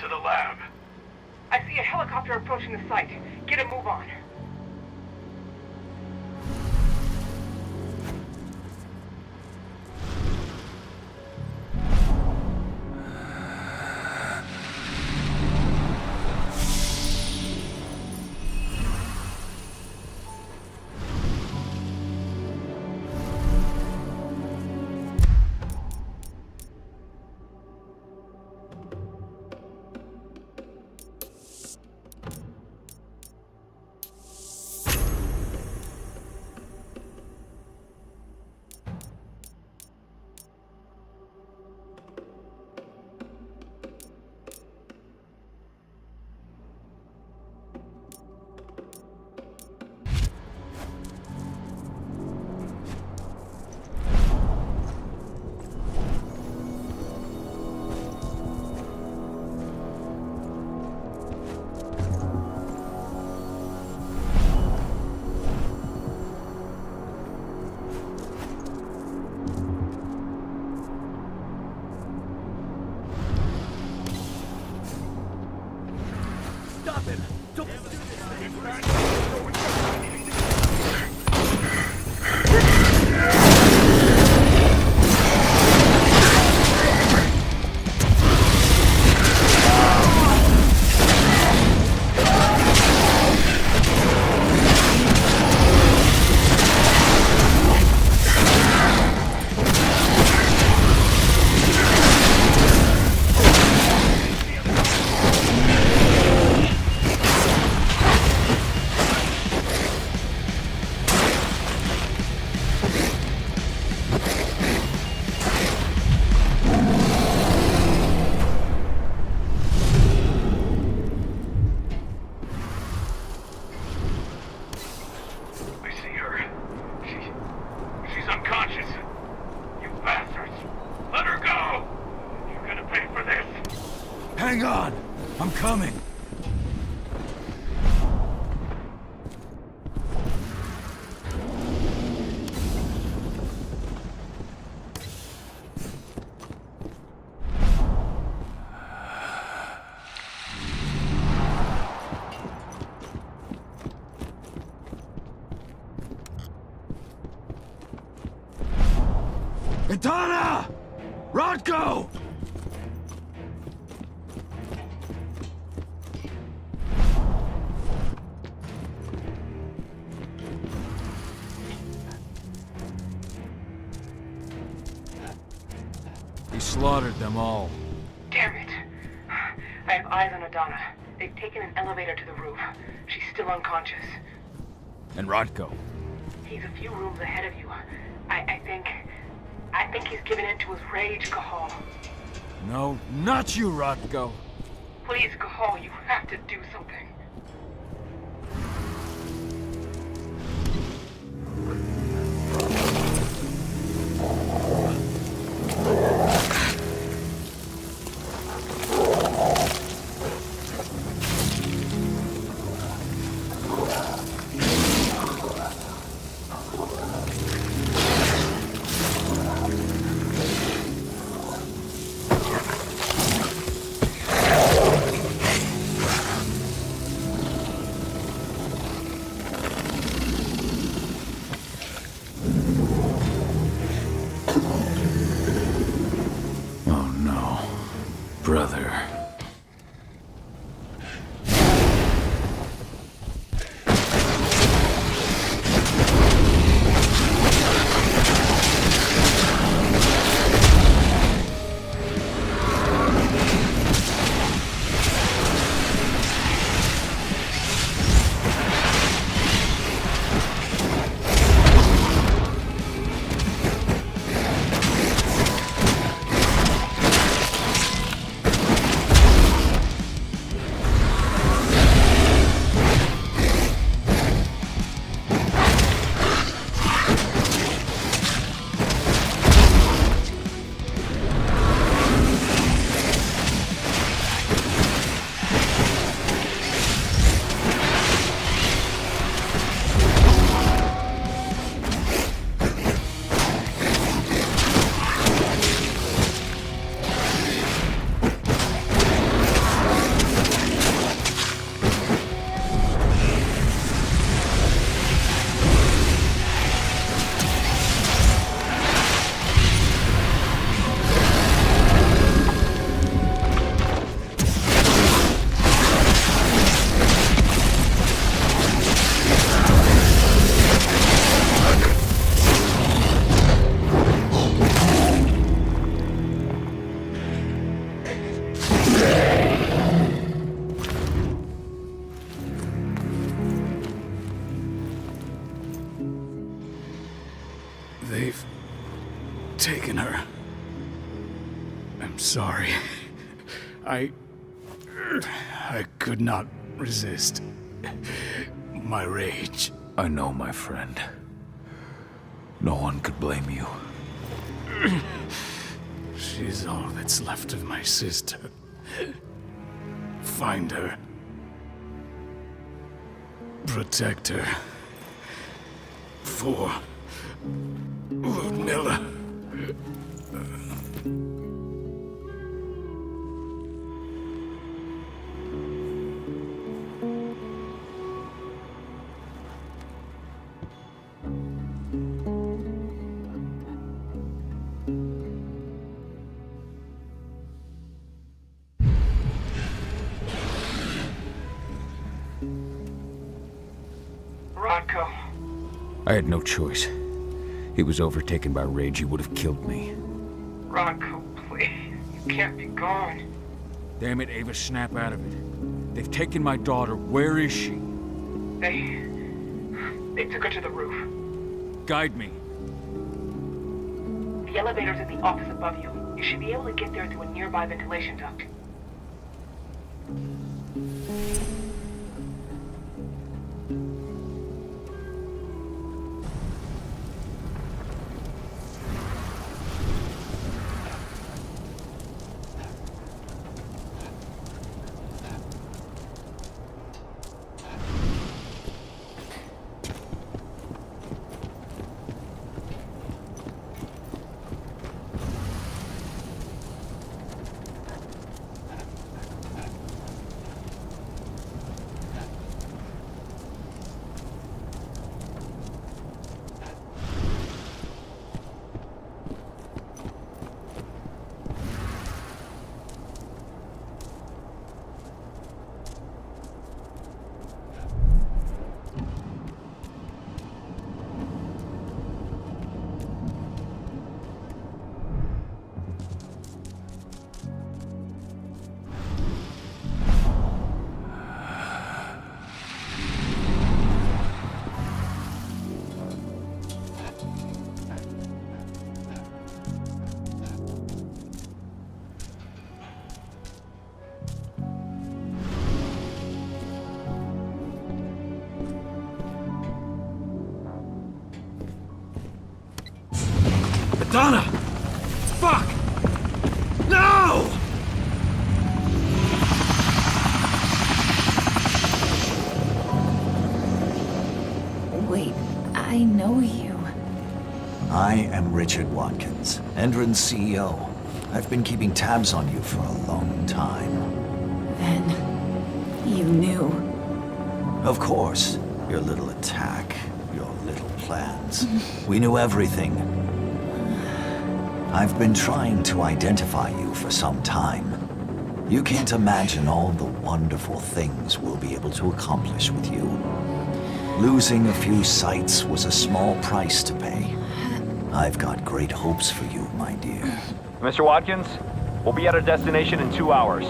To the lab. I see a helicopter approaching the site. Get a move on. Hang on! I'm coming! Katana! Rodko! He slaughtered them all. Damn it. I have eyes on Adana. They've taken an elevator to the roof. She's still unconscious. And Rodko? He's a few rooms ahead of you. I think he's given in to his rage, Cahal. No, not you, Rodko. Please, Cahal, you have to do something. Brother. They've taken her. I'm sorry. I could not resist my rage. I know, my friend. No one could blame you. She's all that's left of my sister. Find her. Protect her. For Ludmilla. Rodko. I had no choice. He was overtaken by rage. He would have killed me. Rodko, please. You can't be gone. Damn it, Ava, snap out of it. They've taken my daughter. Where is she? They took her to the roof. Guide me. The elevator's in the office above you. You should be able to get there through a nearby ventilation duct. Donna! Fuck! No! Wait, I know you. I am Richard Watkins, Endron's CEO. I've been keeping tabs on you for a long time. Then, you knew. Of course. Your little attack, your little plans. We knew everything. I've been trying to identify you for some time. You can't imagine all the wonderful things we'll be able to accomplish with you. Losing a few sights was a small price to pay. I've got great hopes for you, my dear. Mr. Watkins, we'll be at our destination in 2 hours.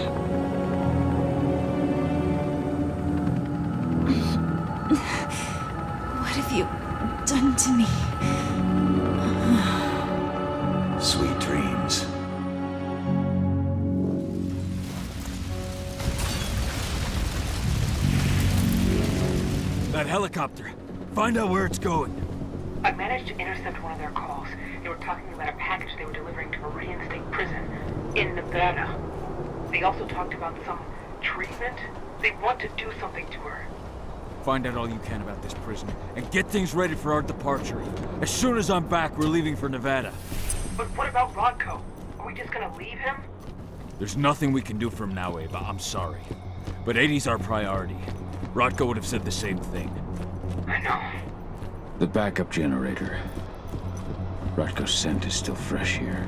What have you done to me? Sweet dreams. That helicopter. Find out where it's going. I managed to intercept one of their calls. They were talking about a package they were delivering to Meridian State Prison in Nevada. They also talked about some treatment. They want to do something to her. Find out all you can about this prison, and get things ready for our departure. As soon as I'm back, we're leaving for Nevada. But what about Rodko? Are we just gonna leave him? There's nothing we can do for him now, Ava. I'm sorry. But Eddie's our priority. Rodko would have said the same thing. I know. The backup generator. Rodko's scent is still fresh here.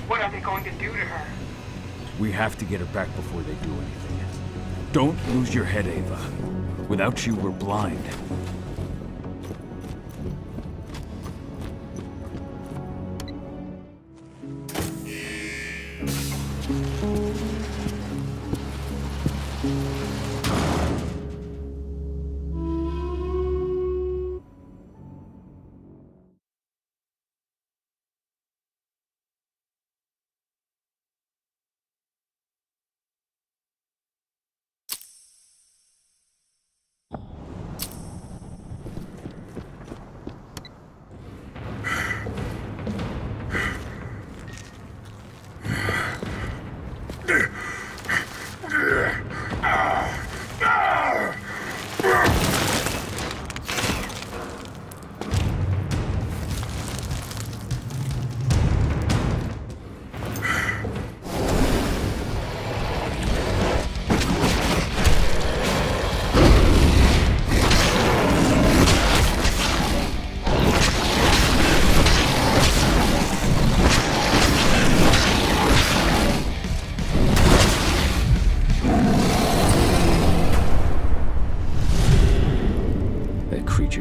What are they going to do to her? We have to get her back before they do anything. Don't lose your head, Ava. Without you, we're blind.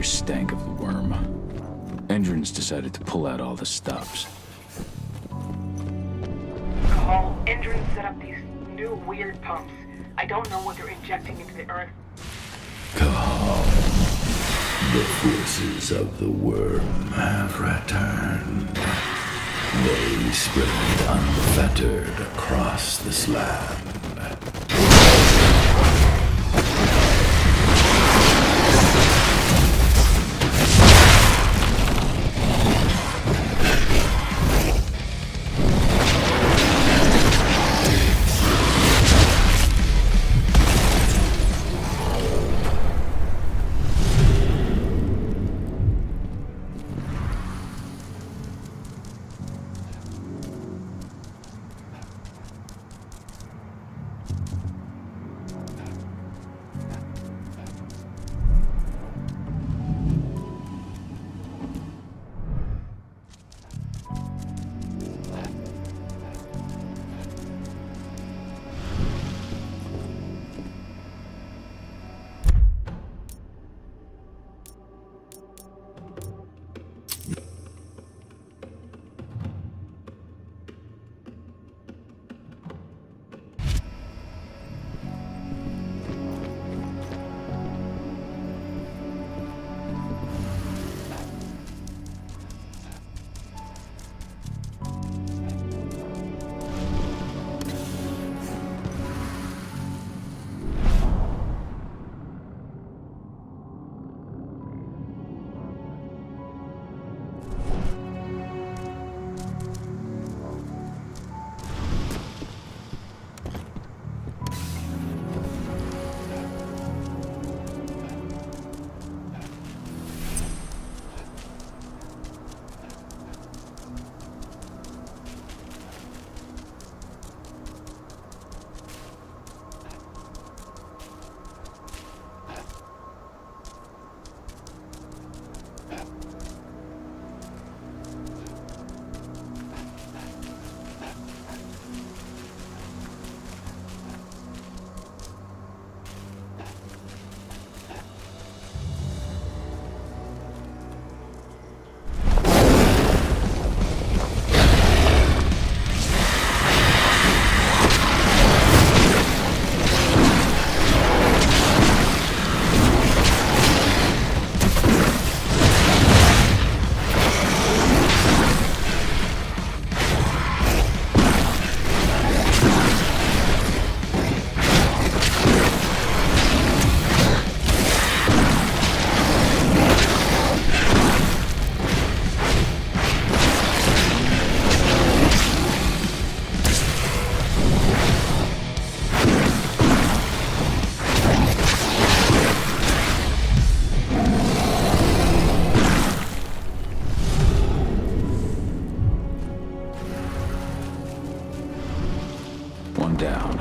Stank of the worm. Endron's decided to pull out all the stops. Cahal, Endron set up these new weird pumps. I don't know what they're injecting into the earth. Cahal, the forces of the worm have returned. They spread unfettered across this land. one down.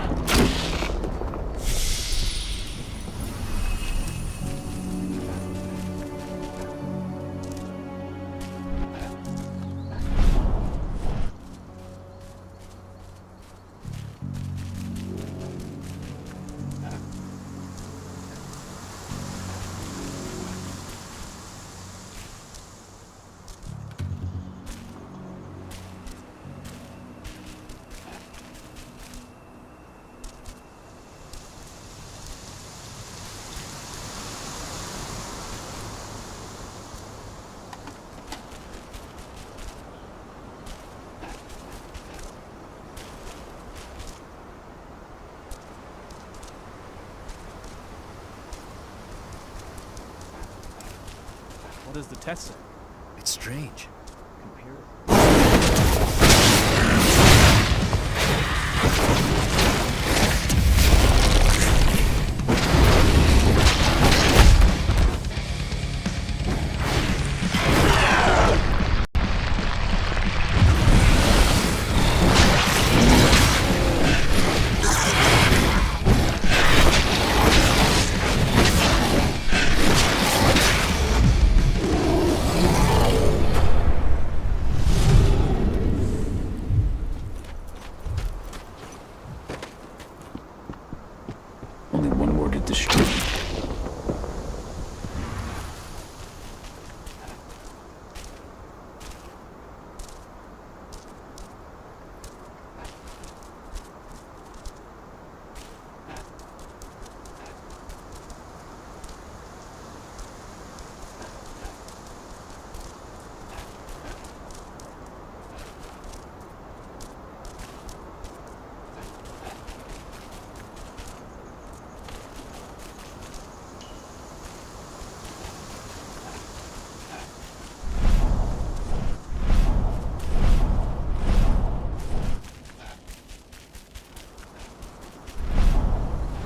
What does the test say? It's strange. Only one more to destroy.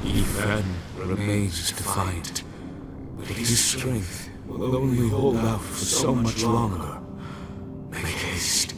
Ethan remains defiant, but his strength will only hold out for so much longer. Make haste.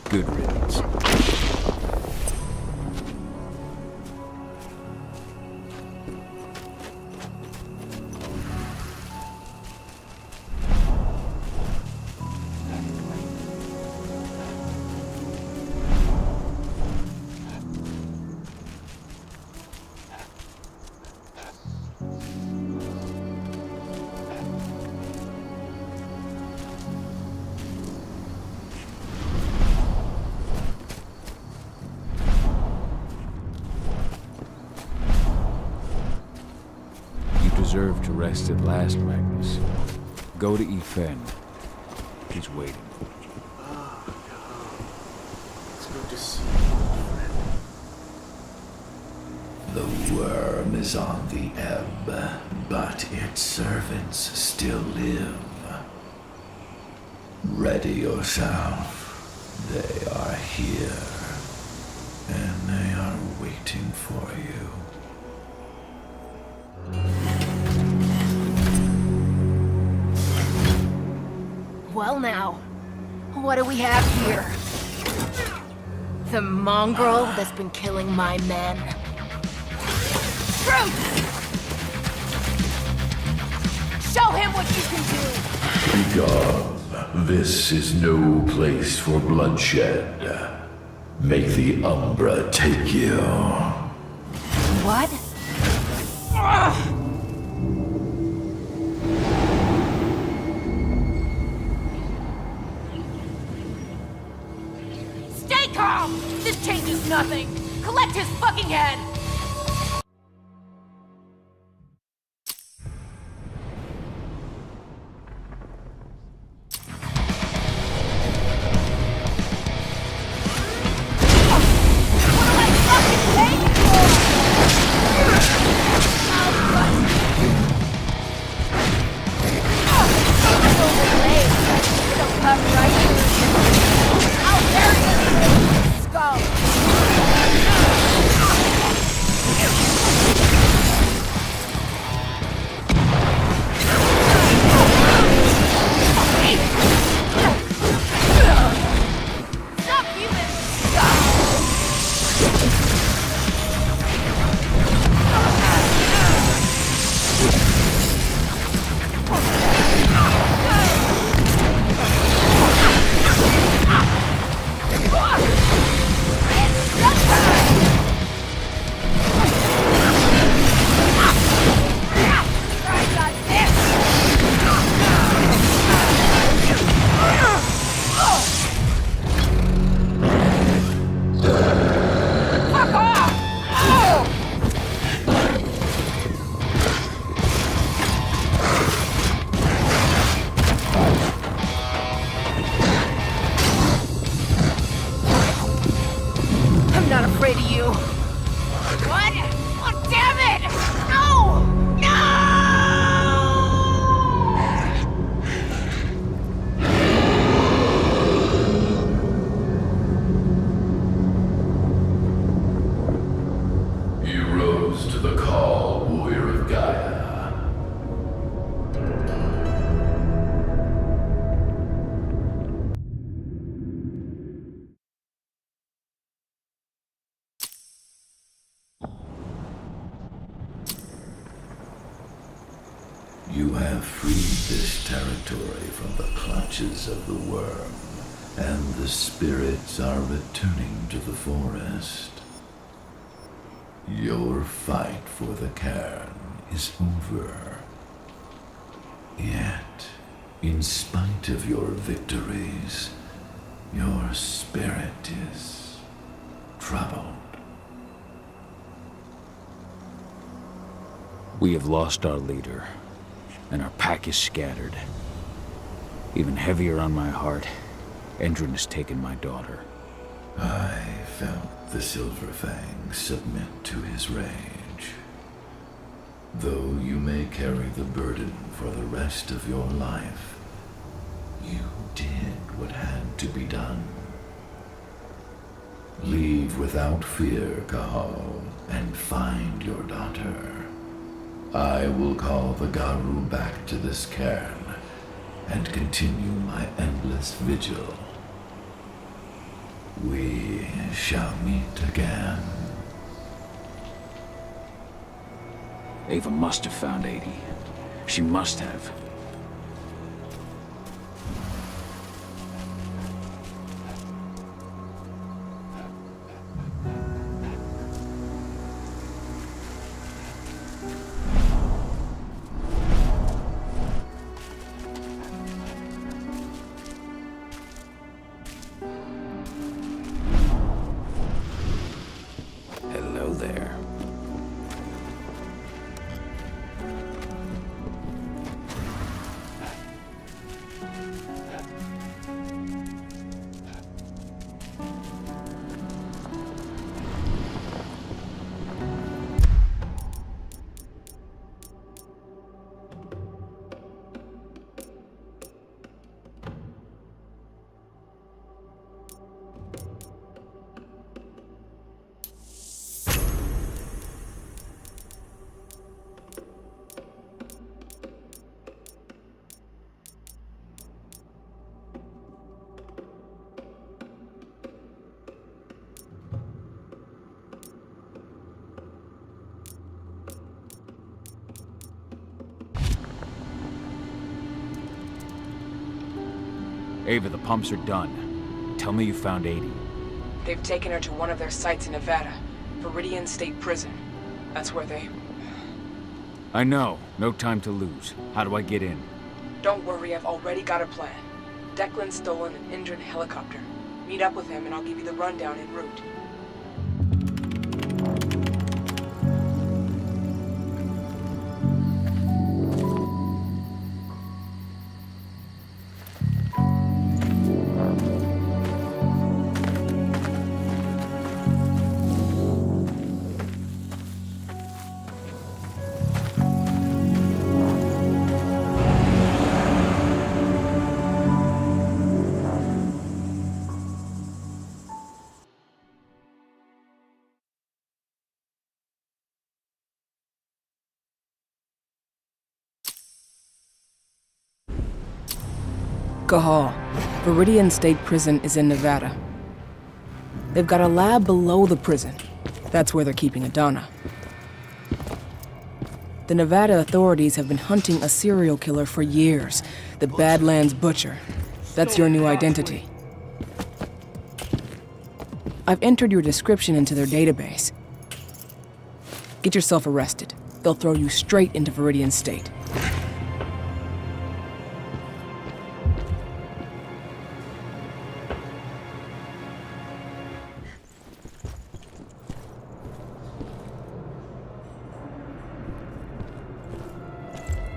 Good riddance. Deserve to rest at last, Magnus. Go to Ethan. He's waiting. It's good to see you. The worm is on the ebb, but its servants still live. Ready yourself. They are here, and they are waiting for you. Well now, what do we have here? The mongrel that's been killing my men. Truth! Show him what you can do! Begone. This is no place for bloodshed. Make the Umbra take you. What? Stay calm! This changes nothing! Collect his fucking head! To the call, warrior of Gaia. You have freed this territory from the clutches of the worm, and the spirits are returning to the forest. Your fight for the cairn is over. Yet, in spite of your victories, your spirit is troubled. We have lost our leader, and our pack is scattered. Even heavier on my heart, Endrin has taken my daughter. I felt the Silver Fang submit to his rage. Though you may carry the burden for the rest of your life, you did what had to be done. Leave without fear, Cahal, and find your daughter. I will call the Garu back to this cairn and continue my endless vigil. We shall meet again. Ava must have found 80. She must have. Hello there. Ava, the pumps are done. Tell me you found 80. They've taken her to one of their sites in Nevada, Viridian State Prison. That's where they... I know. No time to lose. How do I get in? Don't worry, I've already got a plan. Declan's stolen an Indran helicopter. Meet up with him and I'll give you the rundown en route. Cahal. Viridian State Prison is in Nevada. They've got a lab below the prison. That's where they're keeping Adana. The Nevada authorities have been hunting a serial killer for years. The Badlands Butcher. That's your new identity. I've entered your description into their database. Get yourself arrested. They'll throw you straight into Viridian State.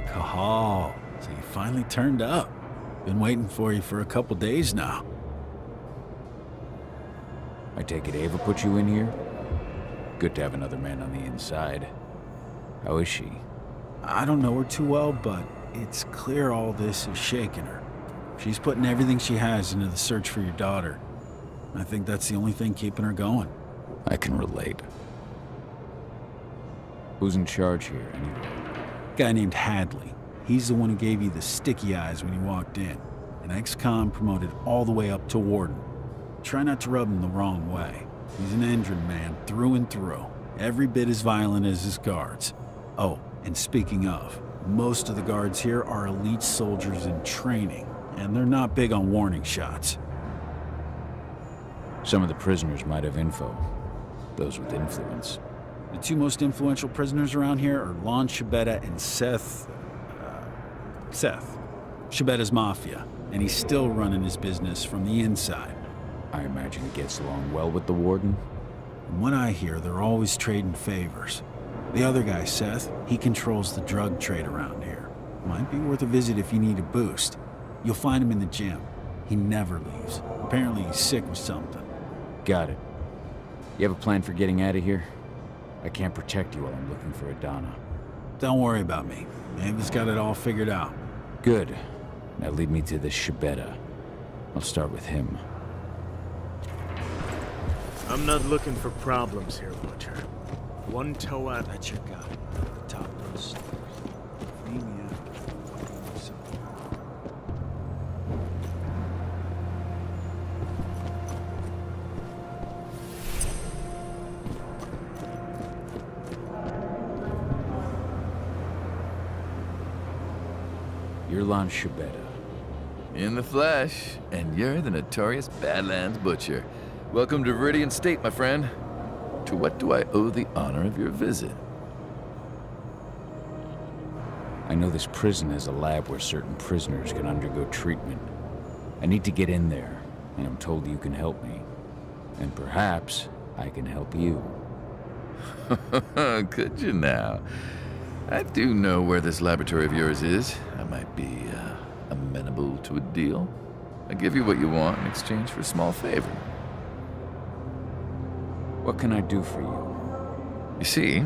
Cahal, so you finally turned up. Been waiting for you for a couple days now. I take it Ava put you in here? Good to have another man on the inside. How is she? I don't know her too well, but it's clear all this is shaking her. She's putting everything she has into the search for your daughter. I think that's the only thing keeping her going. I can relate. Who's in charge here, anyway? Guy named Hadley. He's the one who gave you the sticky eyes when you walked in. An ex-con promoted all the way up to warden. Try not to rub him the wrong way. He's an Endran man through and through. Every bit as violent as his guards. Oh, and speaking of, most of the guards here are elite soldiers in training, and they're not big on warning shots. Some of the prisoners might have info. Those with influence. The two most influential prisoners around here are Lon Shibeta and Seth. Shibetta's mafia, and he's still running his business from the inside. I imagine he gets along well with the warden? From what I hear, they're always trading favors. The other guy, Seth, he controls the drug trade around here. Might be worth a visit if you need a boost. You'll find him in the gym. He never leaves. Apparently he's sick with something. Got it. You have a plan for getting out of here? I can't protect you while I'm looking for Adana. Don't worry about me. Ava's got it all figured out. Good. Now lead me to this Shibeta. I'll start with him. I'm not looking for problems here, Butcher. One toe out. That's your guy. Top of the stairs. Free me out. You're Lon Shibeta. In the flesh, and you're the notorious Badlands Butcher. Welcome to Viridian State, my friend. To what do I owe the honor of your visit? I know this prison has a lab where certain prisoners can undergo treatment. I need to get in there, and I'm told you can help me. And perhaps I can help you. Could you now? I do know where this laboratory of yours is. I might be amenable to a deal. I give you what you want in exchange for a small favor. What can I do for you? You see,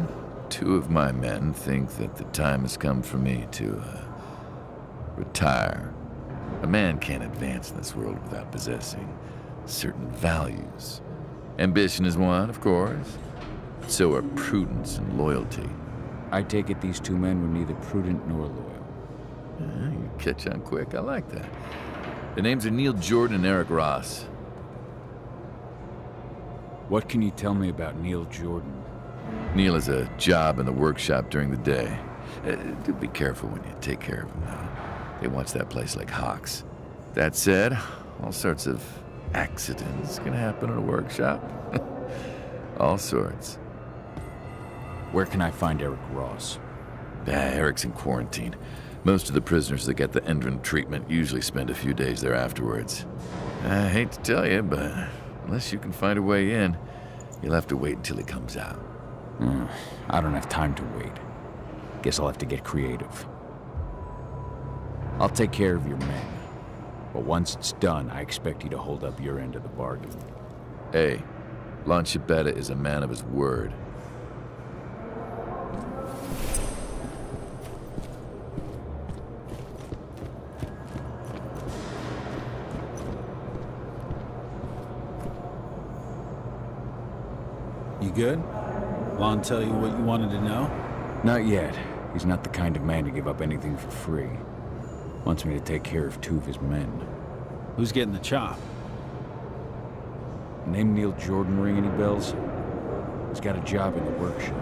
two of my men think that the time has come for me to retire. A man can't advance in this world without possessing certain values. Ambition is one, of course. So are prudence and loyalty. I take it these two men were neither prudent nor loyal. You catch on quick. I like that. The names are Neil Jordan and Eric Ross. What can you tell me about Neil Jordan? Neil has a job in the workshop during the day. Do be careful when you take care of him now. They watch that place like hawks. That said, all sorts of accidents can happen in a workshop. All sorts. Where can I find Eric Ross? Eric's in quarantine. Most of the prisoners that get the Endrin treatment usually spend a few days there afterwards. I hate to tell you, but unless you can find a way in, you'll have to wait until he comes out. I don't have time to wait. Guess I'll have to get creative. I'll take care of your men. But once it's done, I expect you to hold up your end of the bargain. Hey, Lancibetta is a man of his word. You good? Lon tell you what you wanted to know? Not yet. He's not the kind of man to give up anything for free. Wants me to take care of 2 of his men. Who's getting the chop? Name Neil Jordan ring any bells? He's got a job in the workshop.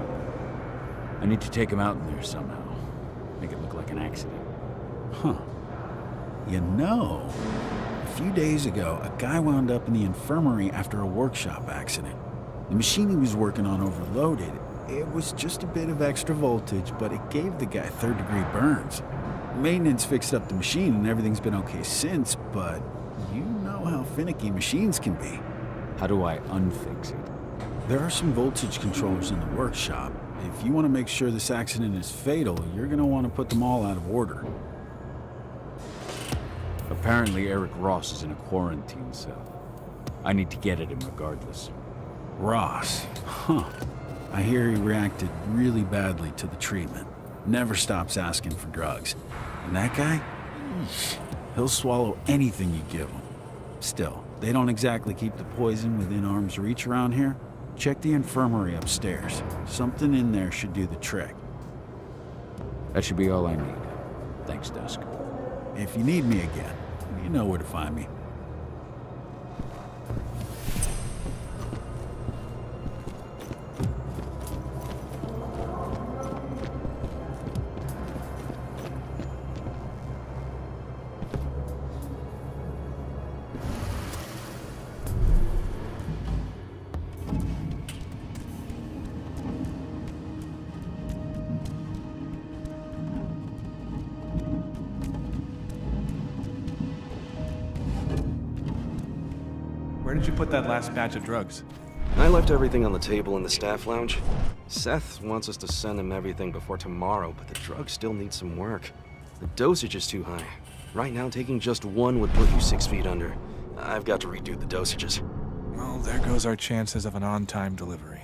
I need to take him out in there somehow. Make it look like an accident. Huh. You know, a few days ago, a guy wound up in the infirmary after a workshop accident. The machine he was working on overloaded. It was just a bit of extra voltage, but it gave the guy 3rd-degree burns. Maintenance fixed up the machine and everything's been okay since, but you know how finicky machines can be. How do I unfix it? There are some voltage controllers in the workshop. If you want to make sure this accident is fatal, you're going to want to put them all out of order. Apparently Eric Ross is in a quarantine cell. I need to get at him regardless. Ross? Huh. I hear he reacted really badly to the treatment. Never stops asking for drugs. And that guy? He'll swallow anything you give him. Still, they don't exactly keep the poison within arm's reach around here. Check the infirmary upstairs. Something in there should do the trick. That should be all I need. Thanks, Dusk. If you need me again, you know where to find me. Where did you put that last batch of drugs? I left everything on the table in the staff lounge. Seth wants us to send him everything before tomorrow, but the drugs still need some work. The dosage is too high. Right now, taking just 1 would put you 6 feet under. I've got to redo the dosages. Well, there goes our chances of an on-time delivery.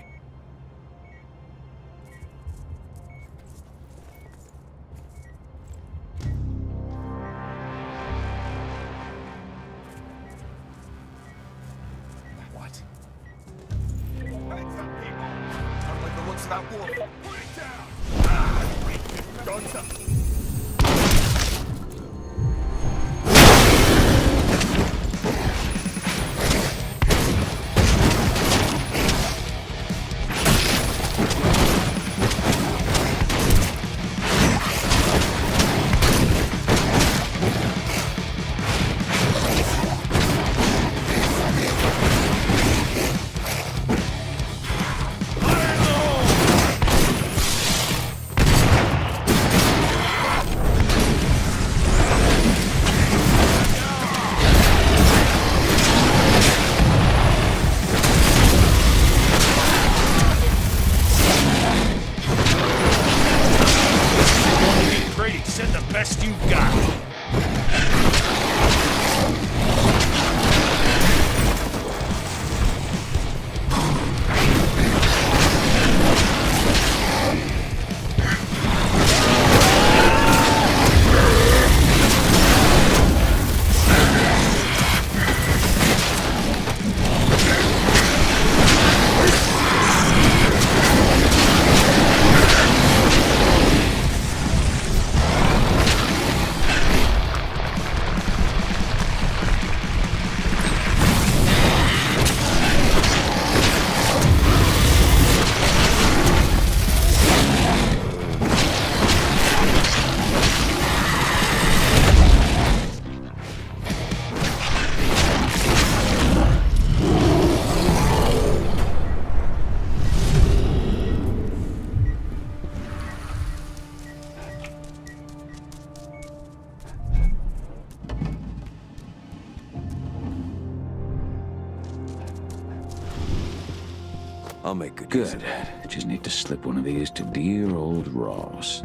I'll make good. Good. Just need to slip one of these to dear old Ross.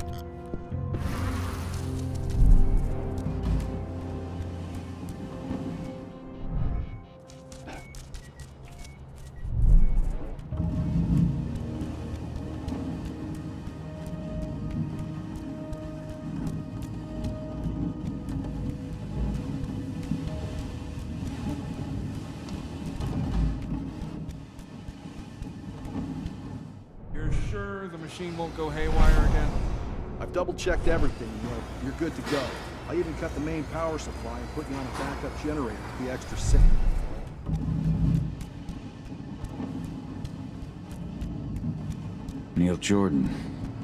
You're sure the machine won't go haywire again? I've double-checked everything, you're good to go. I even cut the main power supply and put you on a backup generator to be extra safe. Neil Jordan.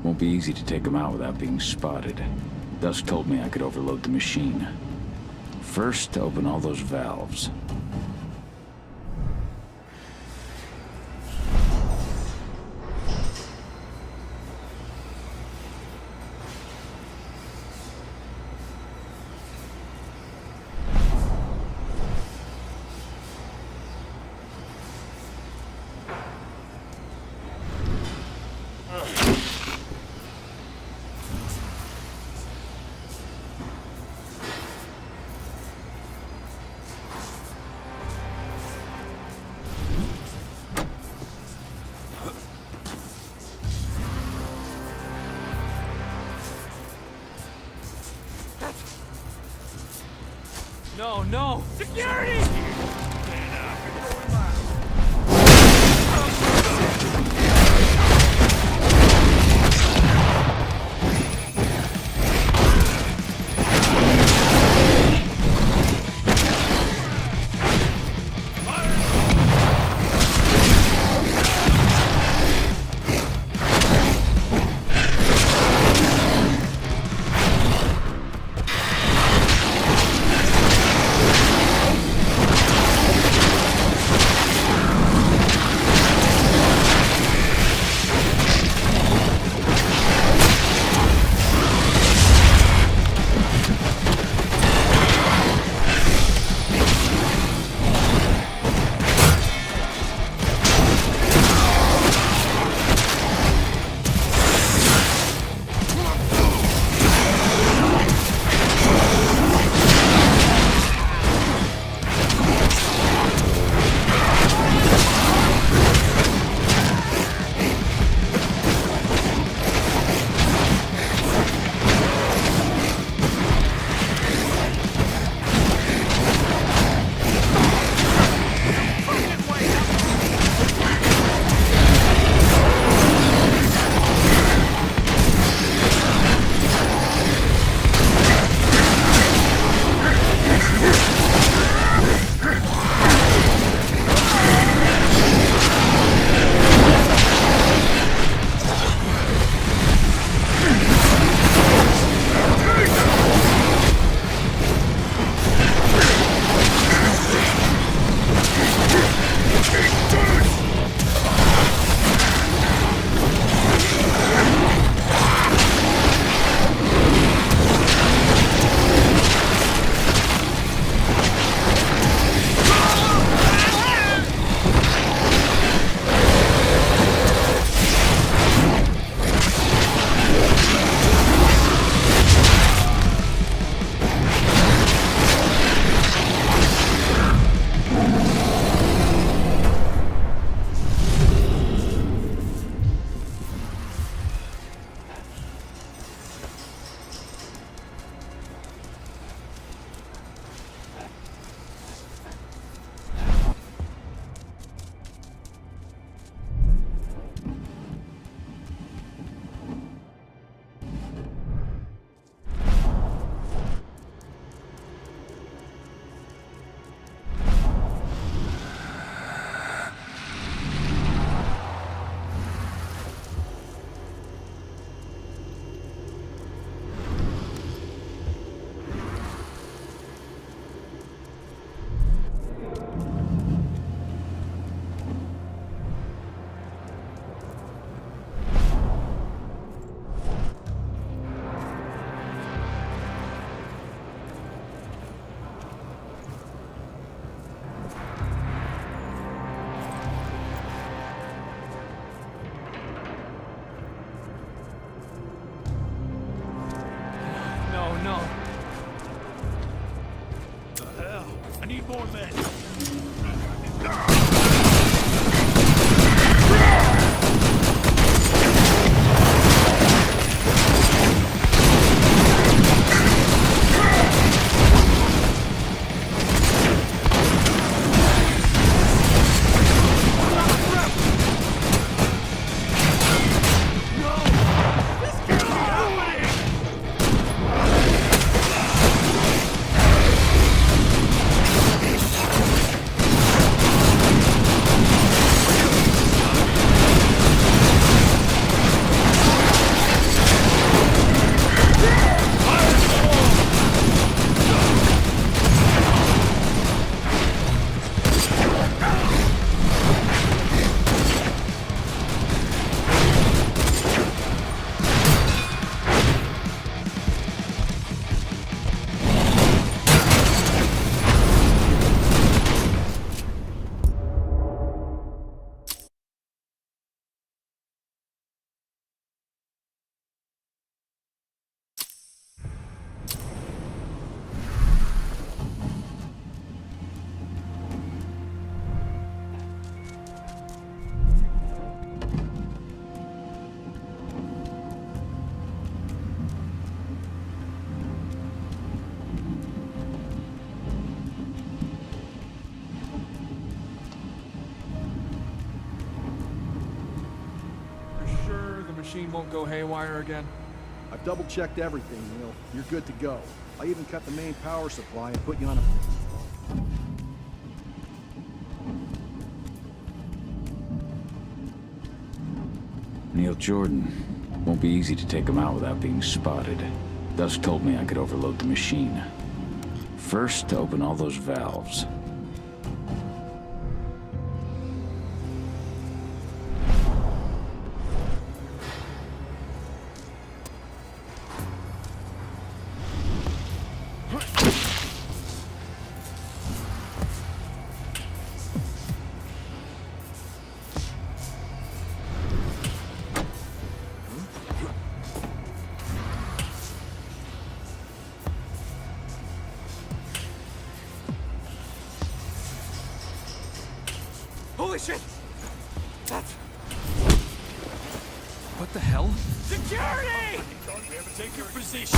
Won't be easy to take him out without being spotted. Dusk told me I could overload the machine. First, open all those valves. No, no! Security! on? The hell? I need more men. Machine won't go haywire again? I've double-checked everything, Neil. You're good to go. I even cut the main power supply and put you on a... Neil Jordan. Won't be easy to take him out without being spotted. Dusk told me I could overload the machine. First, to open all those valves. Holy shit! That's... What the hell? Security! Take your position.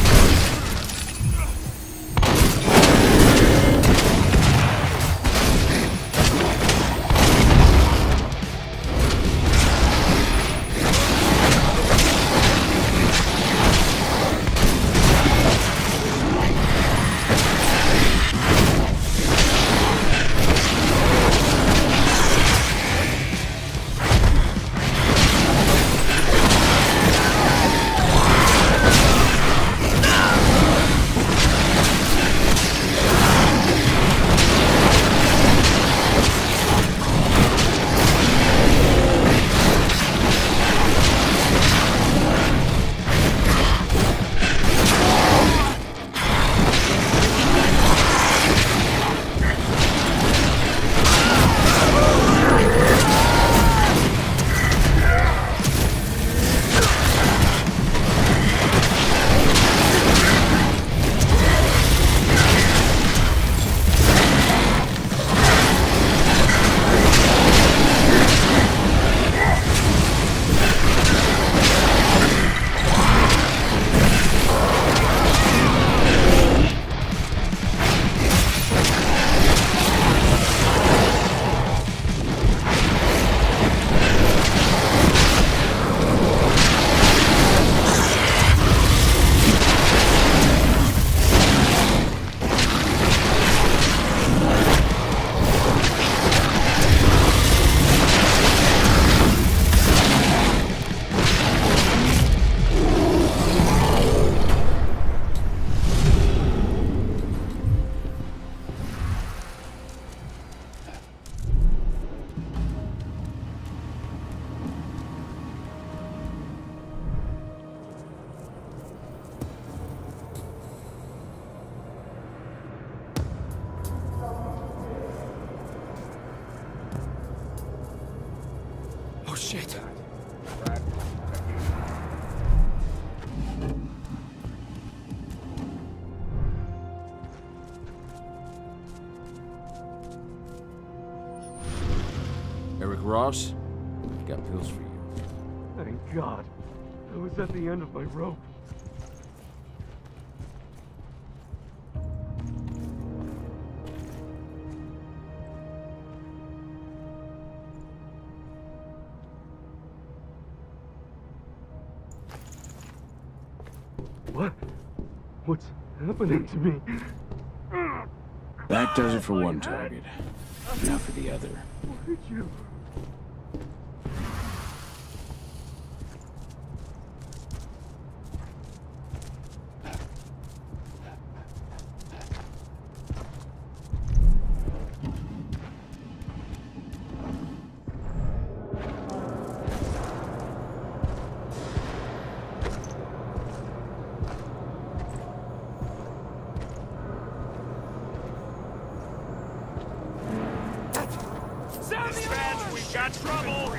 Ross, got pills for you. Thank God. I was at the end of my rope. What? What's happening to me? That does it for one target. Now for the other. What did you... Dispatch, we've got trouble!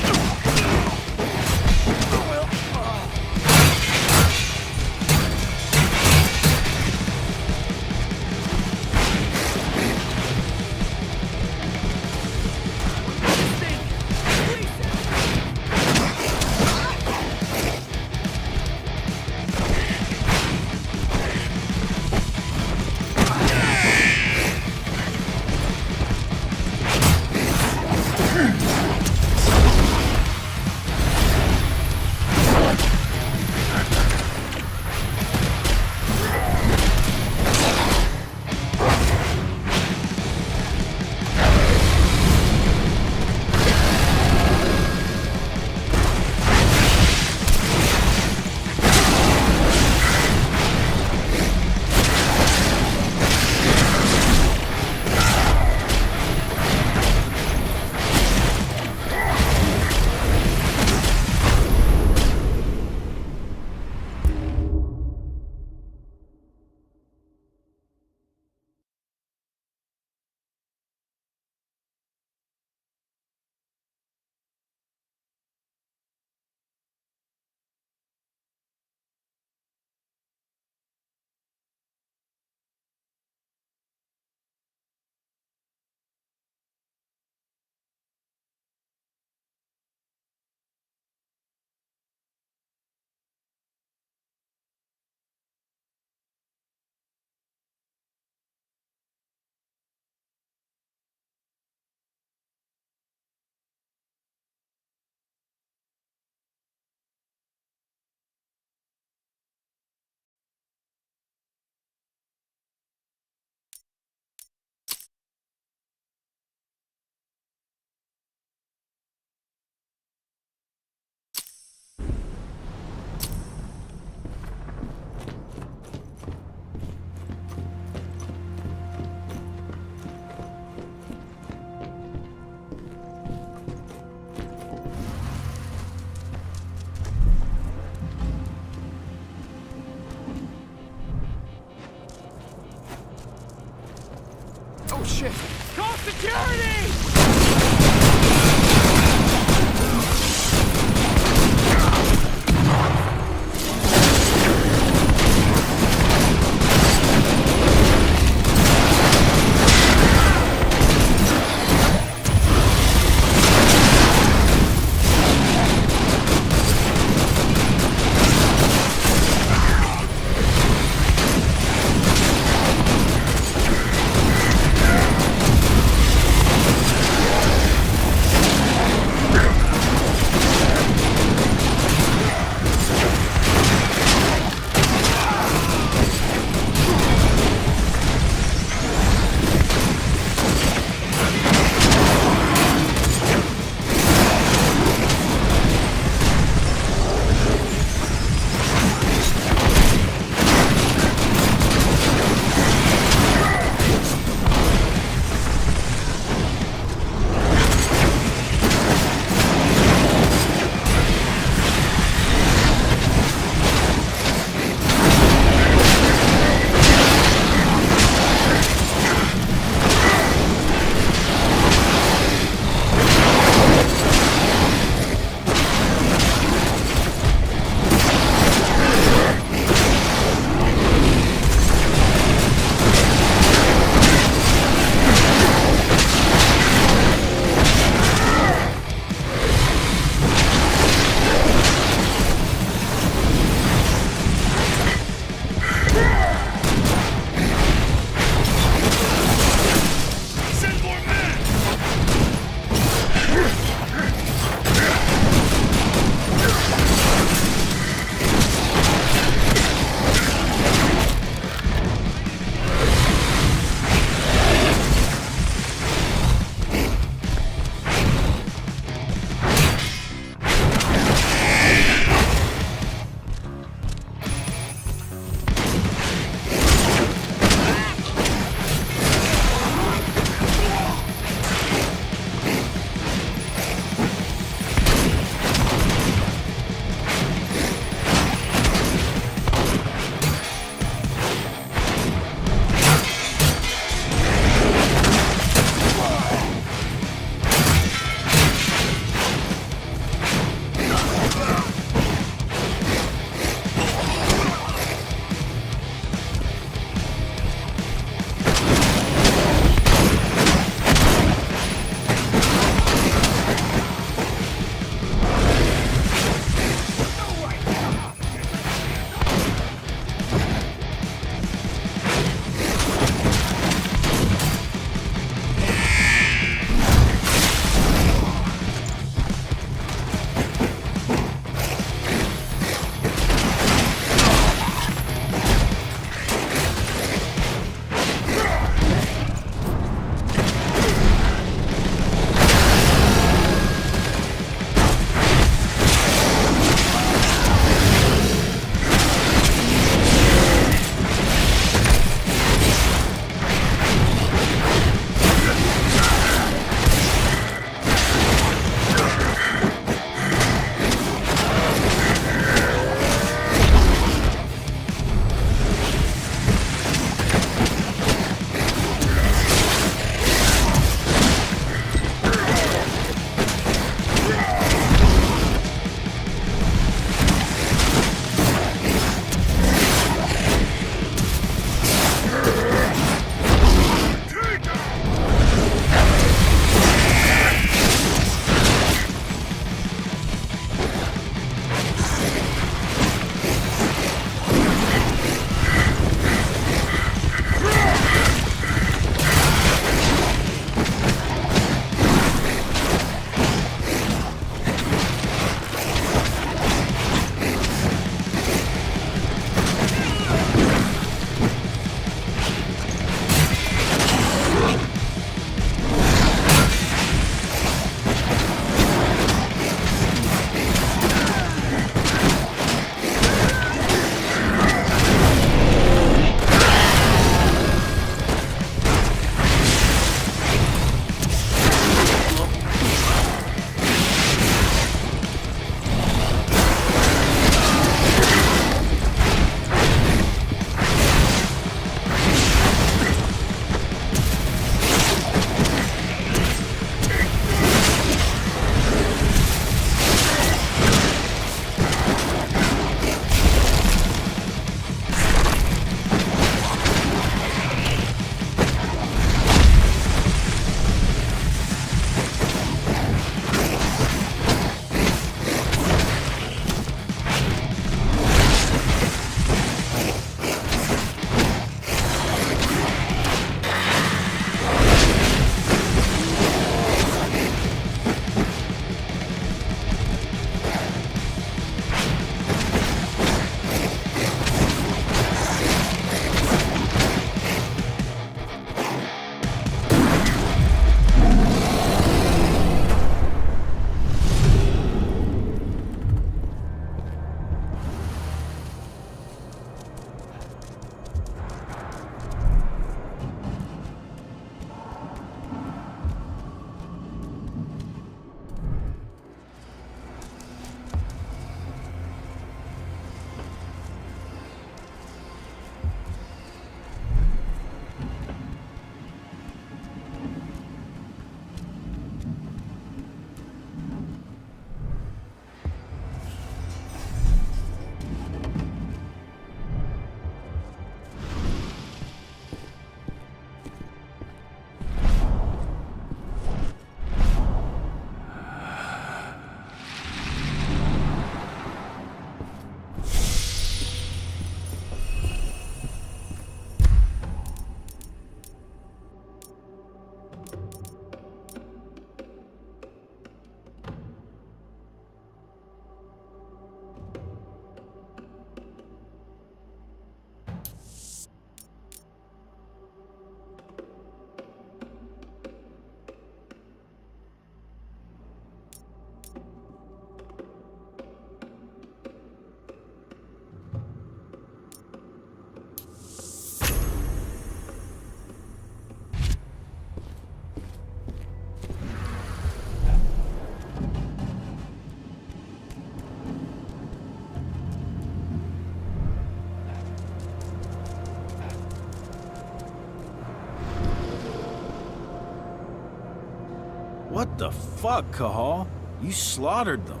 What the fuck, Cahal? You slaughtered them.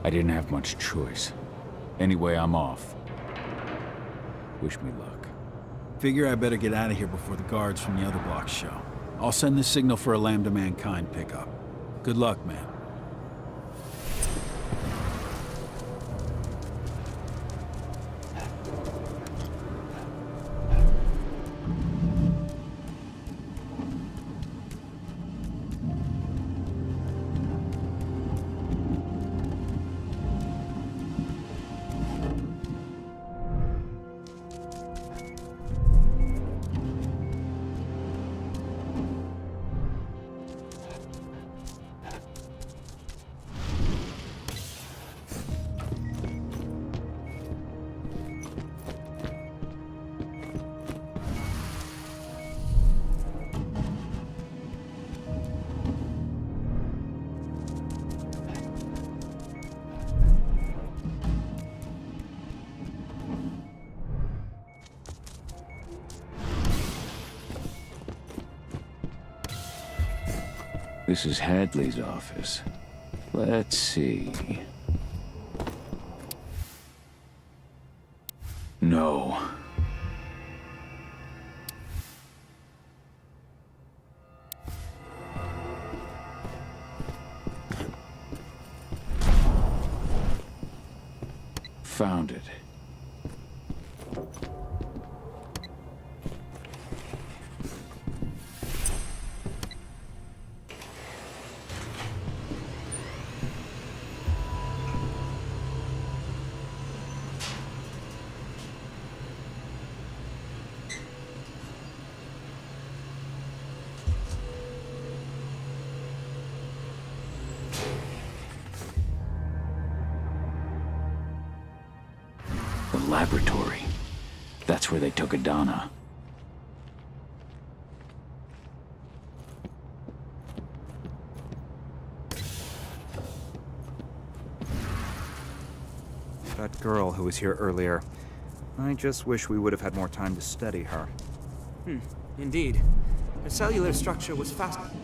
I didn't have much choice. Anyway, I'm off. Wish me luck. Figure I better get out of here before the guards from the other blocks show. I'll send the signal for a Lambda Mankind pickup. Good luck, man. This is Hadley's office. Let's see. No. Found it. Laboratory. That's where they took Adana. That girl who was here earlier. I just wish we would have had more time to study her. Indeed. Her cellular structure was fascinating.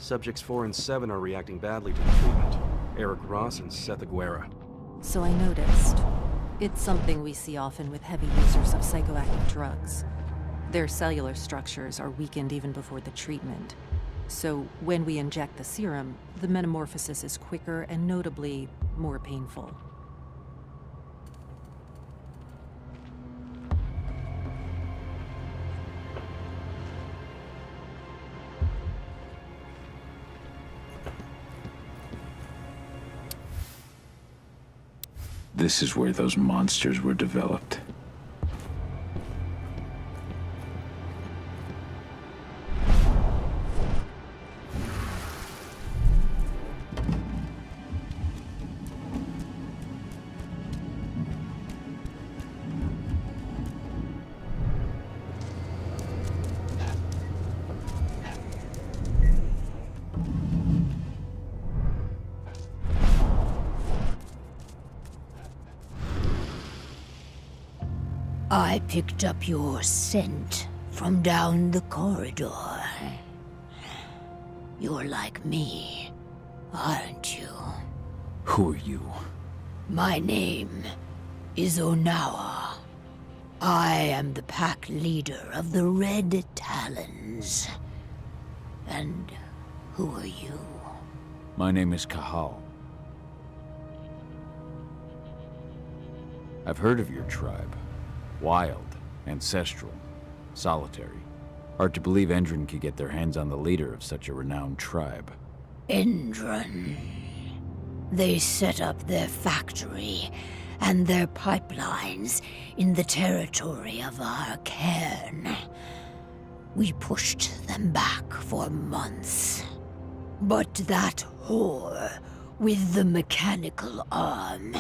Subjects 4 and 7 are reacting badly to the treatment. Eric Ross and Seth Aguera. So I noticed. It's something we see often with heavy users of psychoactive drugs. Their cellular structures are weakened even before the treatment. So when we inject the serum, the metamorphosis is quicker and notably more painful. This is where those monsters were developed. I picked up your scent from down the corridor. You're like me, aren't you? Who are you? My name is Onawa. I am the pack leader of the Red Talons. And who are you? My name is Cahal. I've heard of your tribe. Wild, ancestral, solitary. Hard to believe Endron could get their hands on the leader of such a renowned tribe. Endron. They set up their factory and their pipelines in the territory of our cairn. We pushed them back for months. But that whore with the mechanical arm,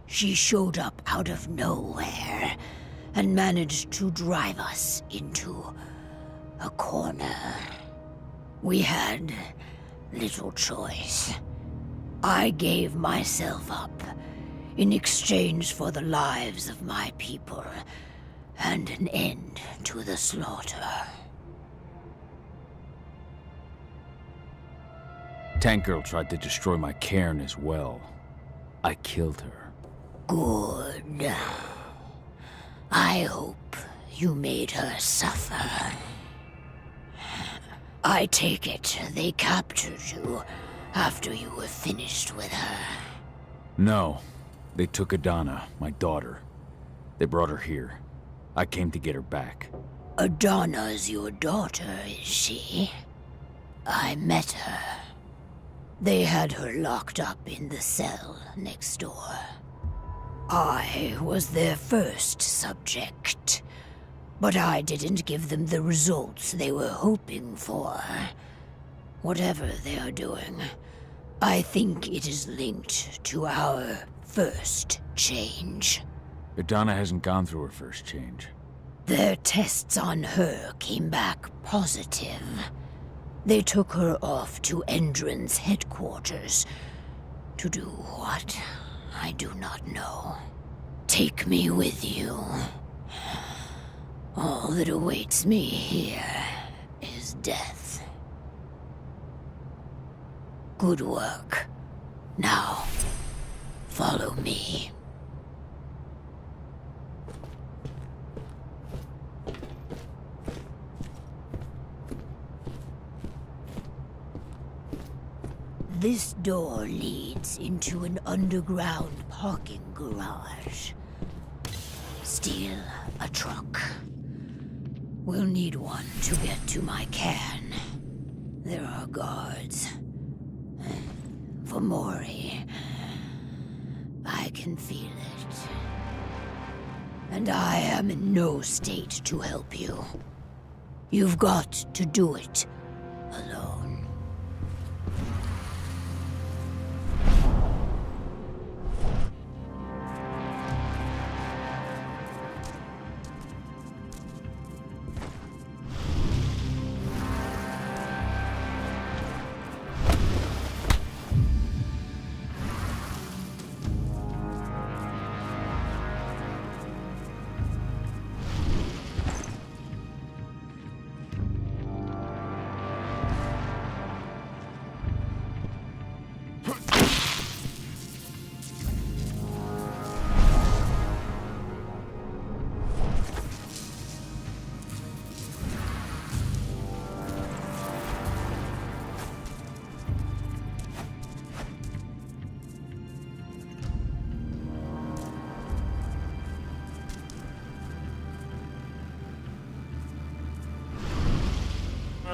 she showed up out of nowhere and managed to drive us into a corner. We had little choice. I gave myself up in exchange for the lives of my people and an end to the slaughter. Tank Girl tried to destroy my cairn as well. I killed her. Good. I hope you made her suffer. I take it they captured you after you were finished with her. No. They took Adana, my daughter. They brought her here. I came to get her back. Adana's your daughter, is she? I met her. They had her locked up in the cell next door. I was their first subject, but I didn't give them the results they were hoping for. Whatever they are doing, I think it is linked to our first change. Adana hasn't gone through her first change. Their tests on her came back positive. They took her off to Endron's headquarters. To do what? I do not know. Take me with you. All that awaits me here is death. Good work. Now, follow me. This door leads into an underground parking garage. Steal a truck. We'll need one to get to my cairn. There are guards. For Mori, I can feel it. And I am in no state to help you. You've got to do it alone.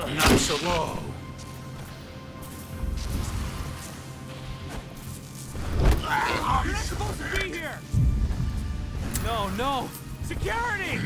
Not so low. You're not supposed to be here! No, no! Security!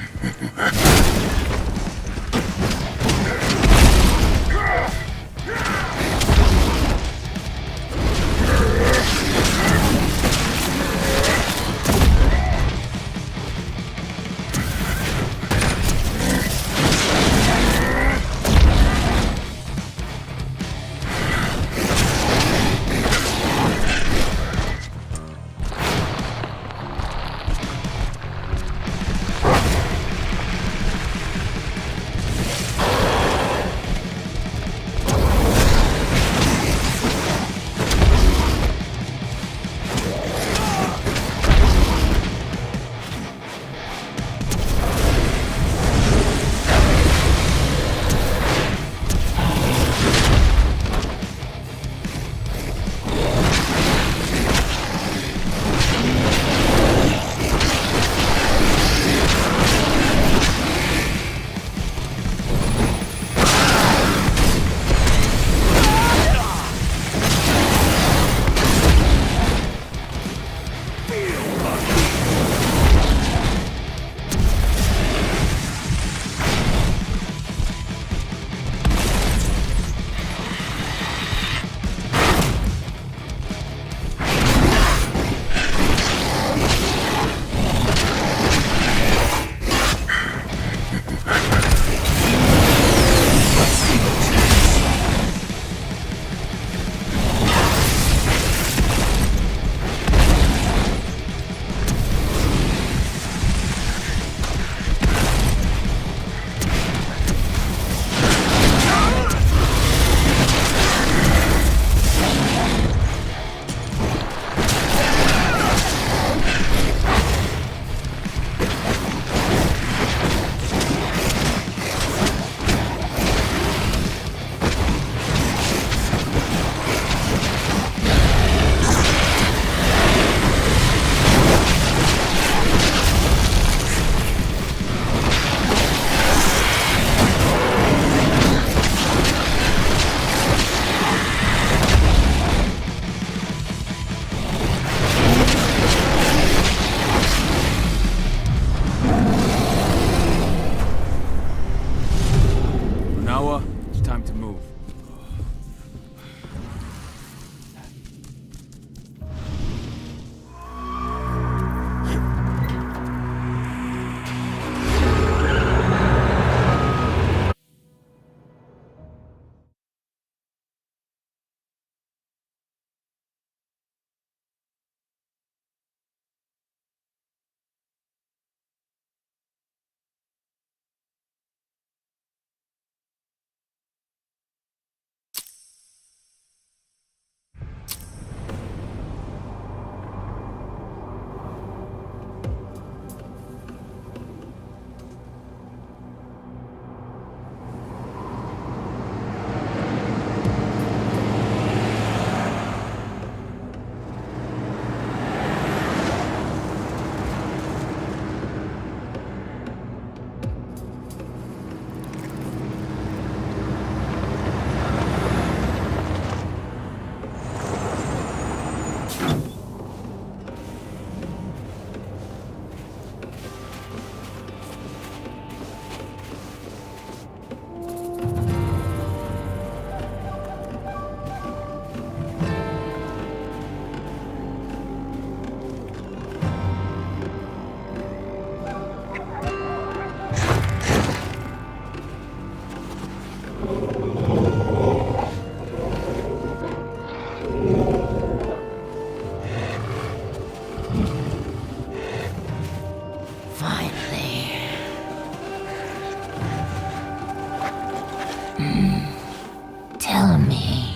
Tell me.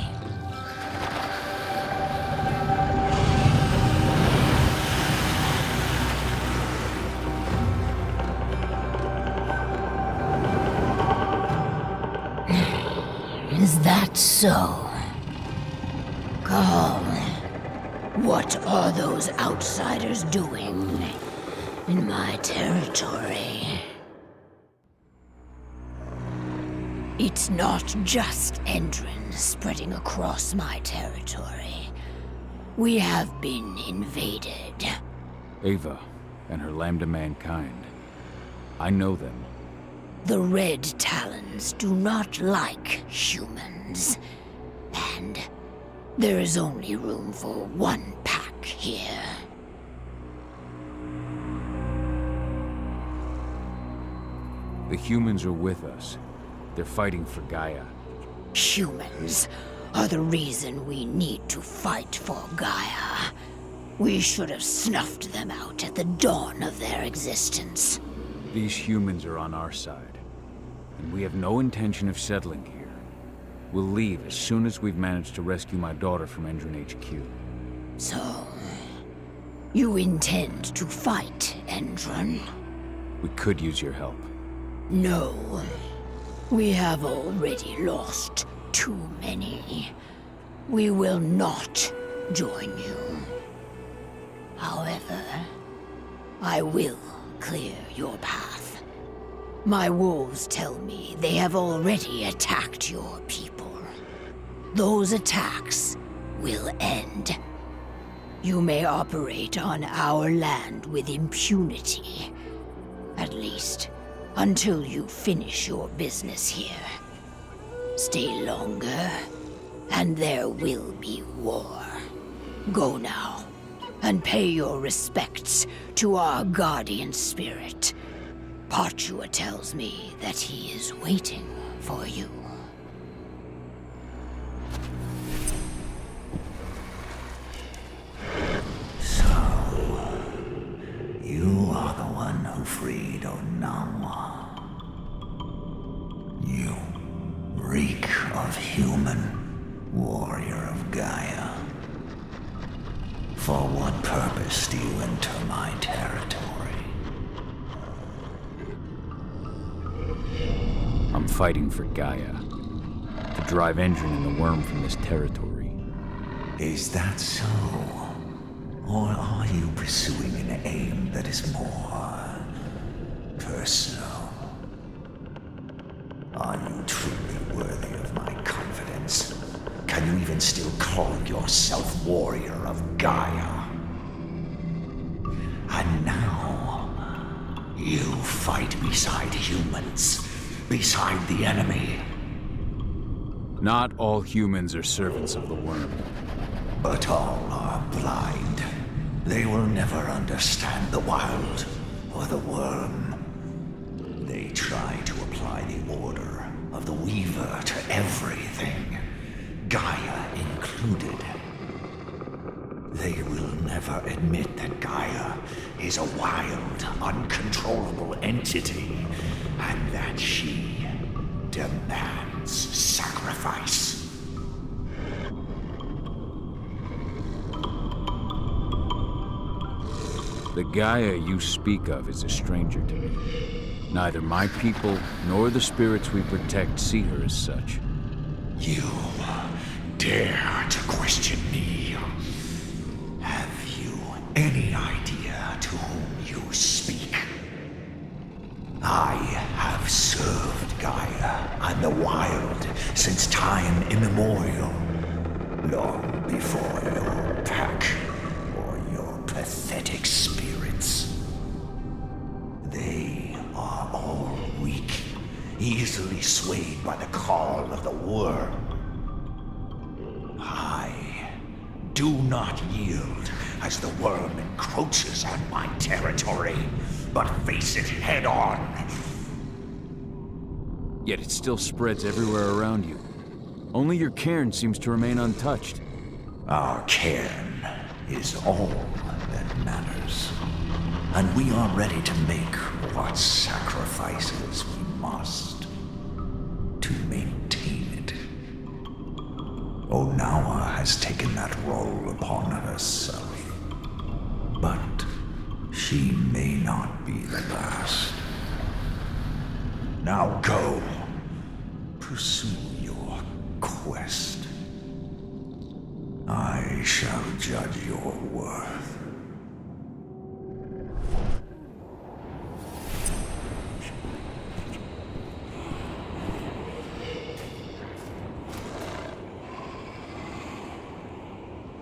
Is that so? Cahal, what are those outsiders doing in my territory? It's not just endrins spreading across my territory. We have been invaded. Ava and her Lambda mankind. I know them. The Red Talons do not like humans. And there is only room for one pack here. The humans are with us. They're fighting for Gaia. Humans are the reason we need to fight for Gaia. We should have snuffed them out at the dawn of their existence. These humans are on our side, and we have no intention of settling here. We'll leave as soon as we've managed to rescue my daughter from Endrin HQ. So, you intend to fight Endron? We could use your help. No. We have already lost too many. We will not join you. However, I will clear your path. My wolves tell me they have already attacked your people. Those attacks will end. You may operate on our land with impunity. At least, until you finish your business here. Stay longer, and there will be war. Go now, and pay your respects to our guardian spirit. Parchua tells me that he is waiting for you. So, you are the one who freed Onawa. You reek of human, warrior of Gaia. For what purpose do you enter my territory? I'm fighting for Gaia. To drive Endrin and the worm from this territory. Is that so? Or are you pursuing an aim that is more personal? Are you truly worthy of my confidence? Can you even still call yourself warrior of Gaia? And now, you fight beside humans, beside the enemy. Not all humans are servants of the worm. But all are blind. They will never understand the wild or the worm. They try to apply the order of the Weaver to everything, Gaia included. They will never admit that Gaia is a wild, uncontrollable entity, and that she demands sacrifice. The Gaia you speak of is a stranger to me. Neither my people nor the spirits we protect see her as such. You dare to question me? Have you any idea to whom you speak? I have served Gaia and the wild since time immemorial, long before your pack or your pathetic spirits. They are all weak, easily swayed by the call of the worm. I do not yield as the worm encroaches on my territory, but face it head on. Yet it still spreads everywhere around you. Only your cairn seems to remain untouched. Our cairn is all that matters. And we are ready to make what sacrifices we must to maintain it. Onawa has taken that role upon herself. But she may not be the last. Now go. Pursue your quest. I shall judge your worth.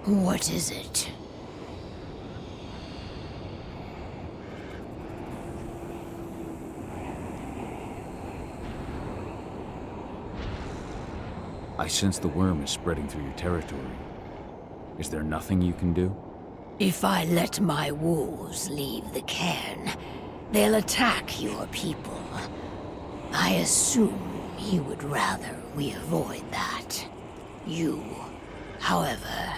What is it? I sense the worm is spreading through your territory. Is there nothing you can do? If I let my wolves leave the cairn, they'll attack your people. I assume you would rather we avoid that. You, however,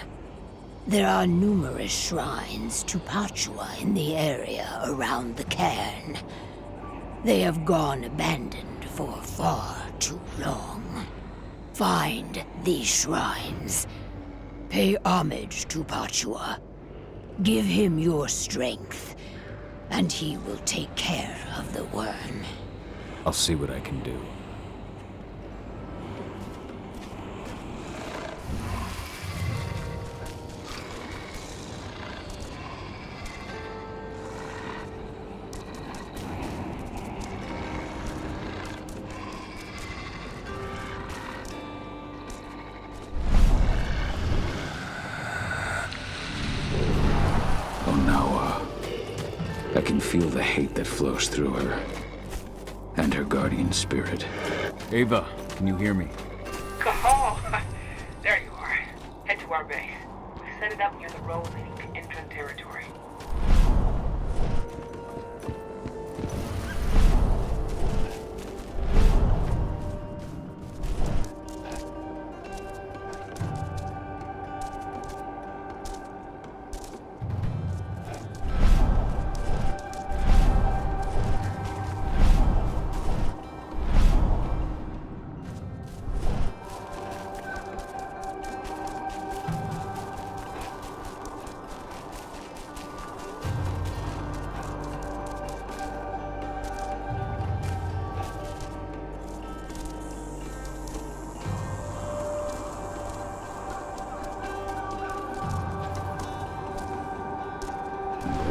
there are numerous shrines to Pachua in the area around the cairn. They have gone abandoned for far too long. Find these shrines. Pay homage to Pachua. Give him your strength, and he will take care of the worm. I'll see what I can do. I can feel the hate that flows through her. And her guardian spirit. Ava, can you hear me? Cahal! There you are. Head to our base. We set it up near the road leading to Endron territory.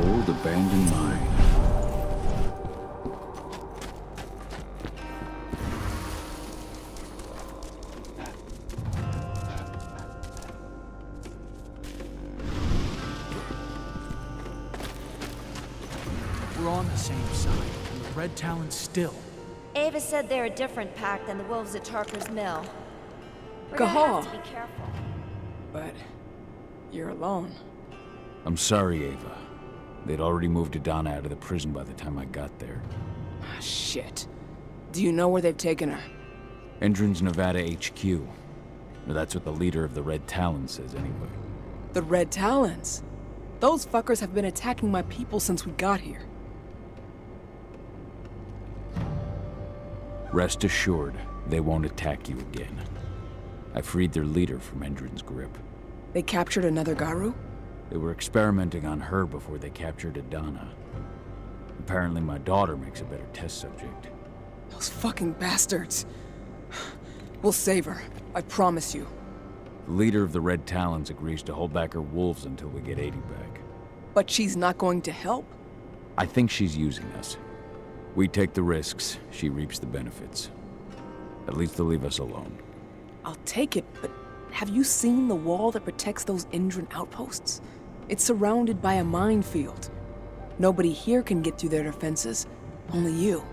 Old abandoned mine. We're on the same side, and the Red Talon's still. Ava said they're a different pack than the wolves at Tarker's Mill. We're Cahal. gonna have to be careful. But you're alone. I'm sorry, Ava. They'd already moved Adana out of the prison by the time I got there. Ah, shit. Do you know where they've taken her? Endron's Nevada HQ. Or that's what the leader of the Red Talon says anyway. The Red Talons? Those fuckers have been attacking my people since we got here. Rest assured, they won't attack you again. I freed their leader from Endron's grip. They captured another Garu? They were experimenting on her before they captured Adana. Apparently my daughter makes a better test subject. Those fucking bastards. We'll save her, I promise you. The leader of the Red Talons agrees to hold back her wolves until we get 80 back. But she's not going to help? I think she's using us. We take the risks, she reaps the benefits. At least they'll leave us alone. I'll take it, but have you seen the wall that protects those Endron outposts? It's surrounded by a minefield. Nobody here can get through their defenses. Only you.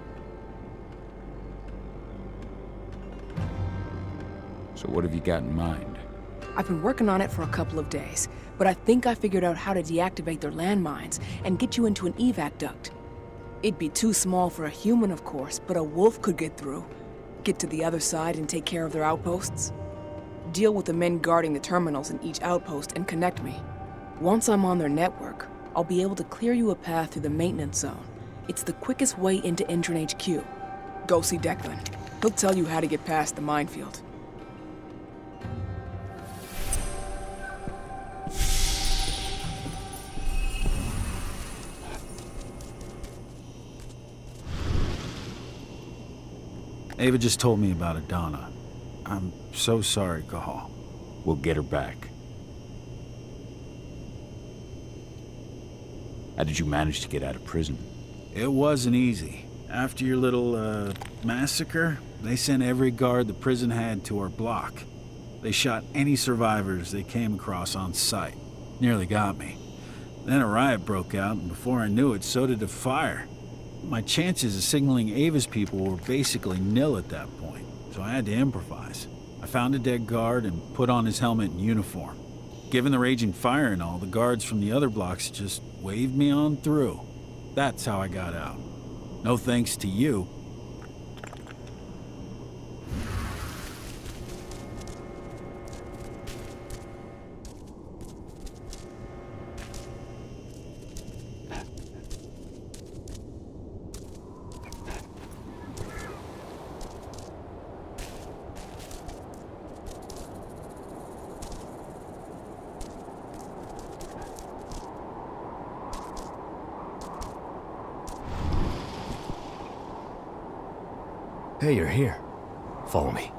So what have you got in mind? I've been working on it for a couple of days, but I think I figured out how to deactivate their landmines and get you into an evac duct. It'd be too small for a human, of course, but a wolf could get through. Get to the other side and take care of their outposts. Deal with the men guarding the terminals in each outpost and connect me. Once I'm on their network, I'll be able to clear you a path through the maintenance zone. It's the quickest way into Endron HQ. Go see Declan. He'll tell you how to get past the minefield. Ava just told me about Adana. I'm so sorry, Cahal. We'll get her back. How did you manage to get out of prison? It wasn't easy. After your little, massacre, they sent every guard the prison had to our block. They shot any survivors they came across on sight. Nearly got me. Then a riot broke out, and before I knew it, so did a fire. My chances of signaling Ava's people were basically nil at that point, so I had to improvise. I found a dead guard and put on his helmet and uniform. Given the raging fire and all, the guards from the other blocks just waved me on through. That's how I got out. No thanks to you. Hey, you're here. Follow me.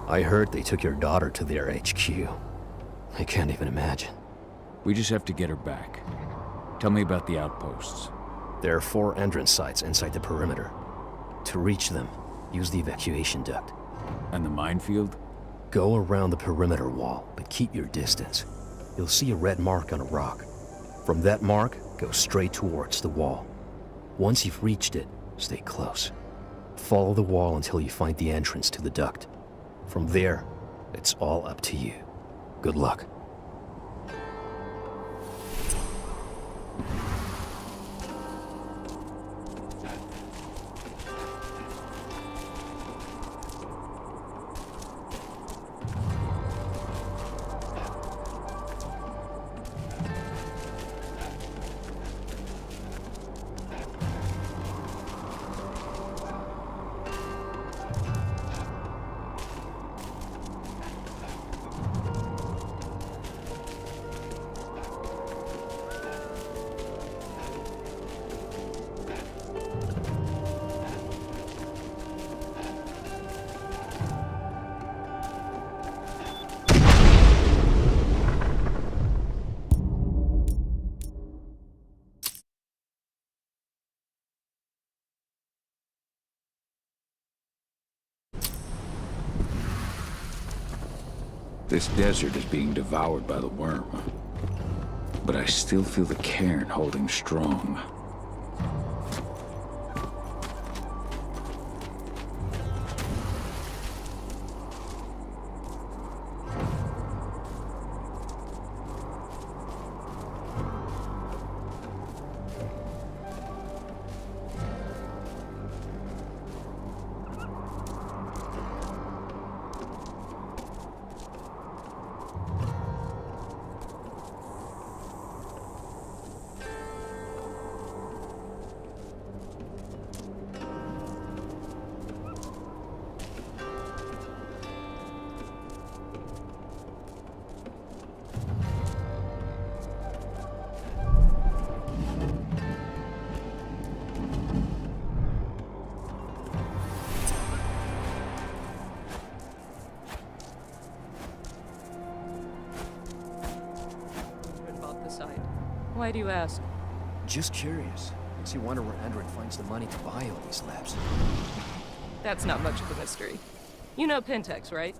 I heard they took your daughter to their HQ. I can't even imagine. We just have to get her back. Tell me about the outposts. There are 4 entrance sites inside the perimeter. To reach them, use the evacuation duct. And the minefield? Go around the perimeter wall, but keep your distance. You'll see a red mark on a rock. From that mark, go straight towards the wall. Once you've reached it, stay close. Follow the wall until you find the entrance to the duct. From there, it's all up to you. Good luck. This desert is being devoured by the worm. But I still feel the cairn holding strong. Why do you ask? Just curious. Makes you wonder where Android finds the money to buy all these labs. That's not much of a mystery. You know Pentex, right?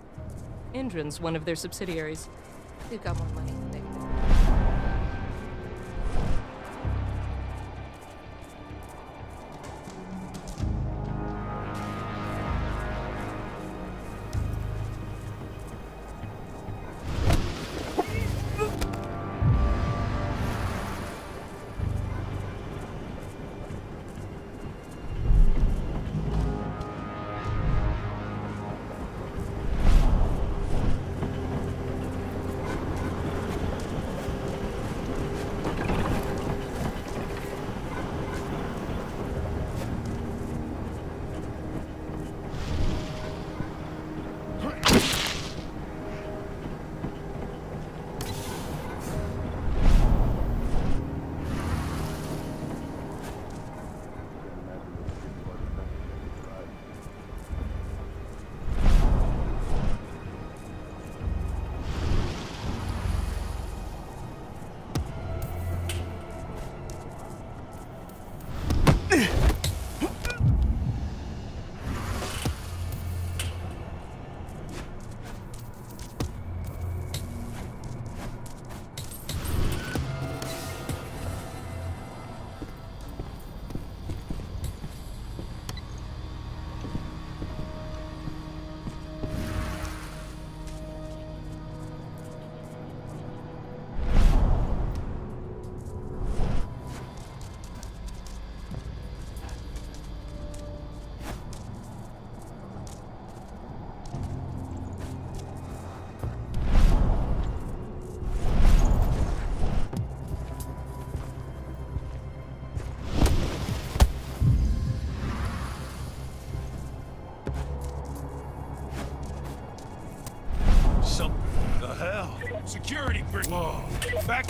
Indran's one of their subsidiaries. They've got more money than they can.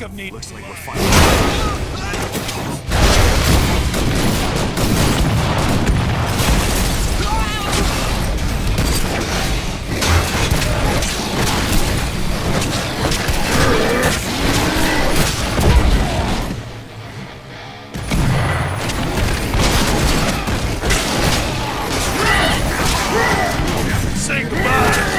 backup need. Looks like we're finally. Say goodbye.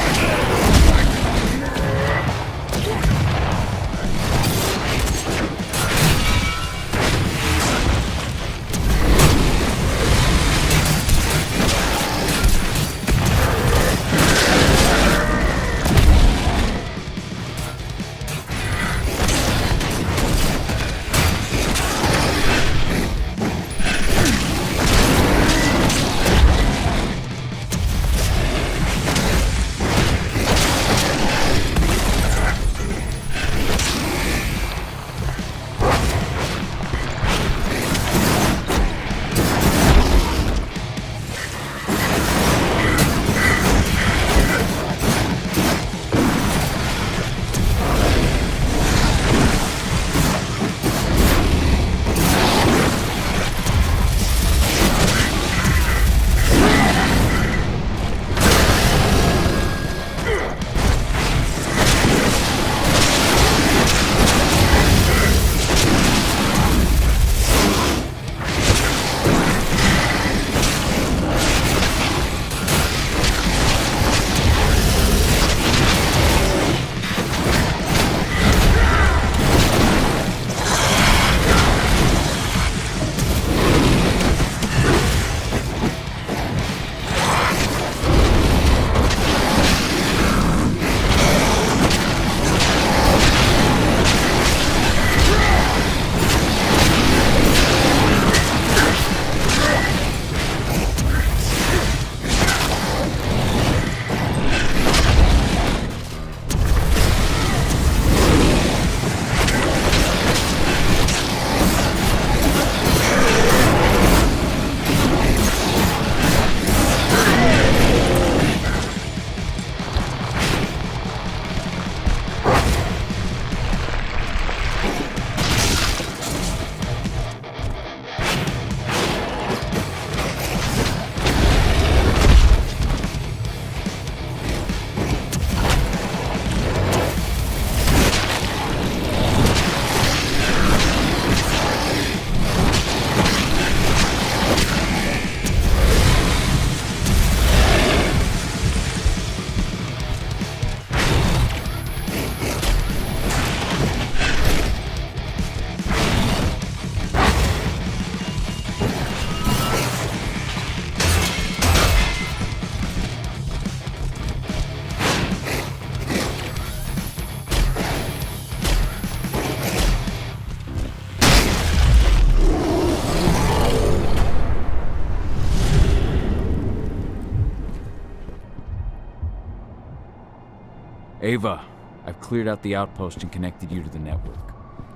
Ava, I've cleared out the outpost and connected you to the network.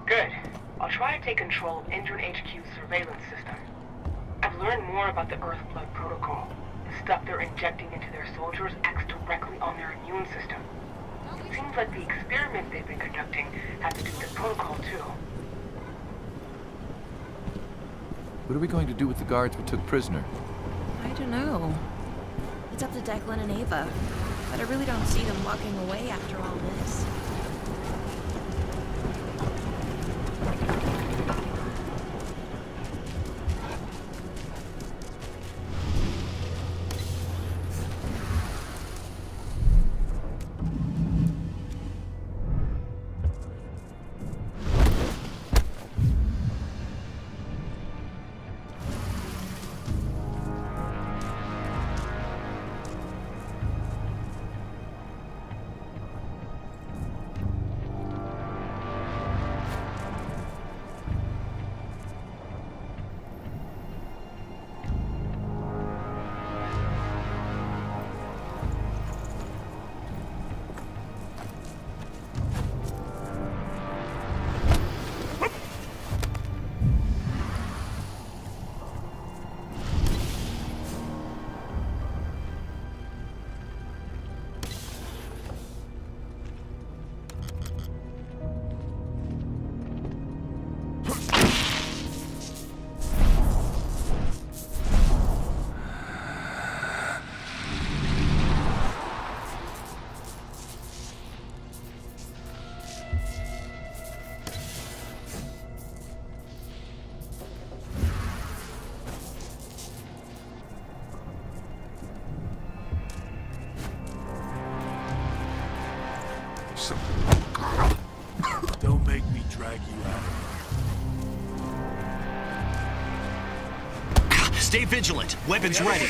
Good. I'll try to take control of Endron HQ's surveillance system. I've learned more about the Earthblood protocol. The stuff they're injecting into their soldiers acts directly on their immune system. It seems like the experiment they've been conducting has to do with the protocol, too. What are we going to do with the guards we took prisoner? I don't know. It's up to Declan and Ava. But I really don't see them walking away after all this. Stay vigilant. Weapons ready.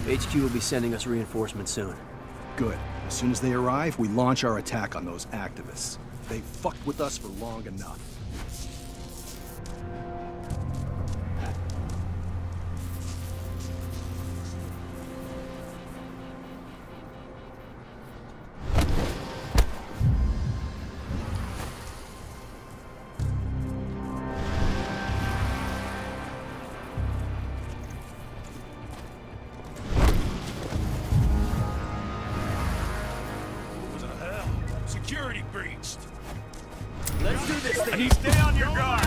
HQ will be sending us reinforcements soon. Good. As soon as they arrive, we launch our attack on those activists. They fucked with us for long enough. Security breached. Let's do this thing. Stay on your guard.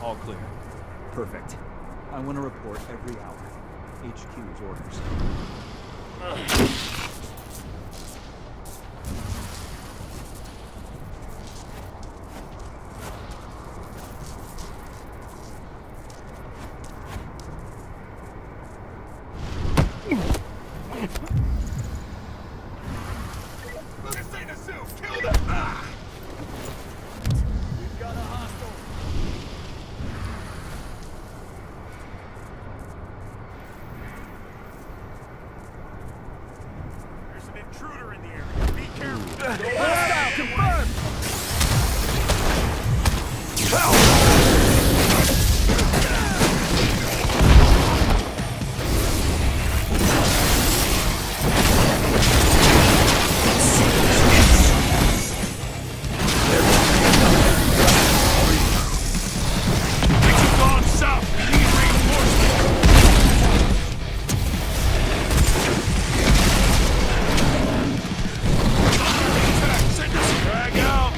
All clear. Perfect. I want to report every hour. HQ's orders. Intruder in the area. Be careful. Hostile confirmed! Gone south. We need reinforcements. Send us drag out.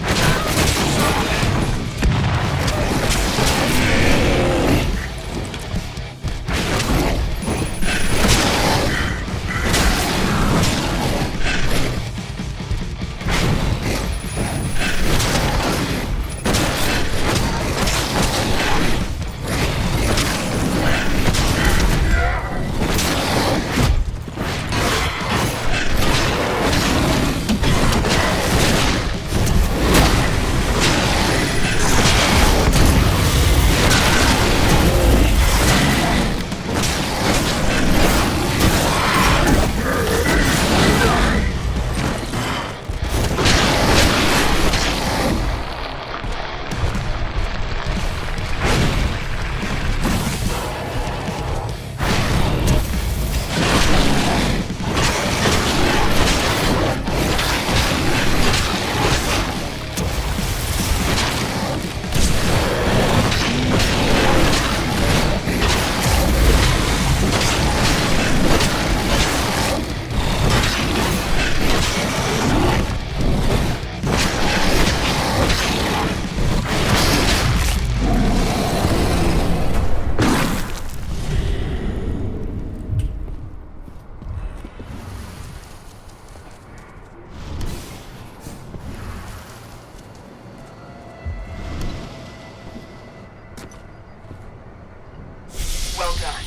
Well done.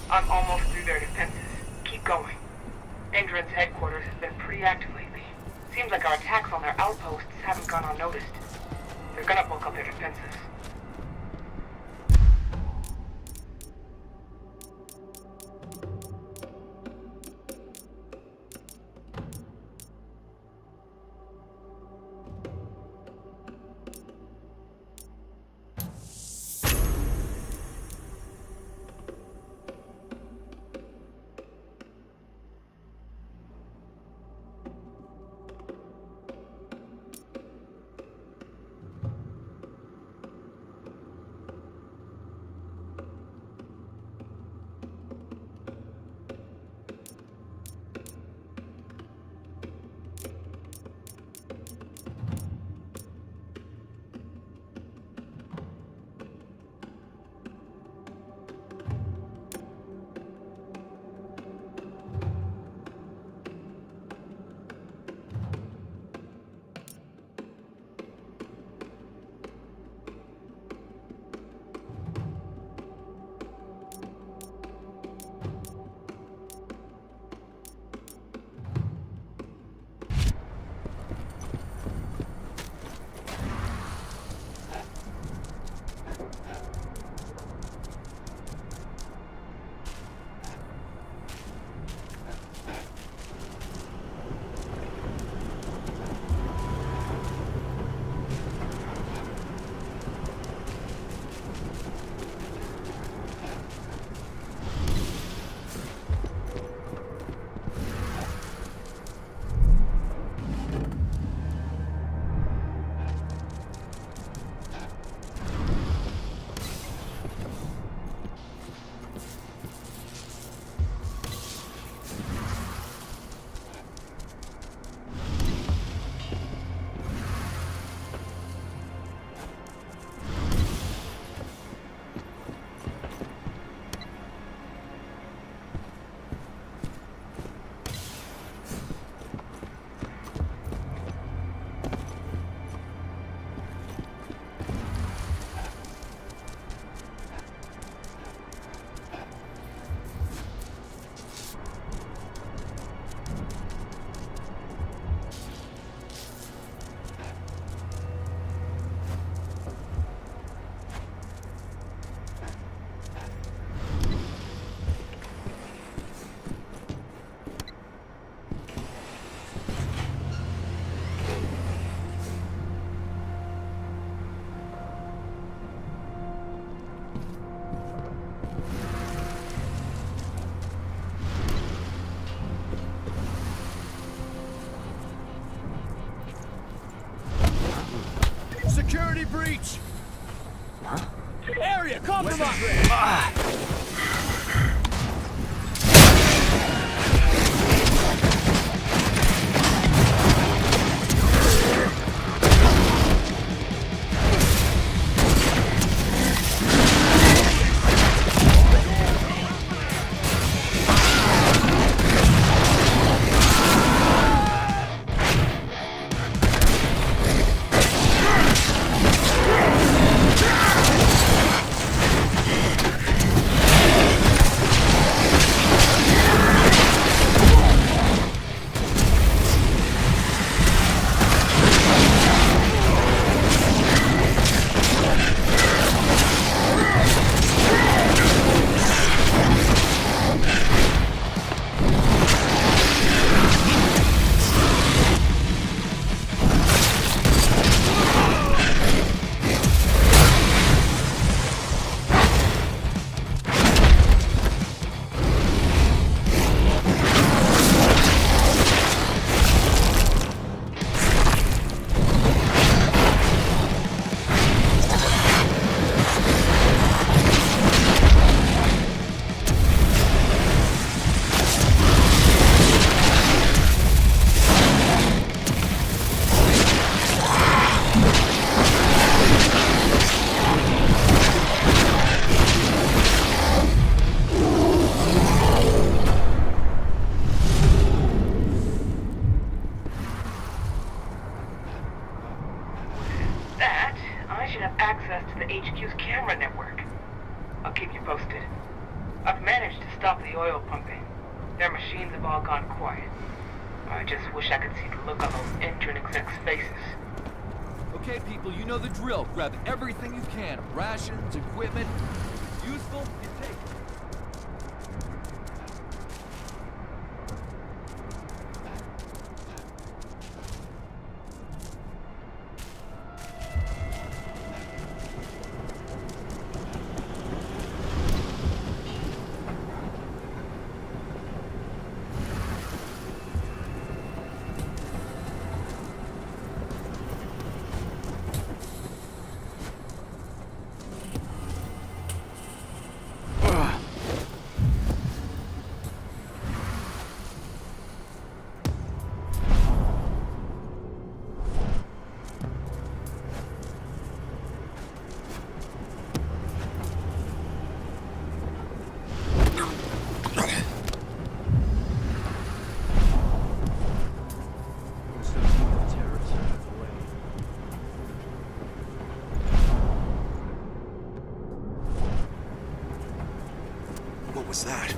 I'm almost through their defenses. Keep going. Endron's headquarters has been pretty active lately. Seems like our attacks on their outposts haven't gone unnoticed. They're gonna bulk up their defenses. Security breach! Huh? Area, compromise! HQ's camera network. I'll keep you posted. I've managed to stop the oil pumping. Their machines have all gone quiet. I just wish I could see the look on those intern execs' faces. Okay, people, you know the drill. Grab everything you can. Rations, equipment. Useful, you take it. What was that?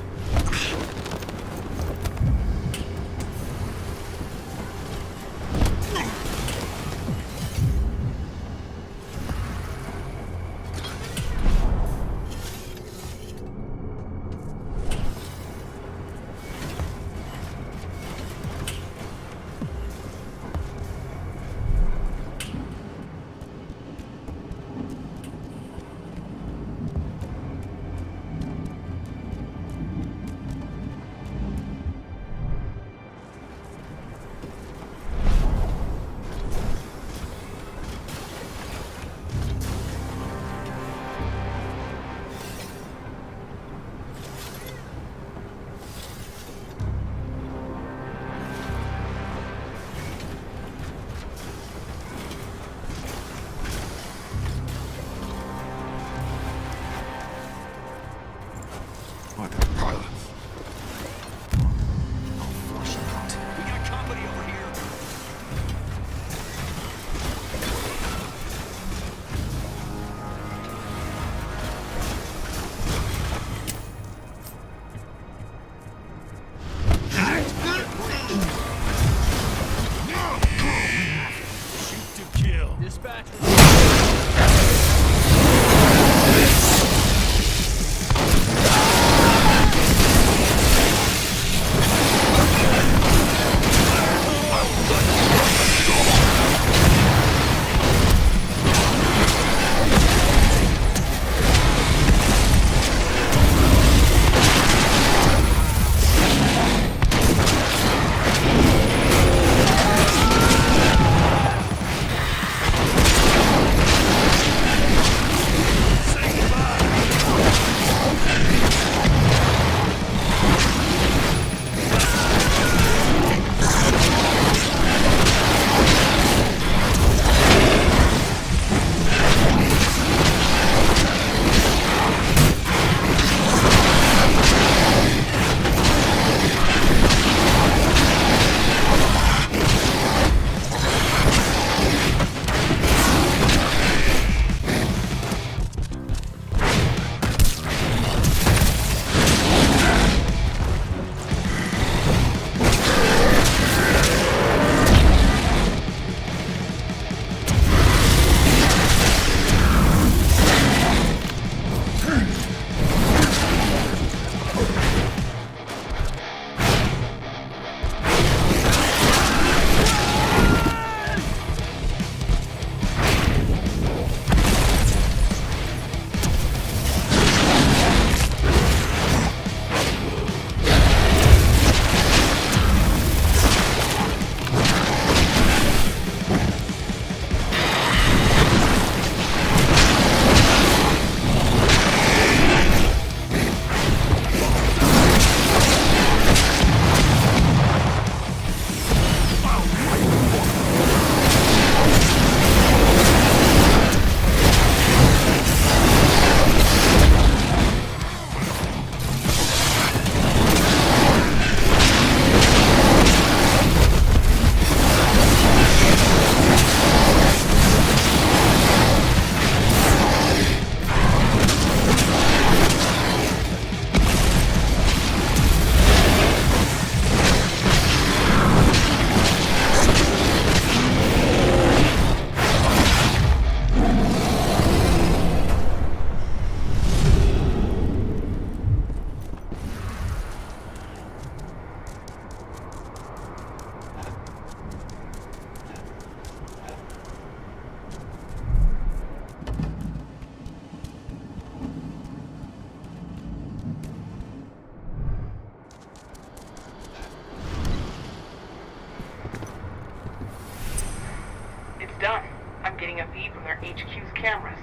a feed from their HQ's cameras.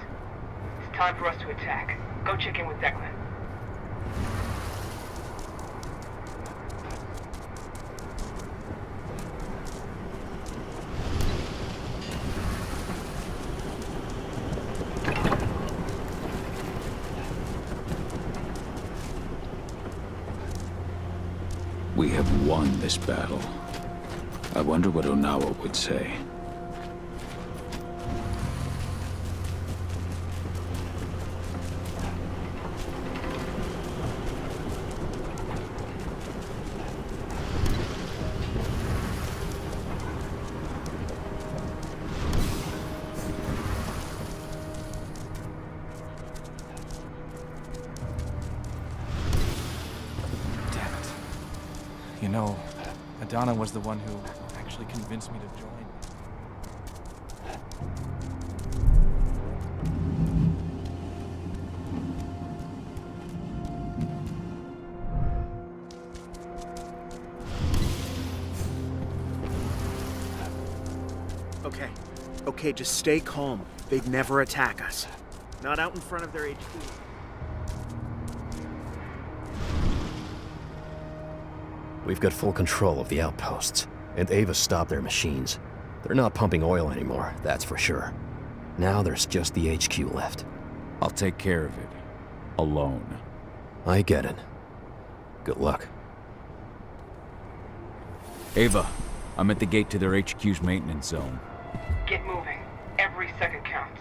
It's time for us to attack. Go check in with Declan. We have won this battle. I wonder what Onawa would say. You know, Adana was the one who actually convinced me to join. Okay, just stay calm. They'd never attack us. Not out in front of their HQ. We've got full control of the outposts, and Ava stopped their machines. They're not pumping oil anymore, that's for sure. Now there's just the HQ left. I'll take care of it. Alone. I get it. Good luck. Ava, I'm at the gate to their HQ's maintenance zone. Get moving. Every second counts.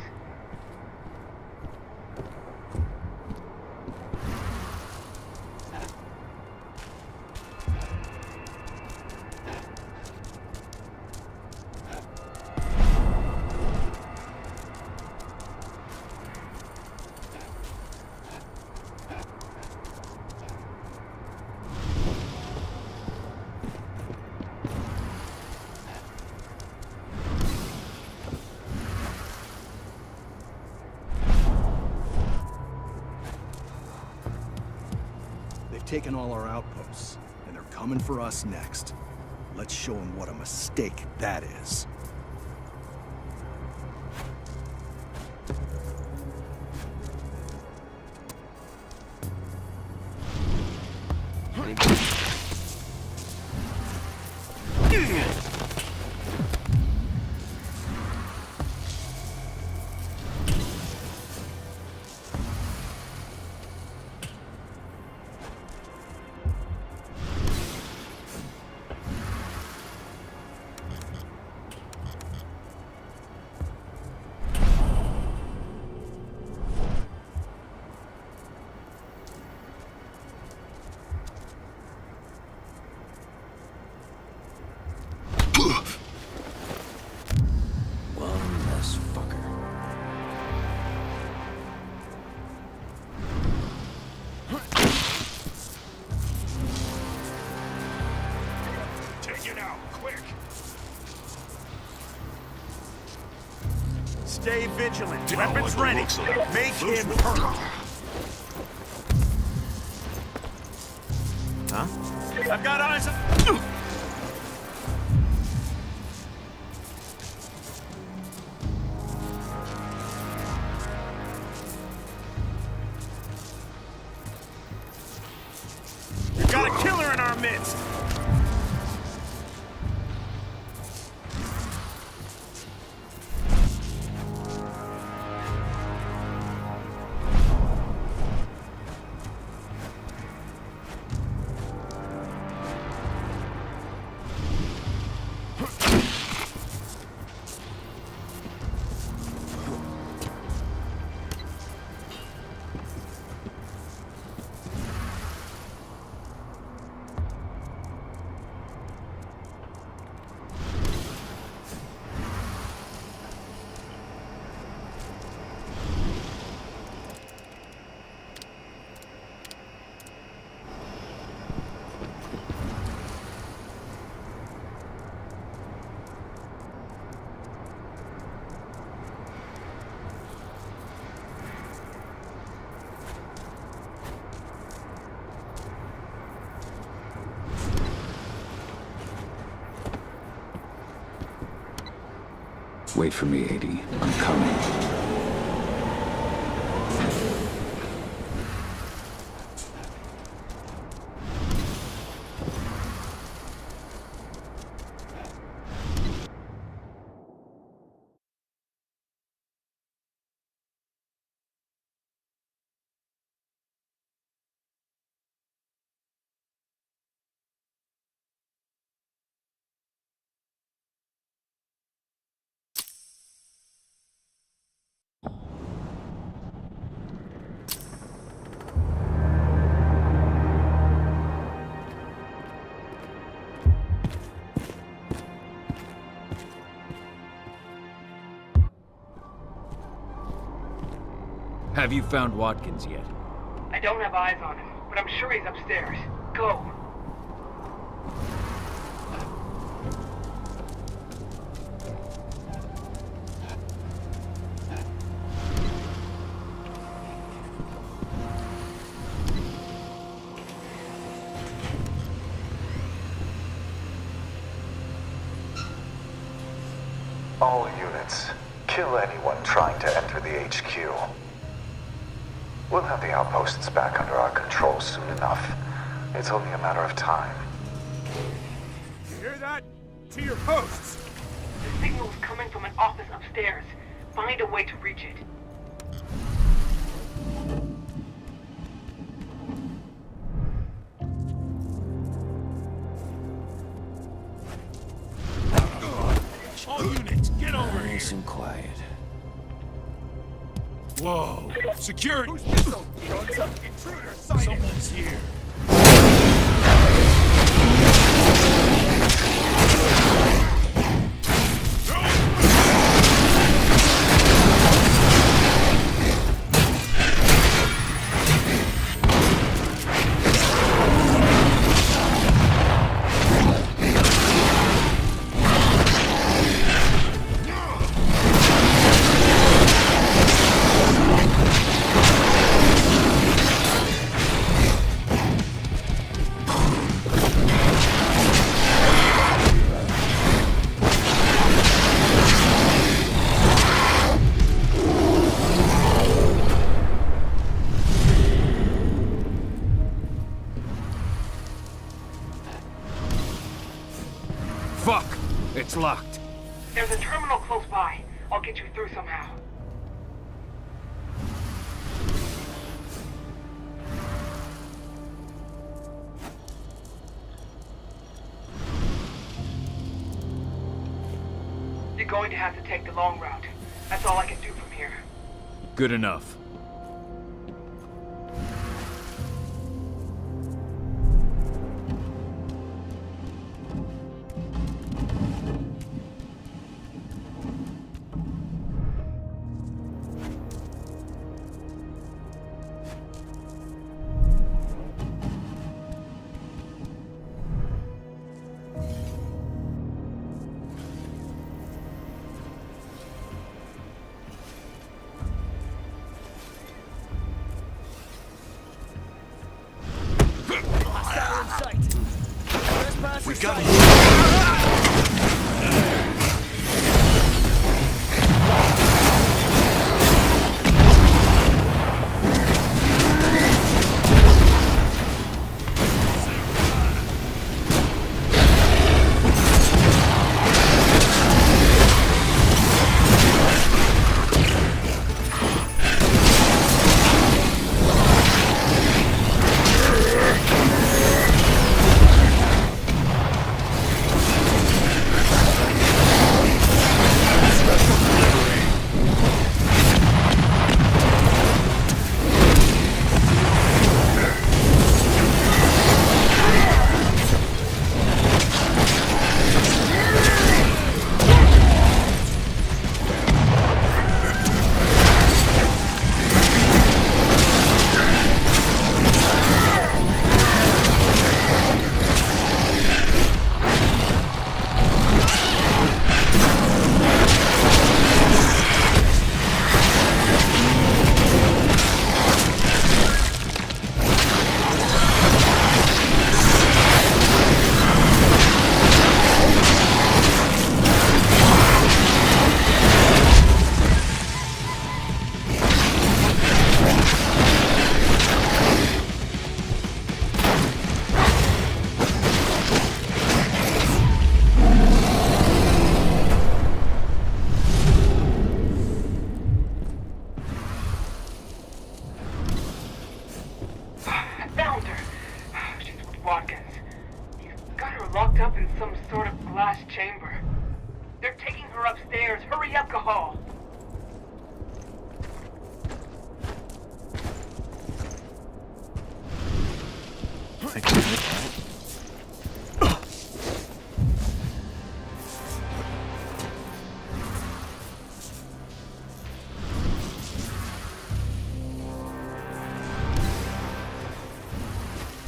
Taken all our outposts, and they're coming for us next. Let's show them what a mistake that is. Stay vigilant. Weapons ready. Make him hurt. Huh? I've got eyes on... We've got a killer in our midst. Wait for me, 80. I'm coming. Have you found Watkins yet? I don't have eyes on him, but I'm sure he's upstairs. Go. All units, kill anyone trying to enter the HQ. We'll have the outposts back under our control soon enough. It's only a matter of time. You hear that? To your posts! The signal's coming from an office upstairs. Find a way to reach it. All units, get over here! Nice and quiet. Whoa! Security! Who's this? Intruder sighted! Someone's here. Fuck! It's locked. There's a terminal close by. I'll get you through somehow. You're going to have to take the long route. That's all I can do from here. Good enough. We got it!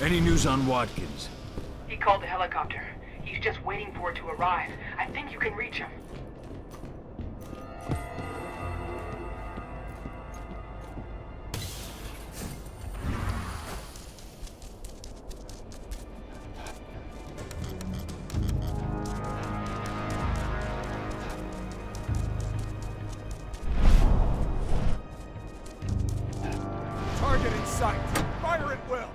Any news on Watkins? He called the helicopter. He's just waiting for it to arrive. I think you can reach him. Target in sight. Fire at will.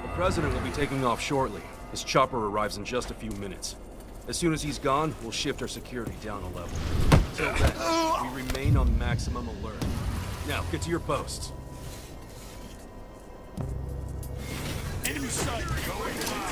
The President will be taking off shortly. His chopper arrives in just a few minutes. As soon as he's gone, we'll shift our security down a level. Till then, we remain on maximum alert. Now, get to your posts. Enemy sight. Going loud.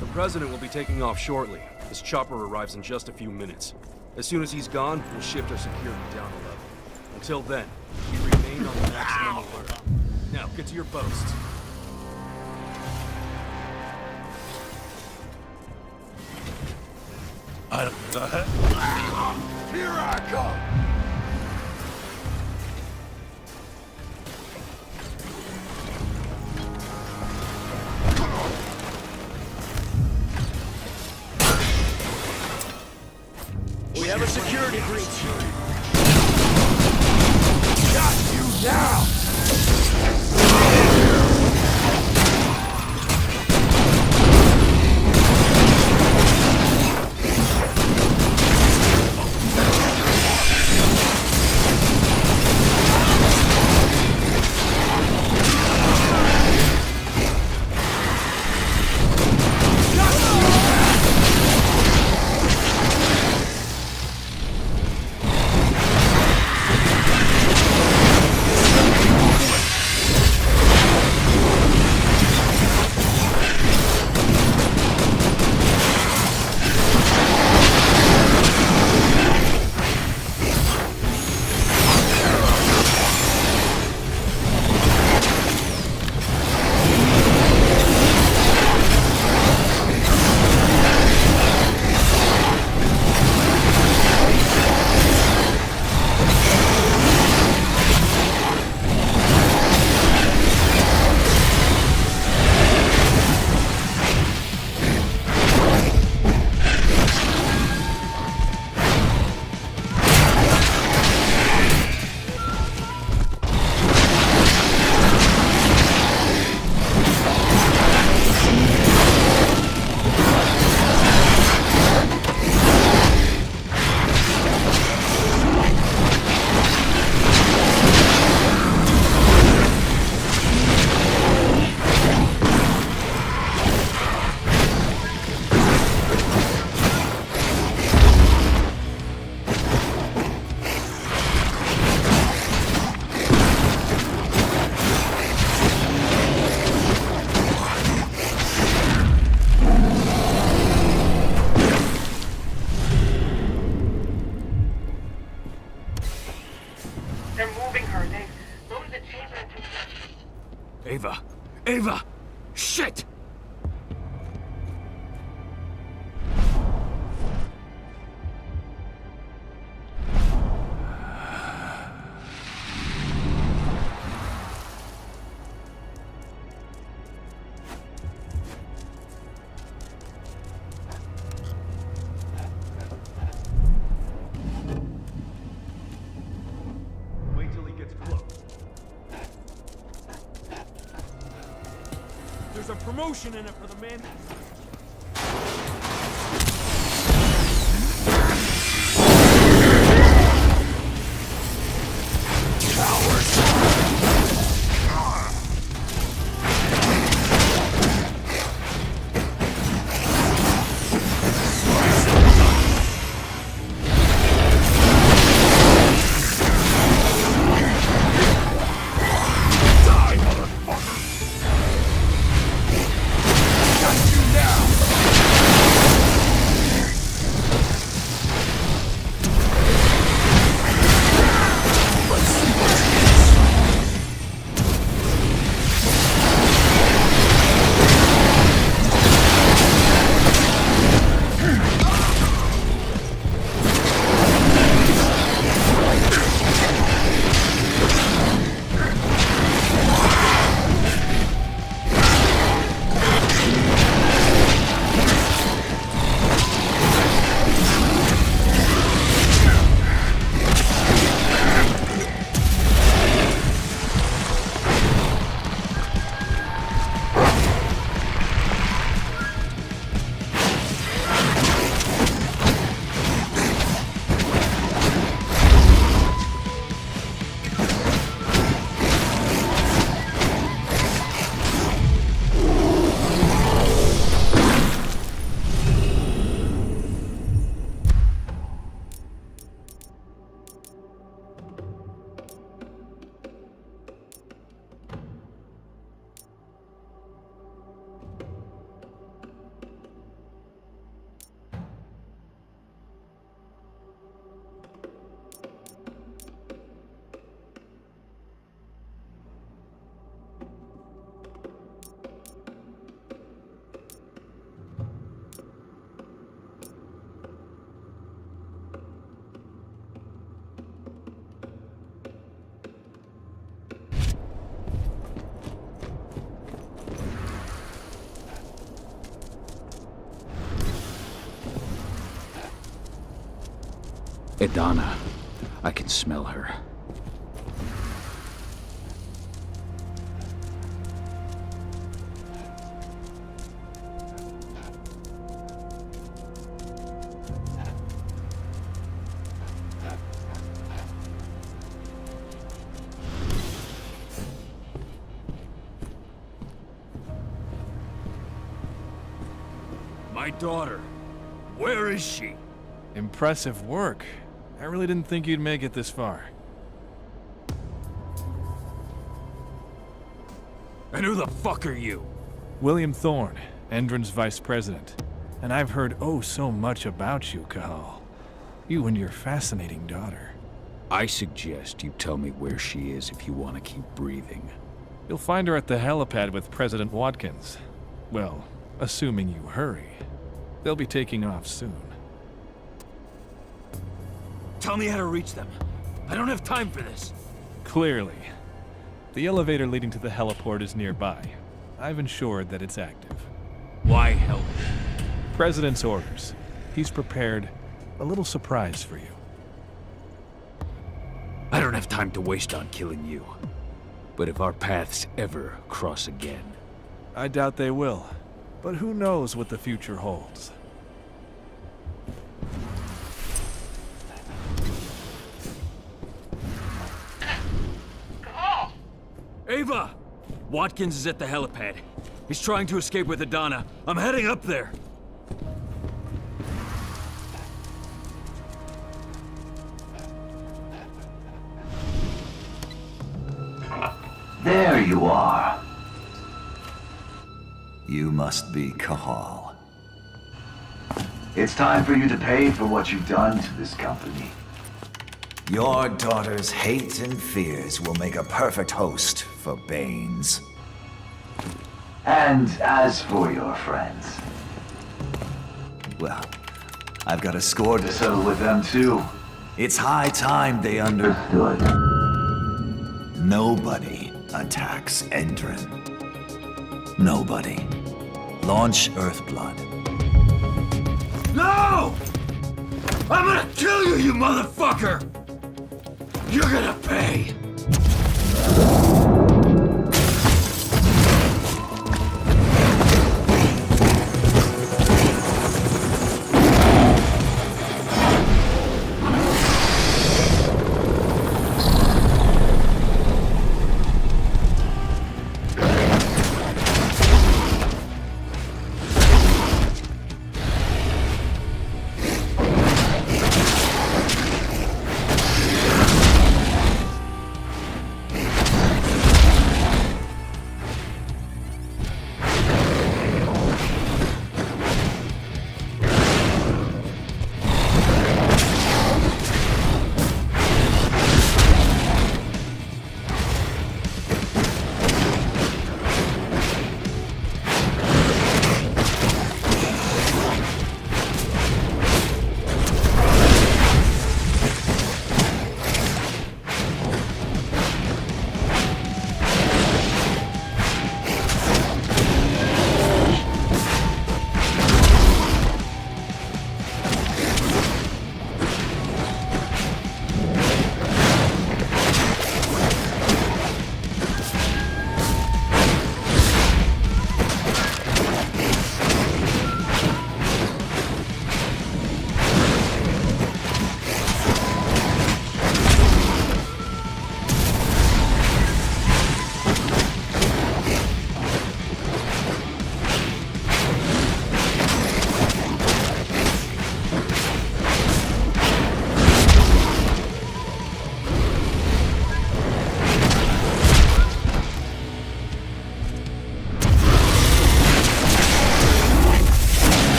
The President will be taking off shortly. His chopper arrives in just a few minutes. As soon as he's gone, we'll shift our security down a level. Until then, we remain on maximum alert. Now, get to your posts. Here I come. We have a security breach. Got you now! Ava! Shit! Wait till he gets close. There's a promotion in it for the man. Idana. I can smell her. My daughter. Where is she? Impressive work. I really didn't think you'd make it this far. And who the fuck are you? William Thorne, Endron's vice president. And I've heard oh so much about you, Cahal. You and your fascinating daughter. I suggest you tell me where she is if you want to keep breathing. You'll find her at the helipad with President Watkins. Well, assuming you hurry. They'll be taking off soon. Tell me how to reach them. I don't have time for this. Clearly. The elevator leading to the heliport is nearby. I've ensured that it's active. Why help? President's orders. He's prepared a little surprise for you. I don't have time to waste on killing you. But if our paths ever cross again... I doubt they will. But who knows what the future holds. Ava! Watkins is at the helipad. He's trying to escape with Idana. I'm heading up there. There you are. You must be Cahal. It's time for you to pay for what you've done to this company. Your daughter's hate and fears will make a perfect host for Banes. And as for your friends, well, I've got a score to settle with them too. It's high time they understood. Nobody attacks Endrin. Nobody. Launch Earthblood. No! I'm gonna kill you, you motherfucker! You're gonna pay!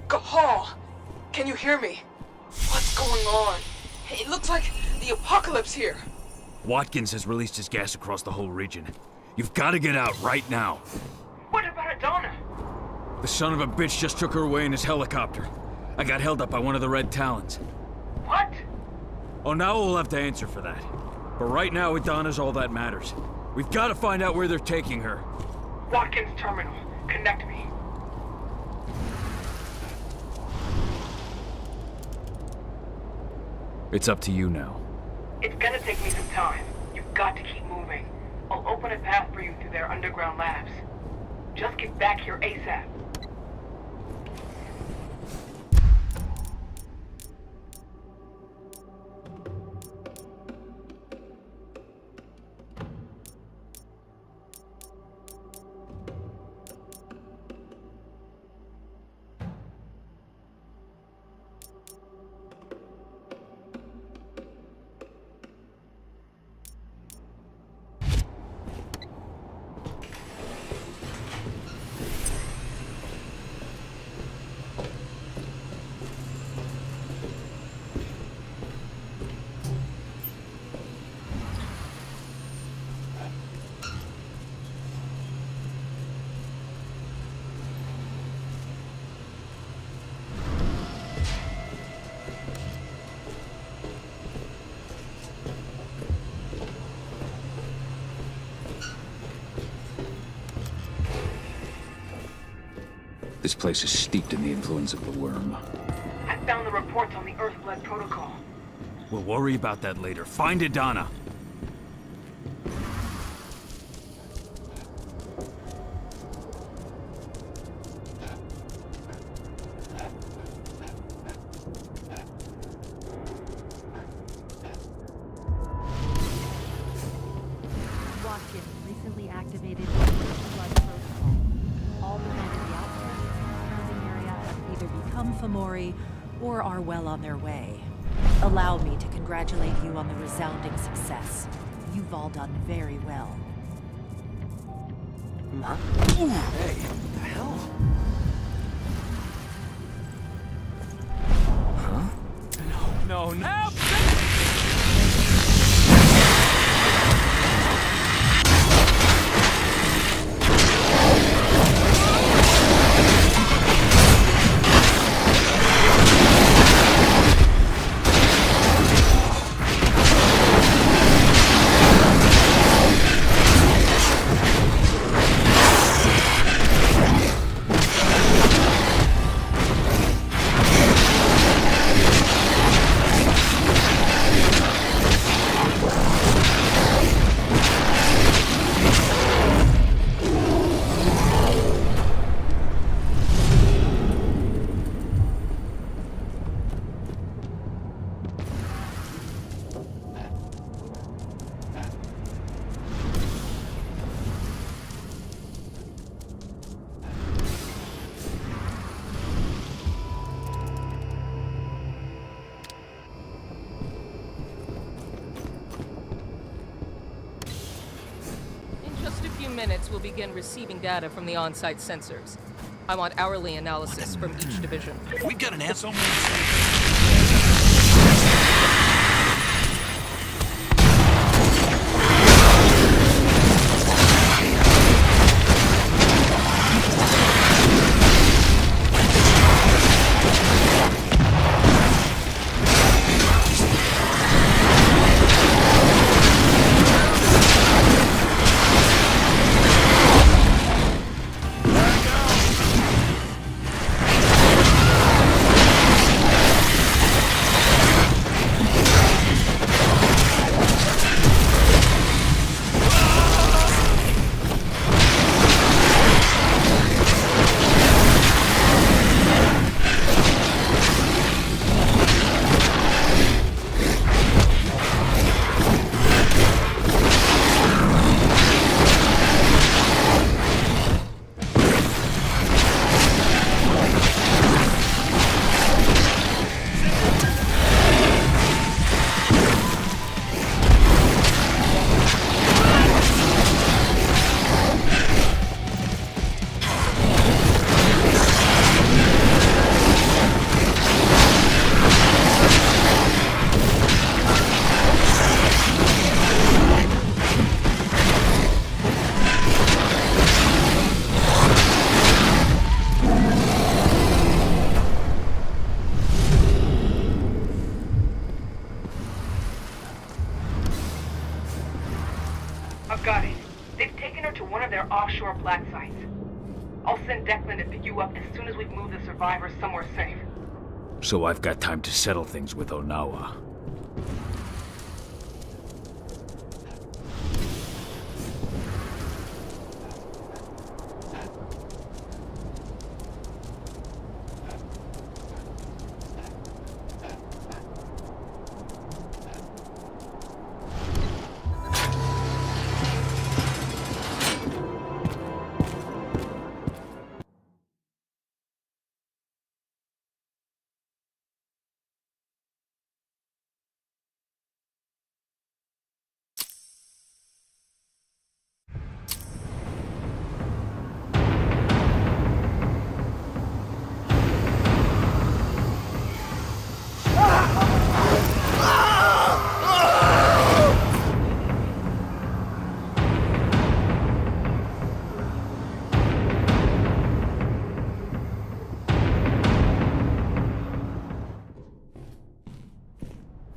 Cahal! Can you hear me? What's going on? It looks like the apocalypse here. Watkins has released his gas across the whole region. You've got to get out right now. What about Adana? The son of a bitch just took her away in his helicopter. I got held up by one of the Red Talons. What? Oh, now we'll have to answer for that. But right now, Adana's all that matters. We've got to find out where they're taking her. Watkins Terminal. Connect me. It's up to you now. It's gonna take me some time. You've got to keep moving. I'll open a path for you through their underground labs. Just get back here ASAP. This place is steeped in the influence of the worm. I found the reports on the Earthblood protocol. We'll worry about that later. Find Adana. recently activated blood protocol. All the men in the outskirts and surrounding area have either become Fomori or are well on their way. Allow me to congratulate you on the resounding success. You've all done very well. Hey, what the hell? Huh? No, no! Minutes, we'll begin receiving data from the on-site sensors. I want hourly analysis from each division. We've got an answer. Got it. They've taken her to one of their offshore black sites. I'll send Declan to pick you up as soon as we've moved the survivors somewhere safe. So I've got time to settle things with Onawa.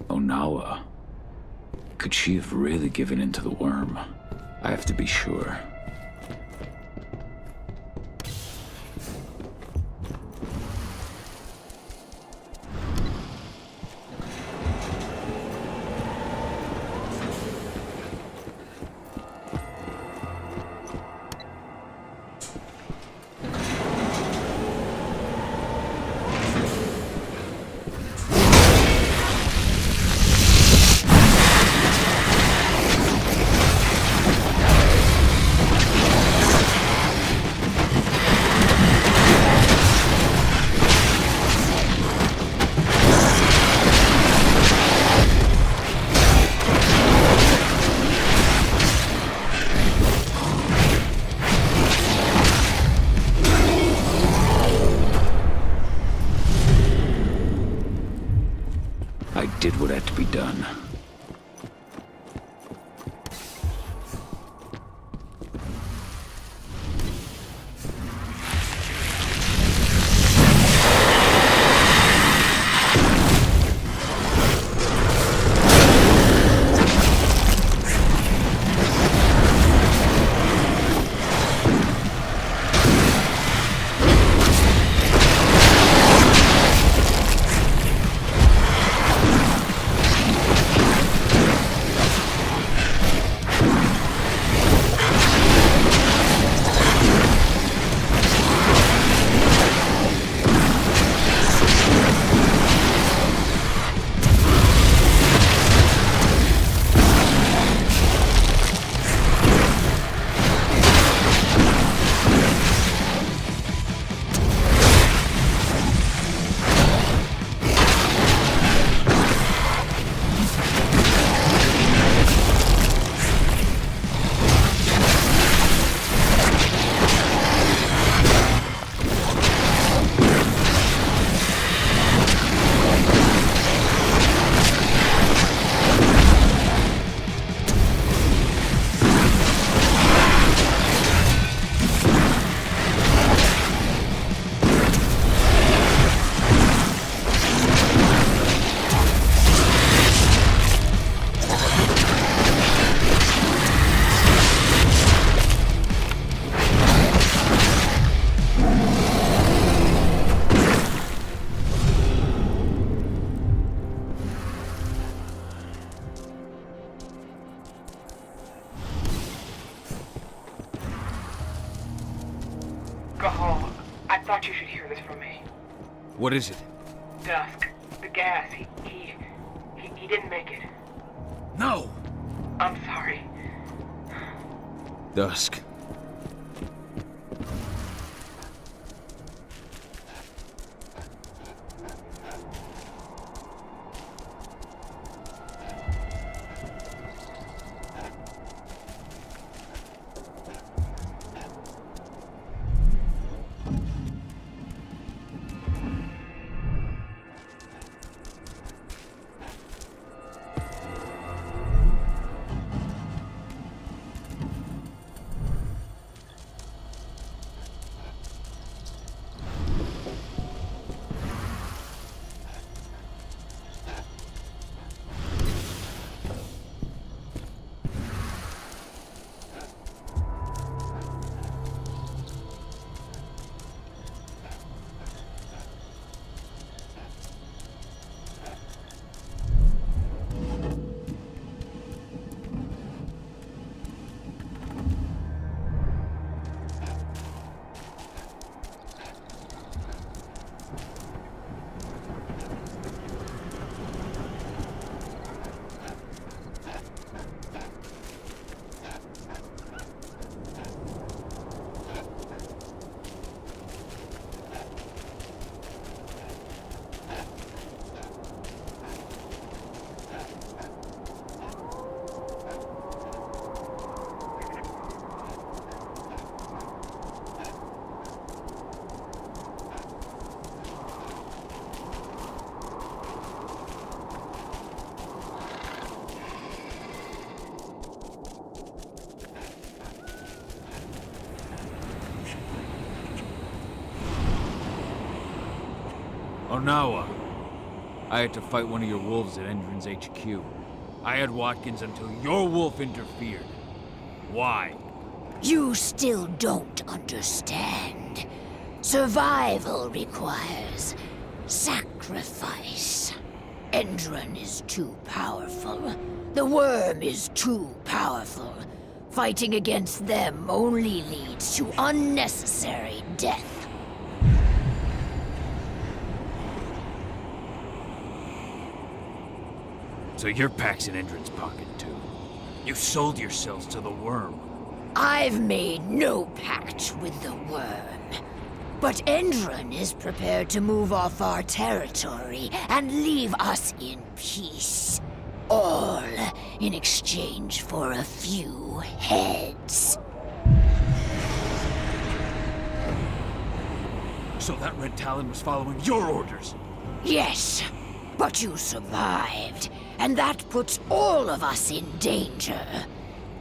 Onawa. Could she have really given in to the worm? I have to be sure. thought you should hear this from me. What is it? Dusk. The gas. He didn't make it. No! I'm sorry. Dusk. Onawa. I had to fight one of your wolves at Endron's HQ. I had Watkins until your wolf interfered. Why? You still don't understand. Survival requires sacrifice. Endron is too powerful. The worm is too powerful. Fighting against them only leads to unnecessary death. So your pack's in Endron's pocket, too. You sold yourselves to the worm. I've made no pact with the worm. But Endron is prepared to move off our territory and leave us in peace. All in exchange for a few heads. So that Red Talon was following your orders? Yes, but you survived, and that puts all of us in danger.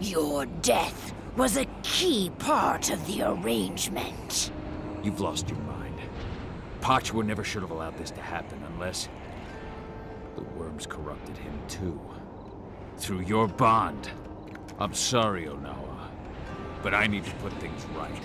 Your death was a key part of the arrangement. You've lost your mind. Pachwa never should have allowed this to happen unless the worms corrupted him too. Through your bond. I'm sorry, Onawa, but I need to put things right.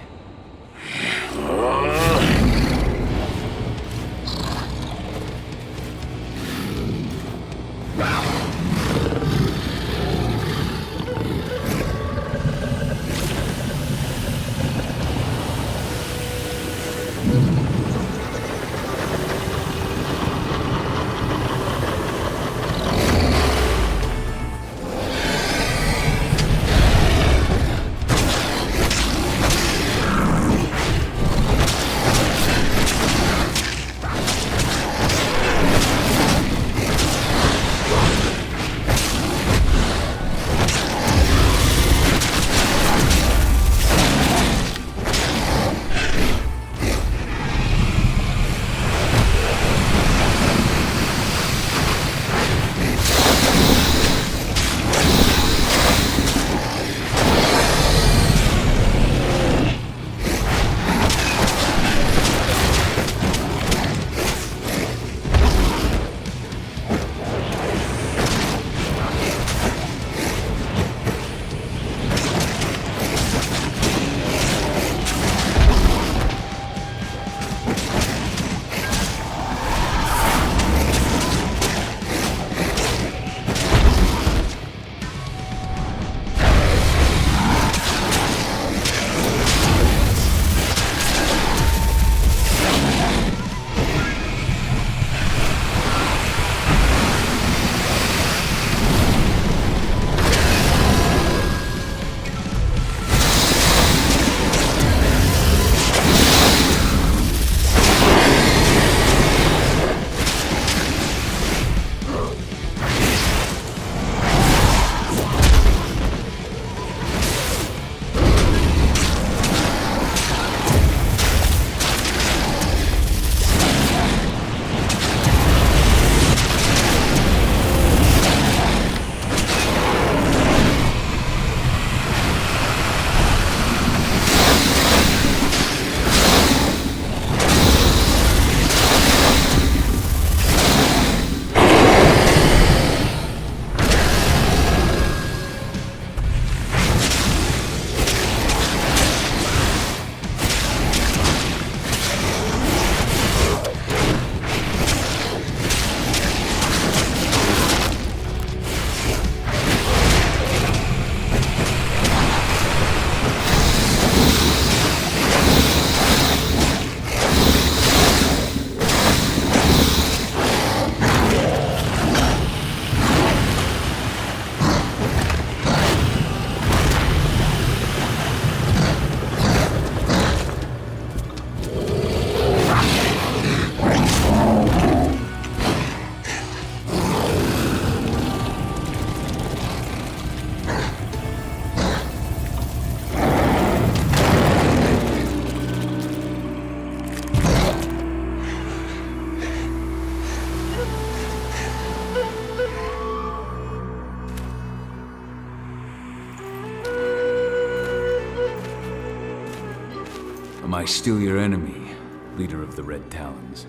Am I still your enemy, leader of the Red Talons?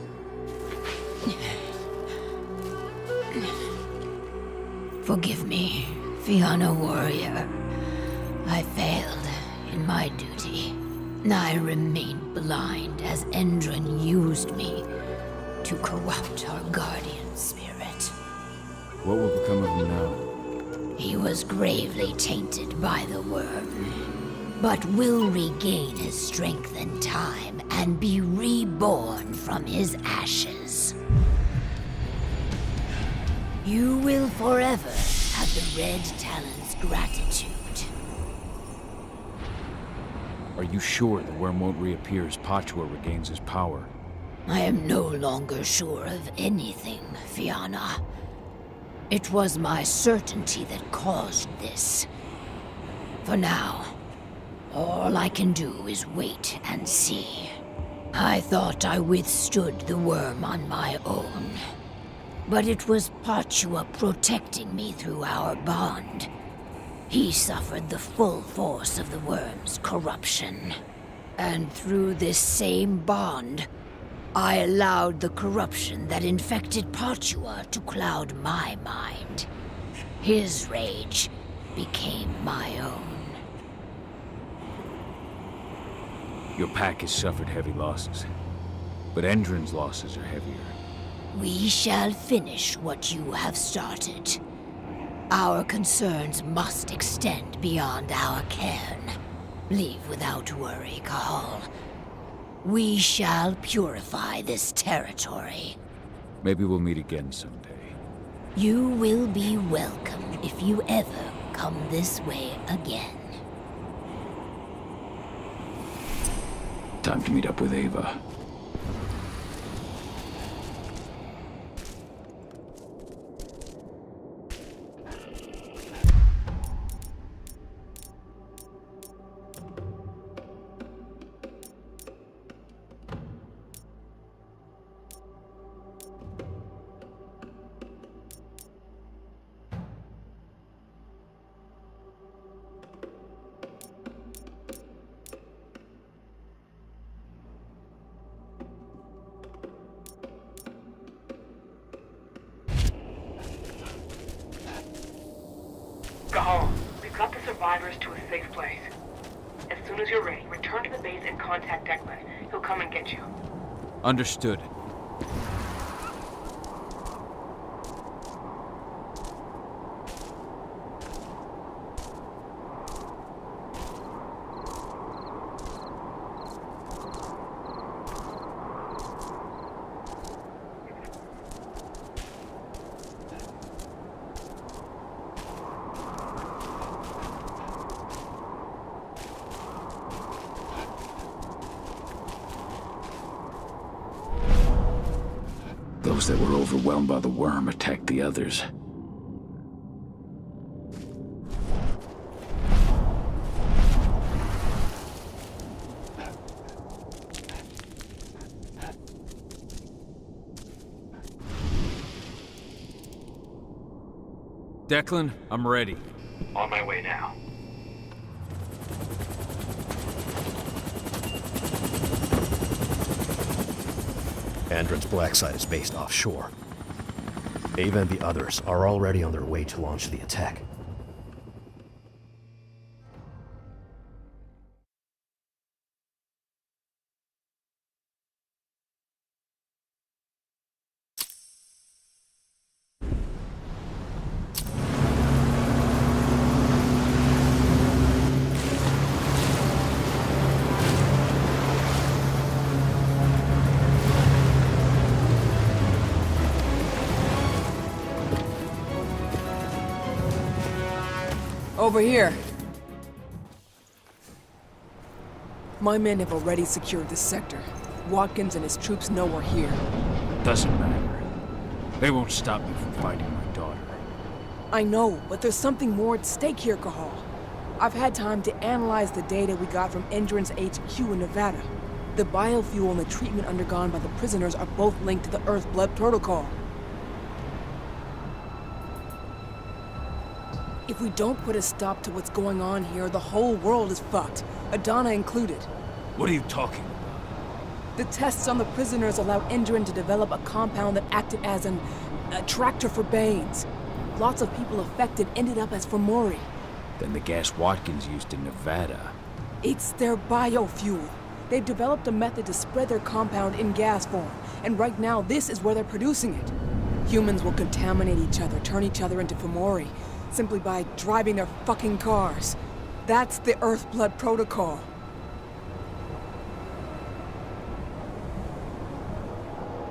Forgive me, Fianna warrior. I failed in my duty. I remained blind as Endron used me to corrupt our guardian spirit. What will become of him now? He was gravely tainted by the worm, but will regain his strength in time and be reborn from his ashes. You will forever have the Red Talon's gratitude. Are you sure the worm won't reappear as Pachua regains his power? I am no longer sure of anything, Fianna. It was my certainty that caused this. For now, all I can do is wait and see. I thought I withstood the worm on my own. But it was Pachua protecting me through our bond. He suffered the full force of the worm's corruption. And through this same bond, I allowed the corruption that infected Pachua to cloud my mind. His rage became my own. Your pack has suffered heavy losses, but Endron's losses are heavier. We shall finish what you have started. Our concerns must extend beyond our cairn. Leave without worry, Cahal. We shall purify this territory. Maybe we'll meet again someday. You will be welcome if you ever come this way again. Time to meet up with Ava. Cahal, we've got the survivors to a safe place. As soon as you're ready, return to the base and contact Declan. He'll come and get you. Understood. Those that were overwhelmed by the worm attacked the others. Declan, I'm ready. On my way now. Endron's black site is based offshore. Ava and the others are already on their way to launch the attack. Over here. My men have already secured this sector. Watkins and his troops know we're here. Doesn't matter. They won't stop me from finding my daughter. I know, but there's something more at stake here, Cahal. I've had time to analyze the data we got from Endron's HQ in Nevada. The biofuel and the treatment undergone by the prisoners are both linked to the Earthblood protocol. If we don't put a stop to what's going on here, the whole world is fucked, Adana included. What are you talking about? The tests on the prisoners allowed Endrin to develop a compound that acted as an attractor for Banes. Lots of people affected ended up as Fomori. Then the gas Watkins used in Nevada. It's their biofuel. They've developed a method to spread their compound in gas form, and right now this is where they're producing it. Humans will contaminate each other, turn each other into Fomori, simply by driving their fucking cars. That's the Earthblood Protocol.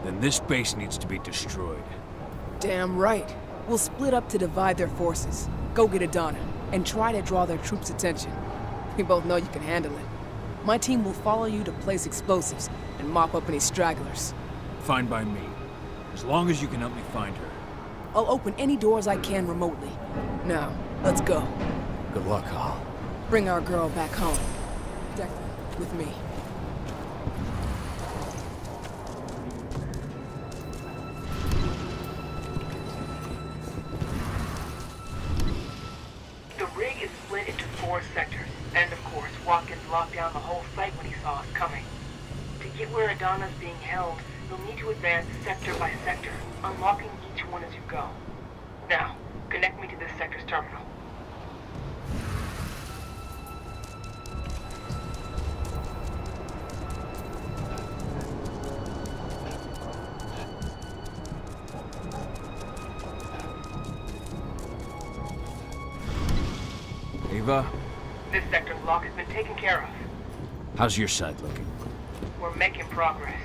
Then this base needs to be destroyed. Damn right. We'll split up to divide their forces. Go get Adana, and try to draw their troops' attention. We both know you can handle it. My team will follow you to place explosives and mop up any stragglers. Fine by me. As long as you can help me find her. I'll open any doors I can remotely. Now, let's go. Good luck, Cahal. Bring our girl back home. Declan, with me. The rig is split into 4 sectors, and of course, Watkins locked down the whole site when he saw us coming. To get where Adana's being held, you'll need to advance sector by sector, unlocking each one as you go. Now, connect me to this sector's terminal. Ava? This sector's lock has been taken care of. How's your side looking? We're making progress.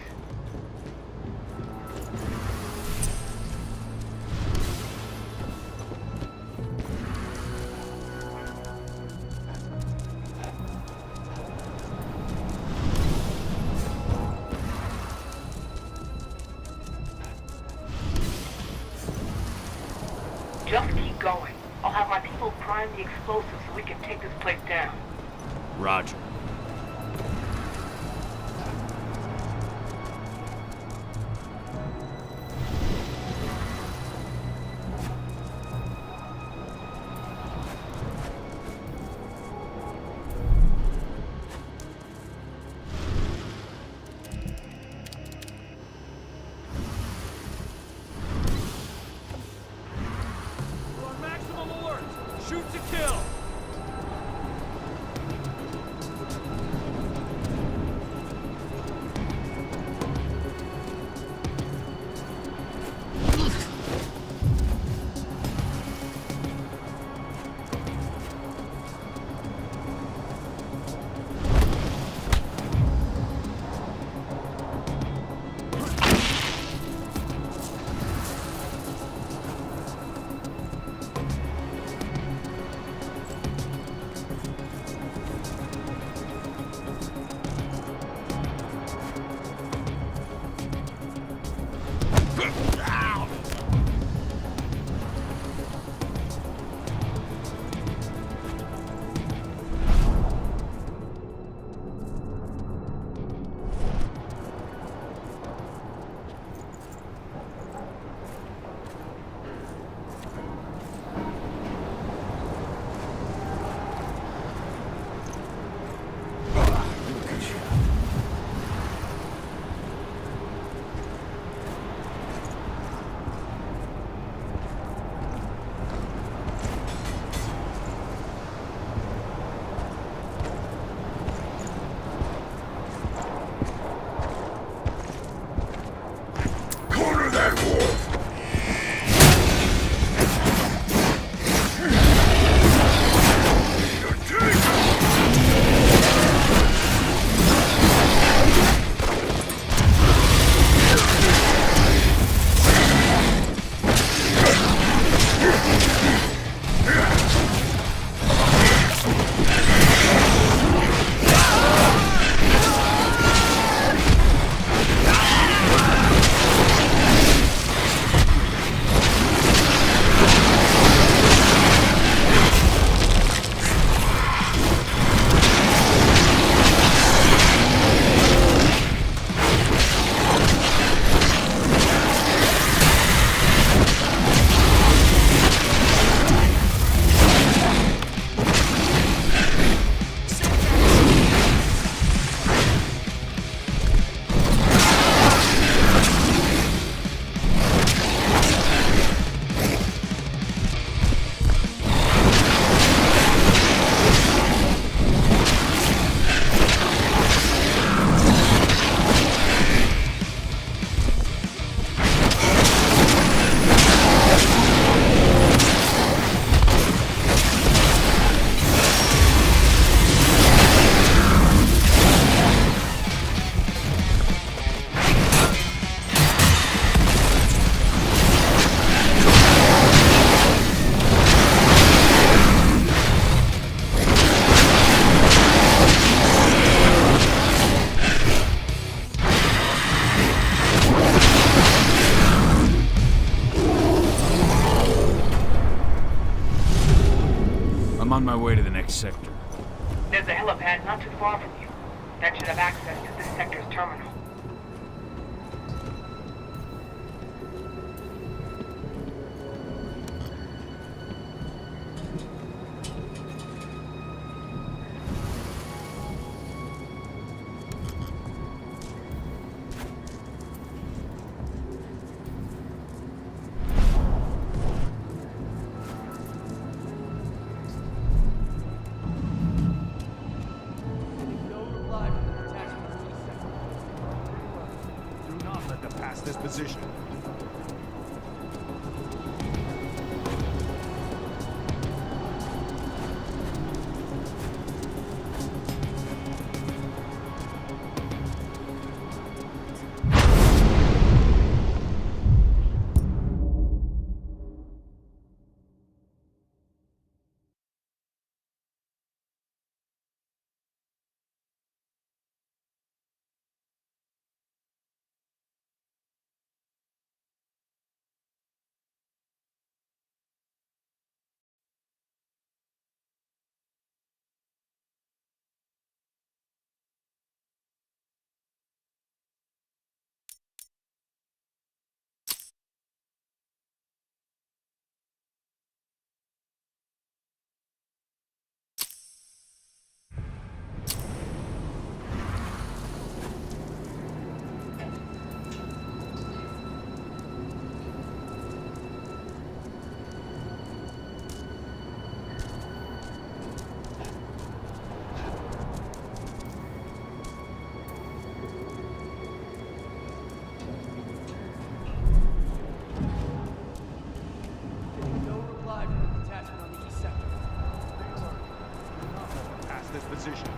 Just keep going. I'll have my people prime the explosives so we can take this place down. Roger. We're on maximum alert. Shoot to kill. sector? There's a helipad not too far from you. That should have access to this sector's terminal. This position. Position.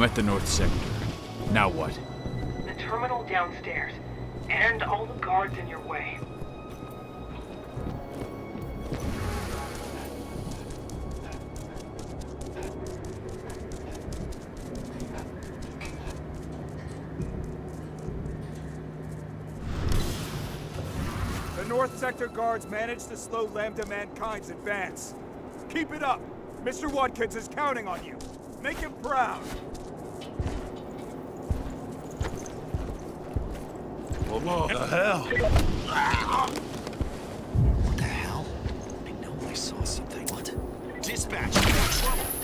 at the north sector. Now what? The terminal downstairs. And all the guards in your way. The North Sector guards managed to slow Lambda Mankind's advance. Keep it up! Mr. Watkins is counting on you. Make him proud. Whoa, the hell? What the hell? I know I saw something. What? Dispatch! Trouble!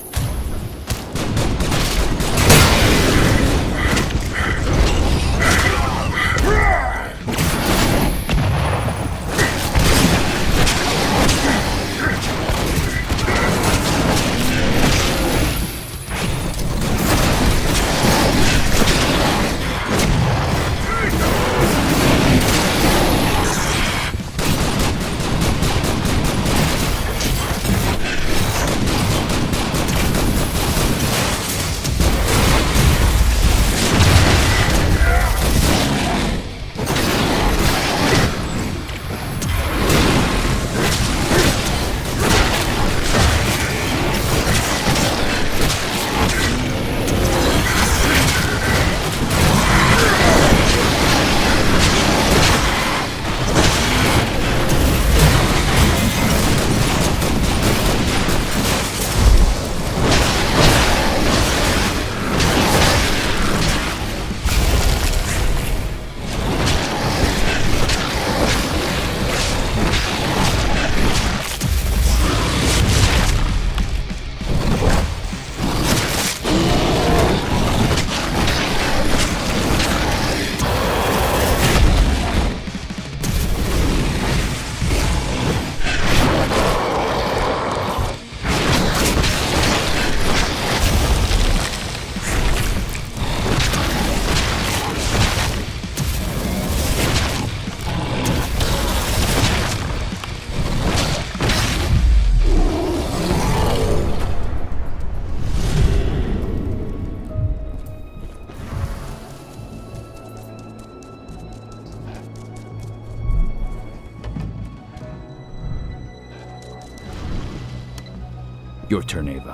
Your turn, Ava.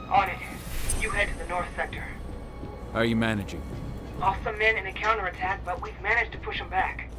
On it. You head to the north sector. How are you managing? Lost some men in a counterattack, but we've managed to push them back.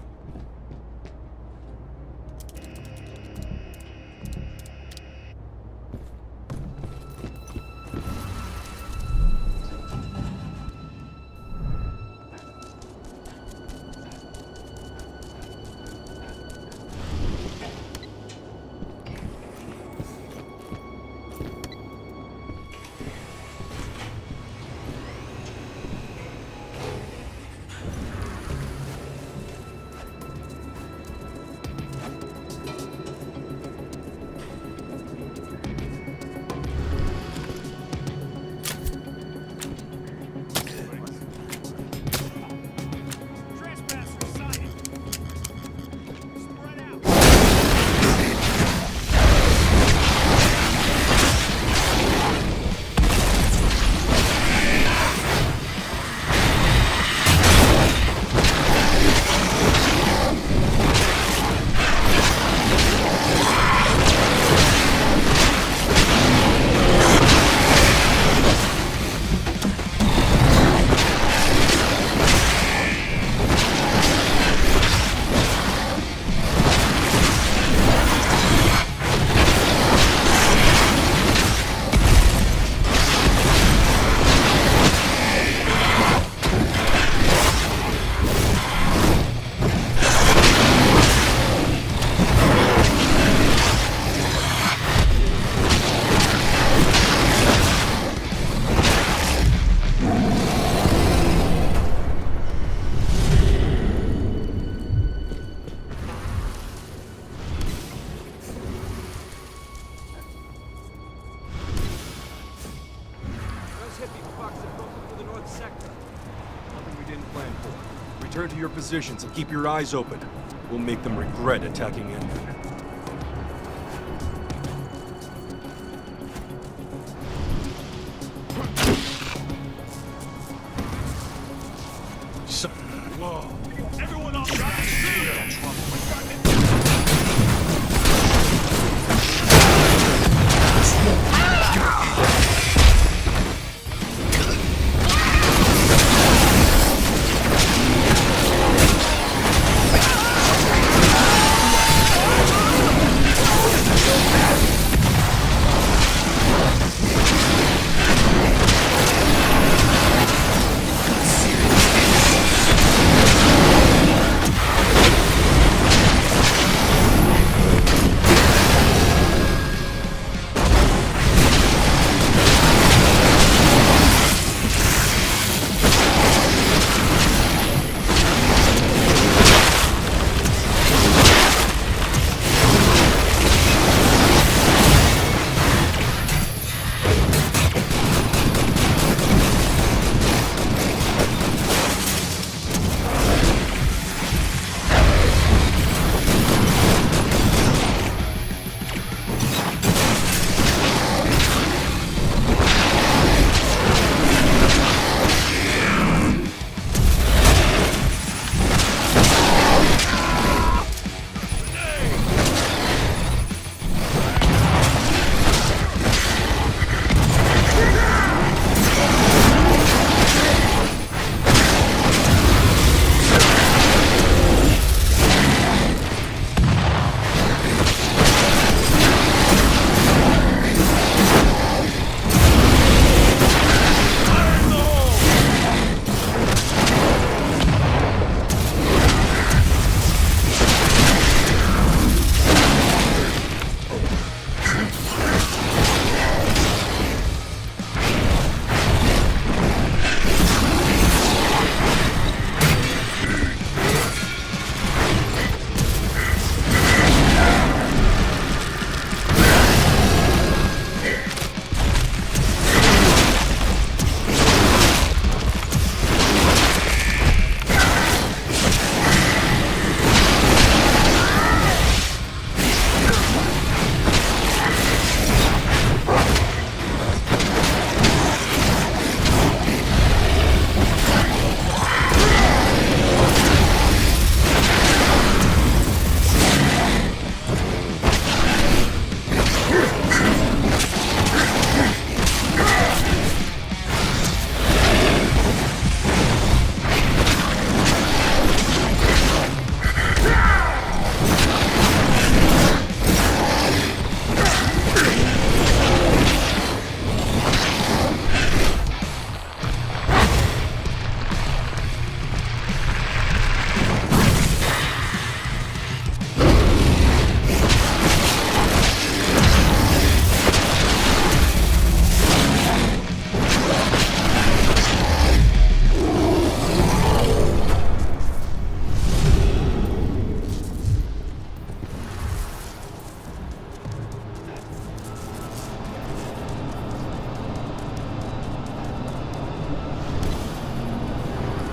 Return to your positions and keep your eyes open. We'll make them regret attacking Endangering.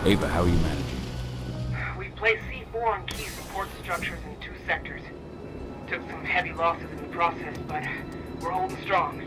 Ava, how are you managing? We placed C4 on key support structures in 2 sectors. Took some heavy losses in the process, but we're holding strong.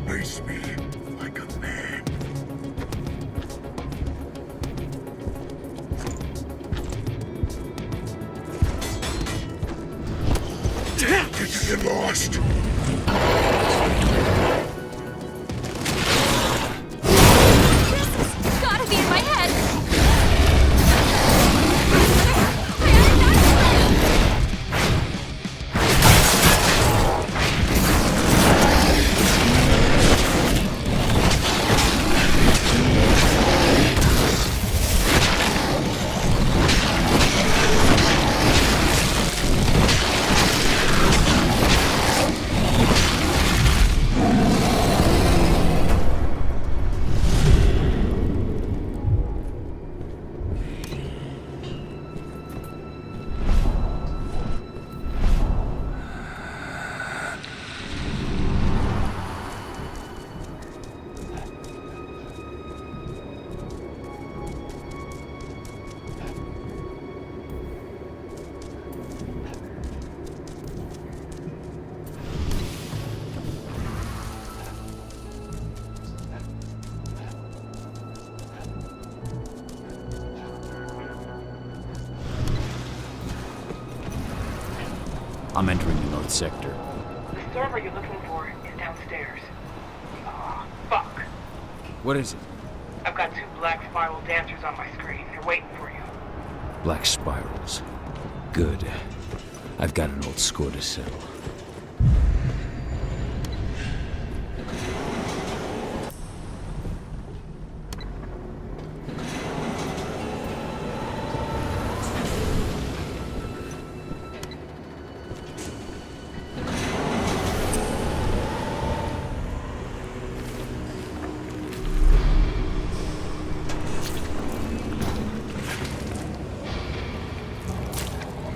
Face me like a man. Did you get lost? This has gotta be in my head! I'm entering the north sector. The server you're looking for is downstairs. Oh, fuck. What is it? I've got 2 black spiral dancers on my screen. They're waiting for you. Black spirals. Good. I've got an old score to settle.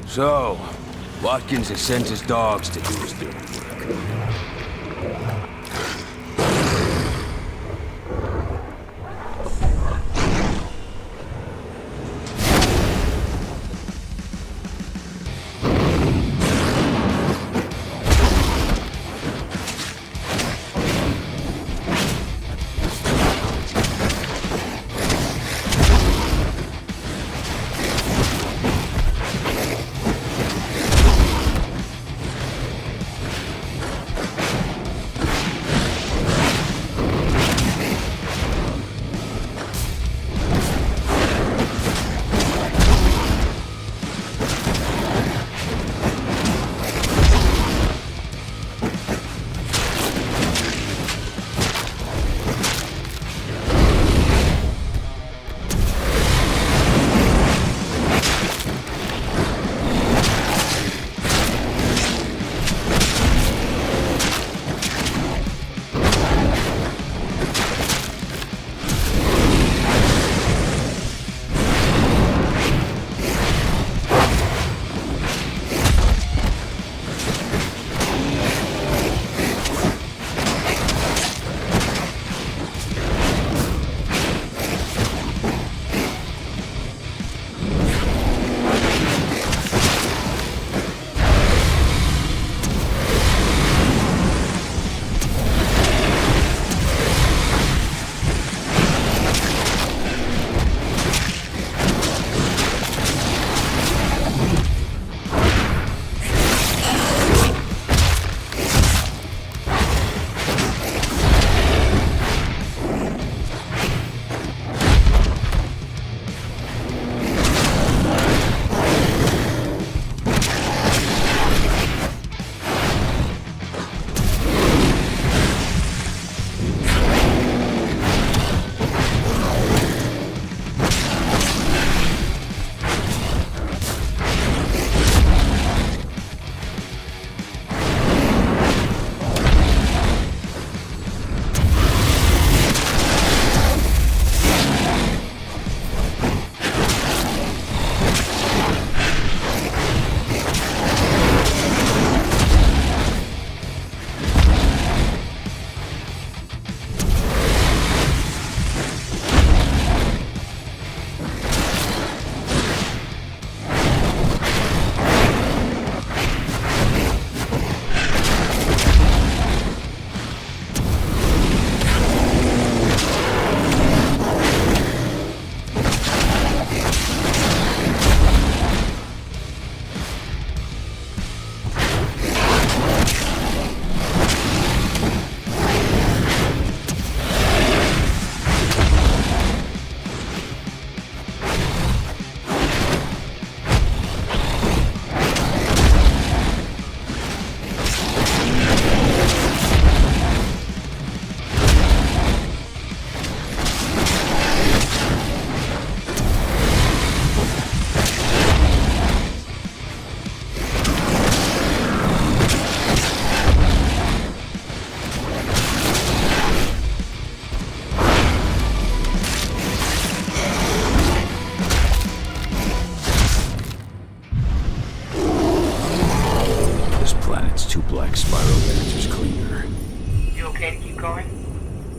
So, Watkins has sent his dogs to do his dirty work.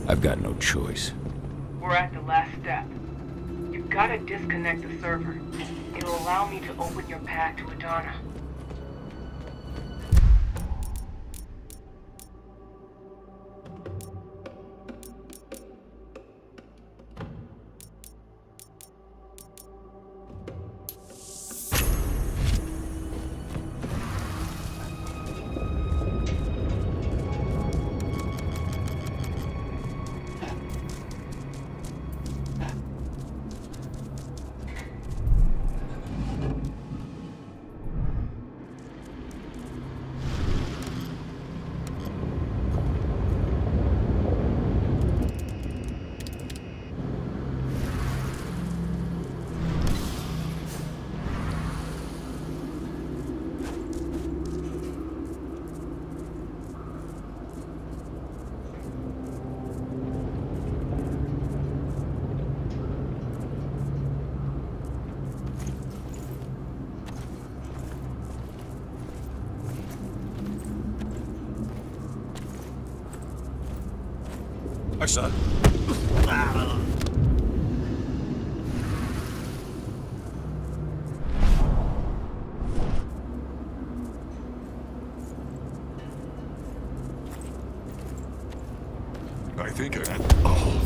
I've got no choice. We're at the last step. You've got to disconnect the server. It'll allow me to open your path to Adana. I said. I think I... Oh.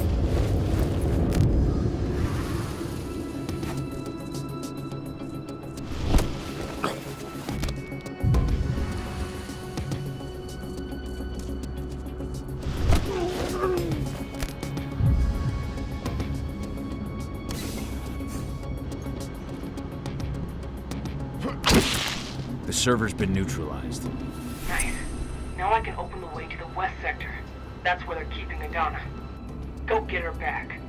The server's been neutralized. Nice. Now I can open the way to the west sector. That's where they're keeping Adana. Go get her back.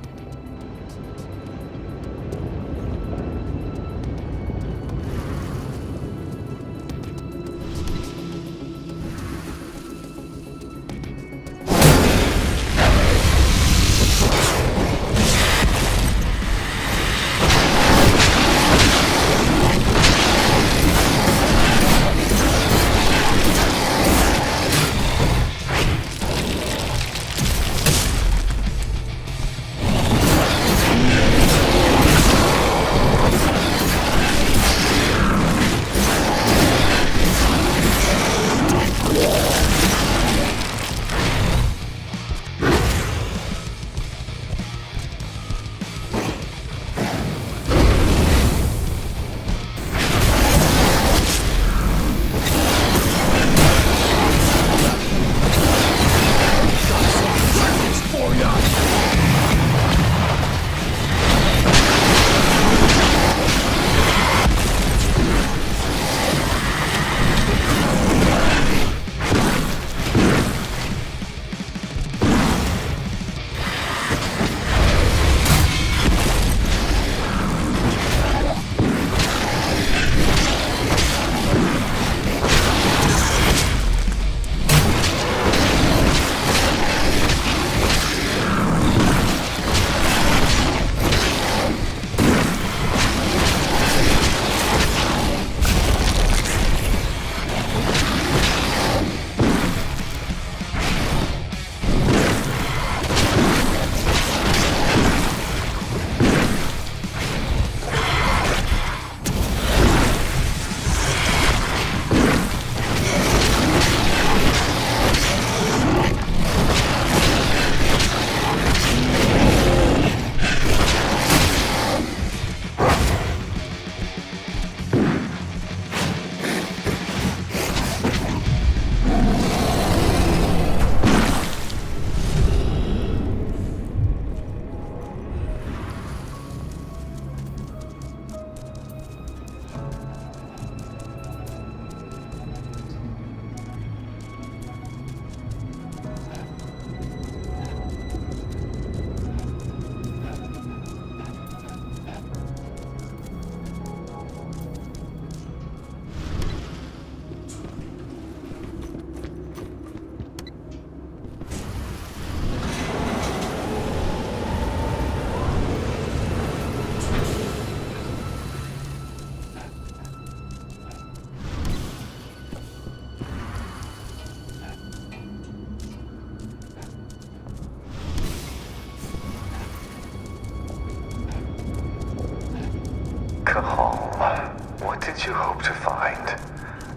did you hope to find?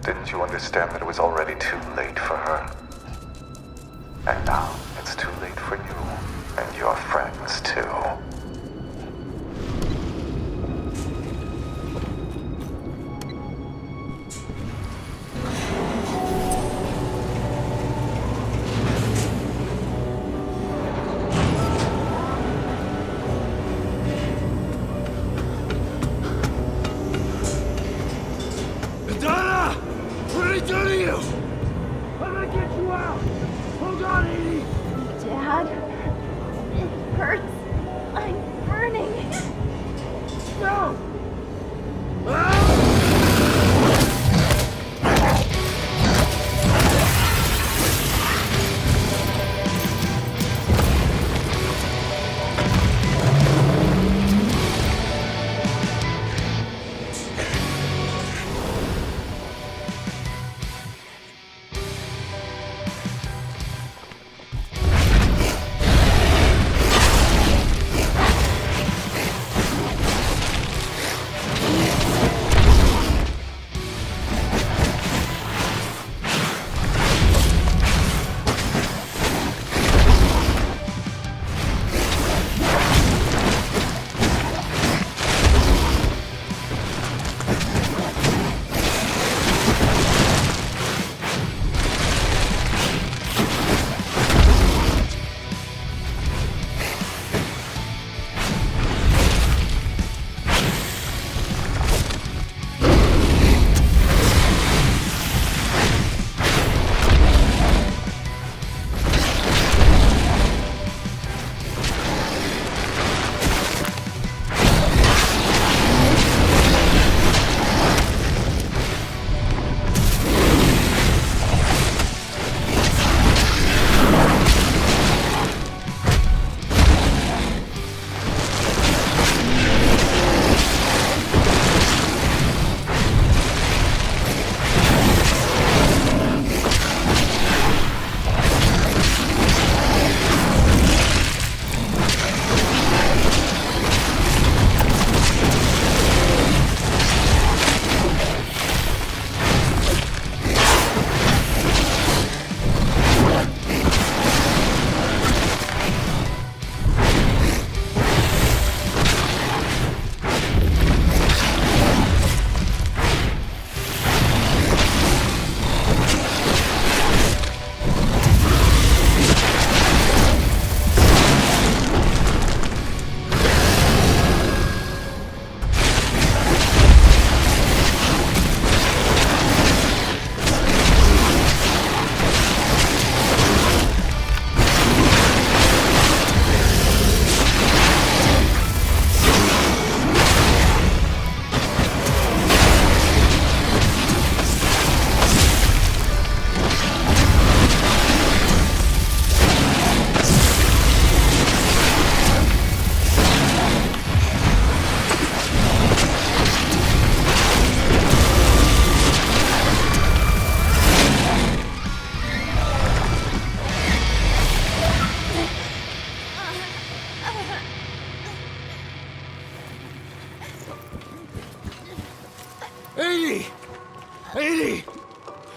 Didn't you understand that it was already too late for her? And now it's too late for you and your friends too.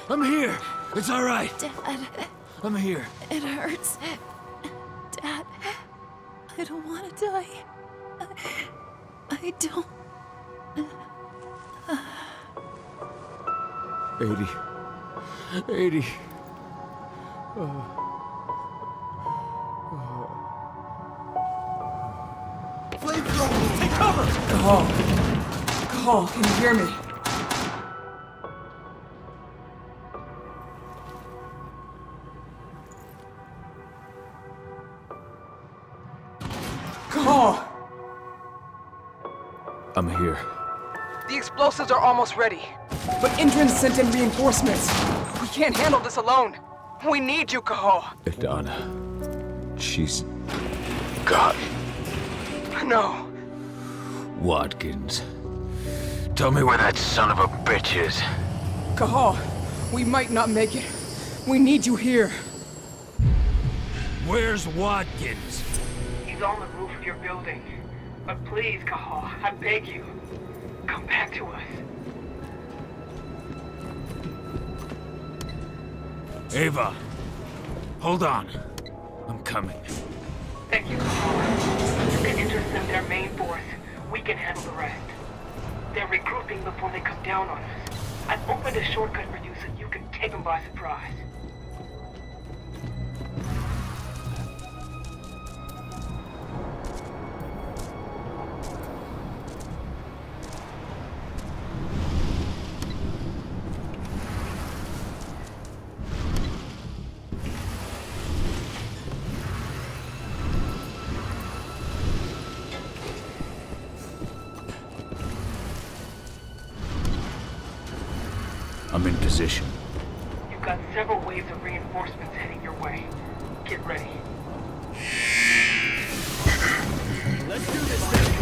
I'm here. It's all right. Dad. I'm here. It hurts. Dad, I don't want to die. I don't. 80. Flamethrower! Take cover! Cahal. Cahal, can you hear me? Cahal! I'm here. The explosives are almost ready. But Indran sent in reinforcements. We can't handle this alone. We need you, Cahal. Idana. She's gone. No. Watkins. Tell me where that son of a bitch is. Cahal, we might not make it. We need you here. Where's Watkins? He's on the roof of your building. But please, Cahal, I beg you, come back to us. Ava, hold on. I'm coming. Thank you, Cahal. You can intercept their main force. We can handle the rest. They're regrouping before they come down on us. I've opened a shortcut for you so you can take them by surprise. I'm in position. You've got several waves of reinforcements heading your way. Get ready. Let's do this thing.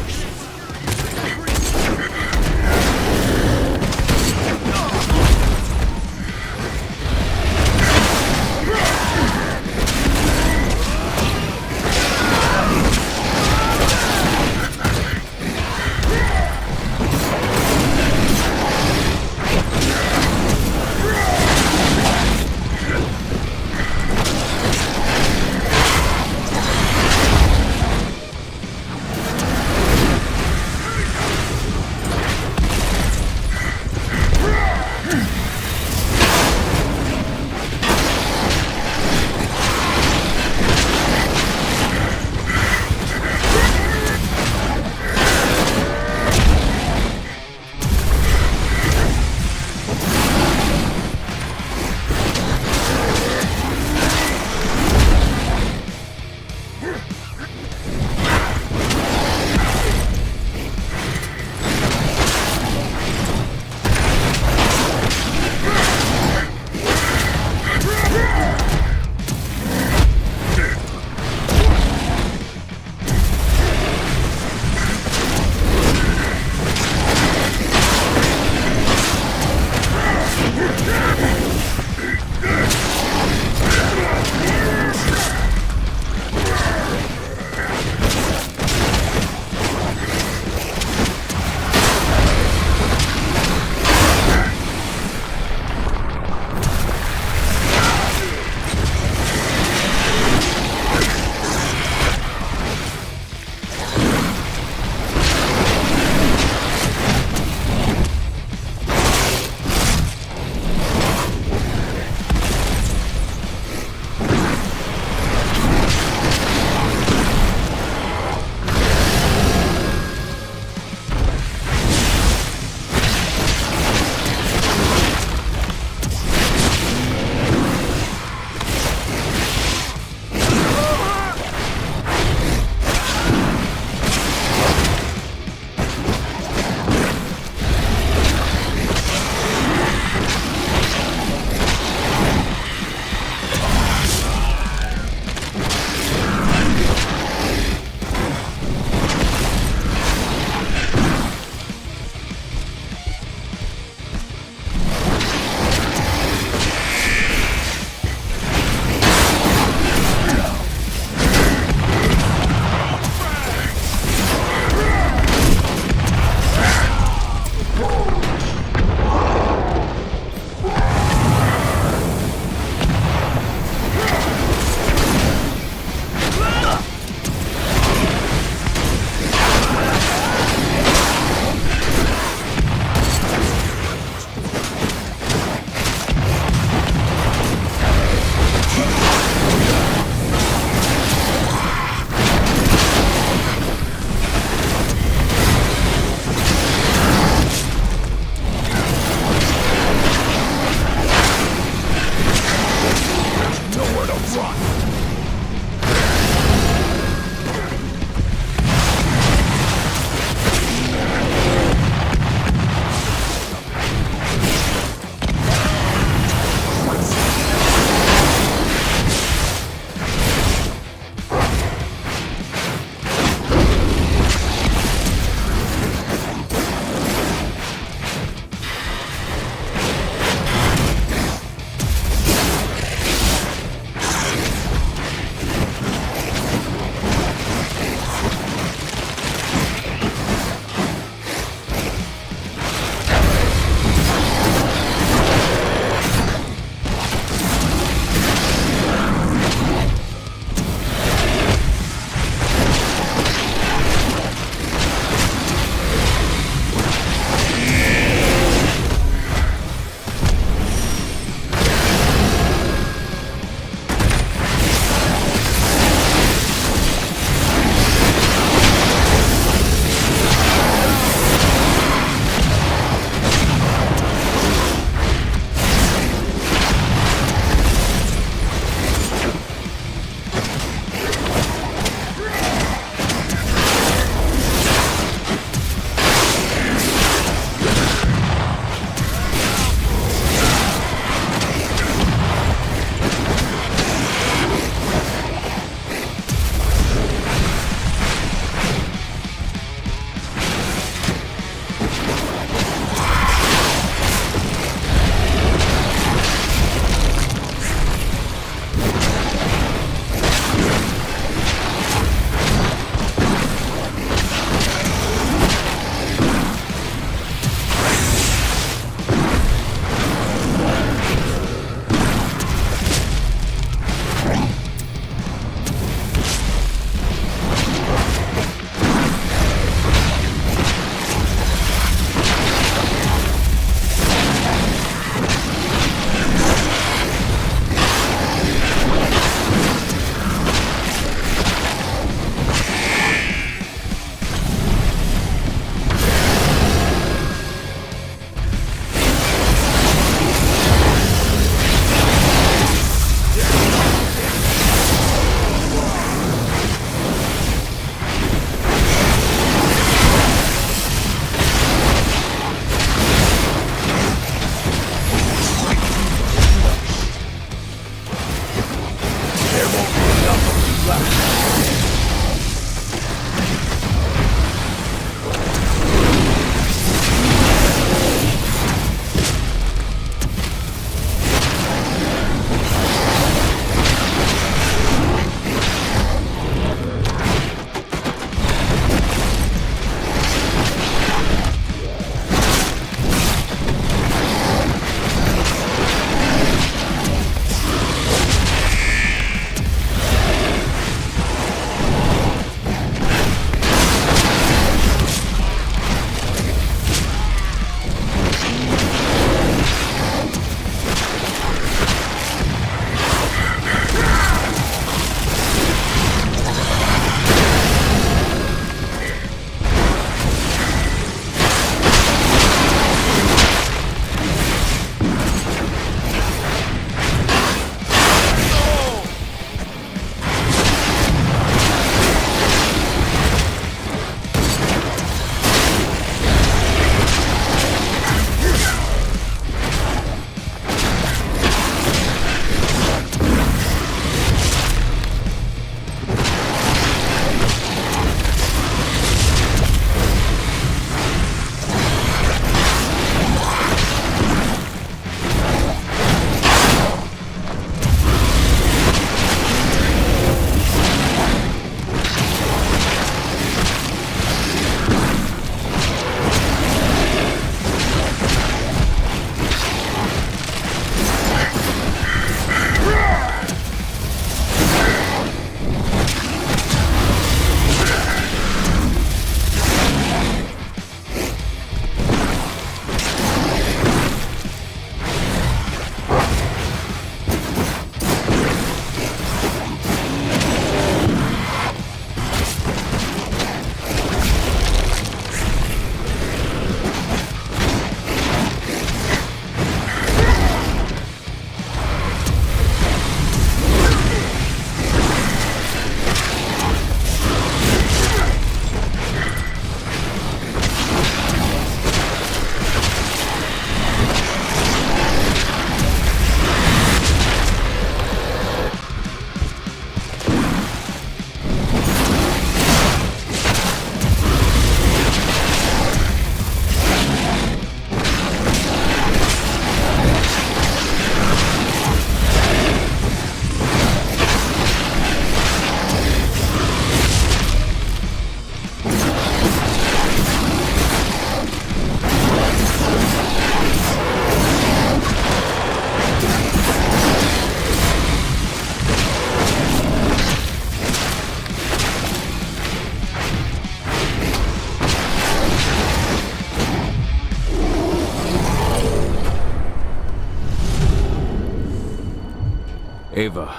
Ava,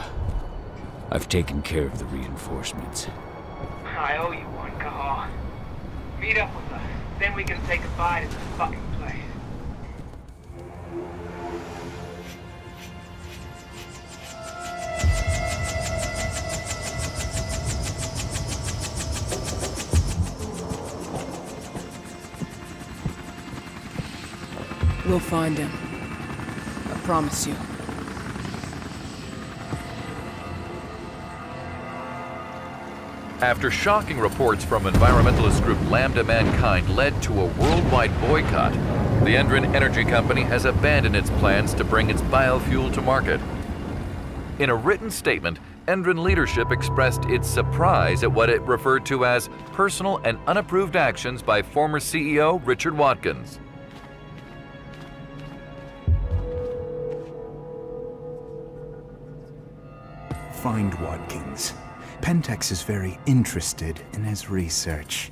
I've taken care of the reinforcements. I owe you one, Cahal. Meet up with us, then we can say goodbye to this fucking place. We'll find him. I promise you. After shocking reports from environmentalist group Lambda Mankind led to a worldwide boycott, the Endron Energy Company has abandoned its plans to bring its biofuel to market. In a written statement, Endron leadership expressed its surprise at what it referred to as personal and unapproved actions by former CEO Richard Watkins. Find Watkins. Pentex is very interested in his research.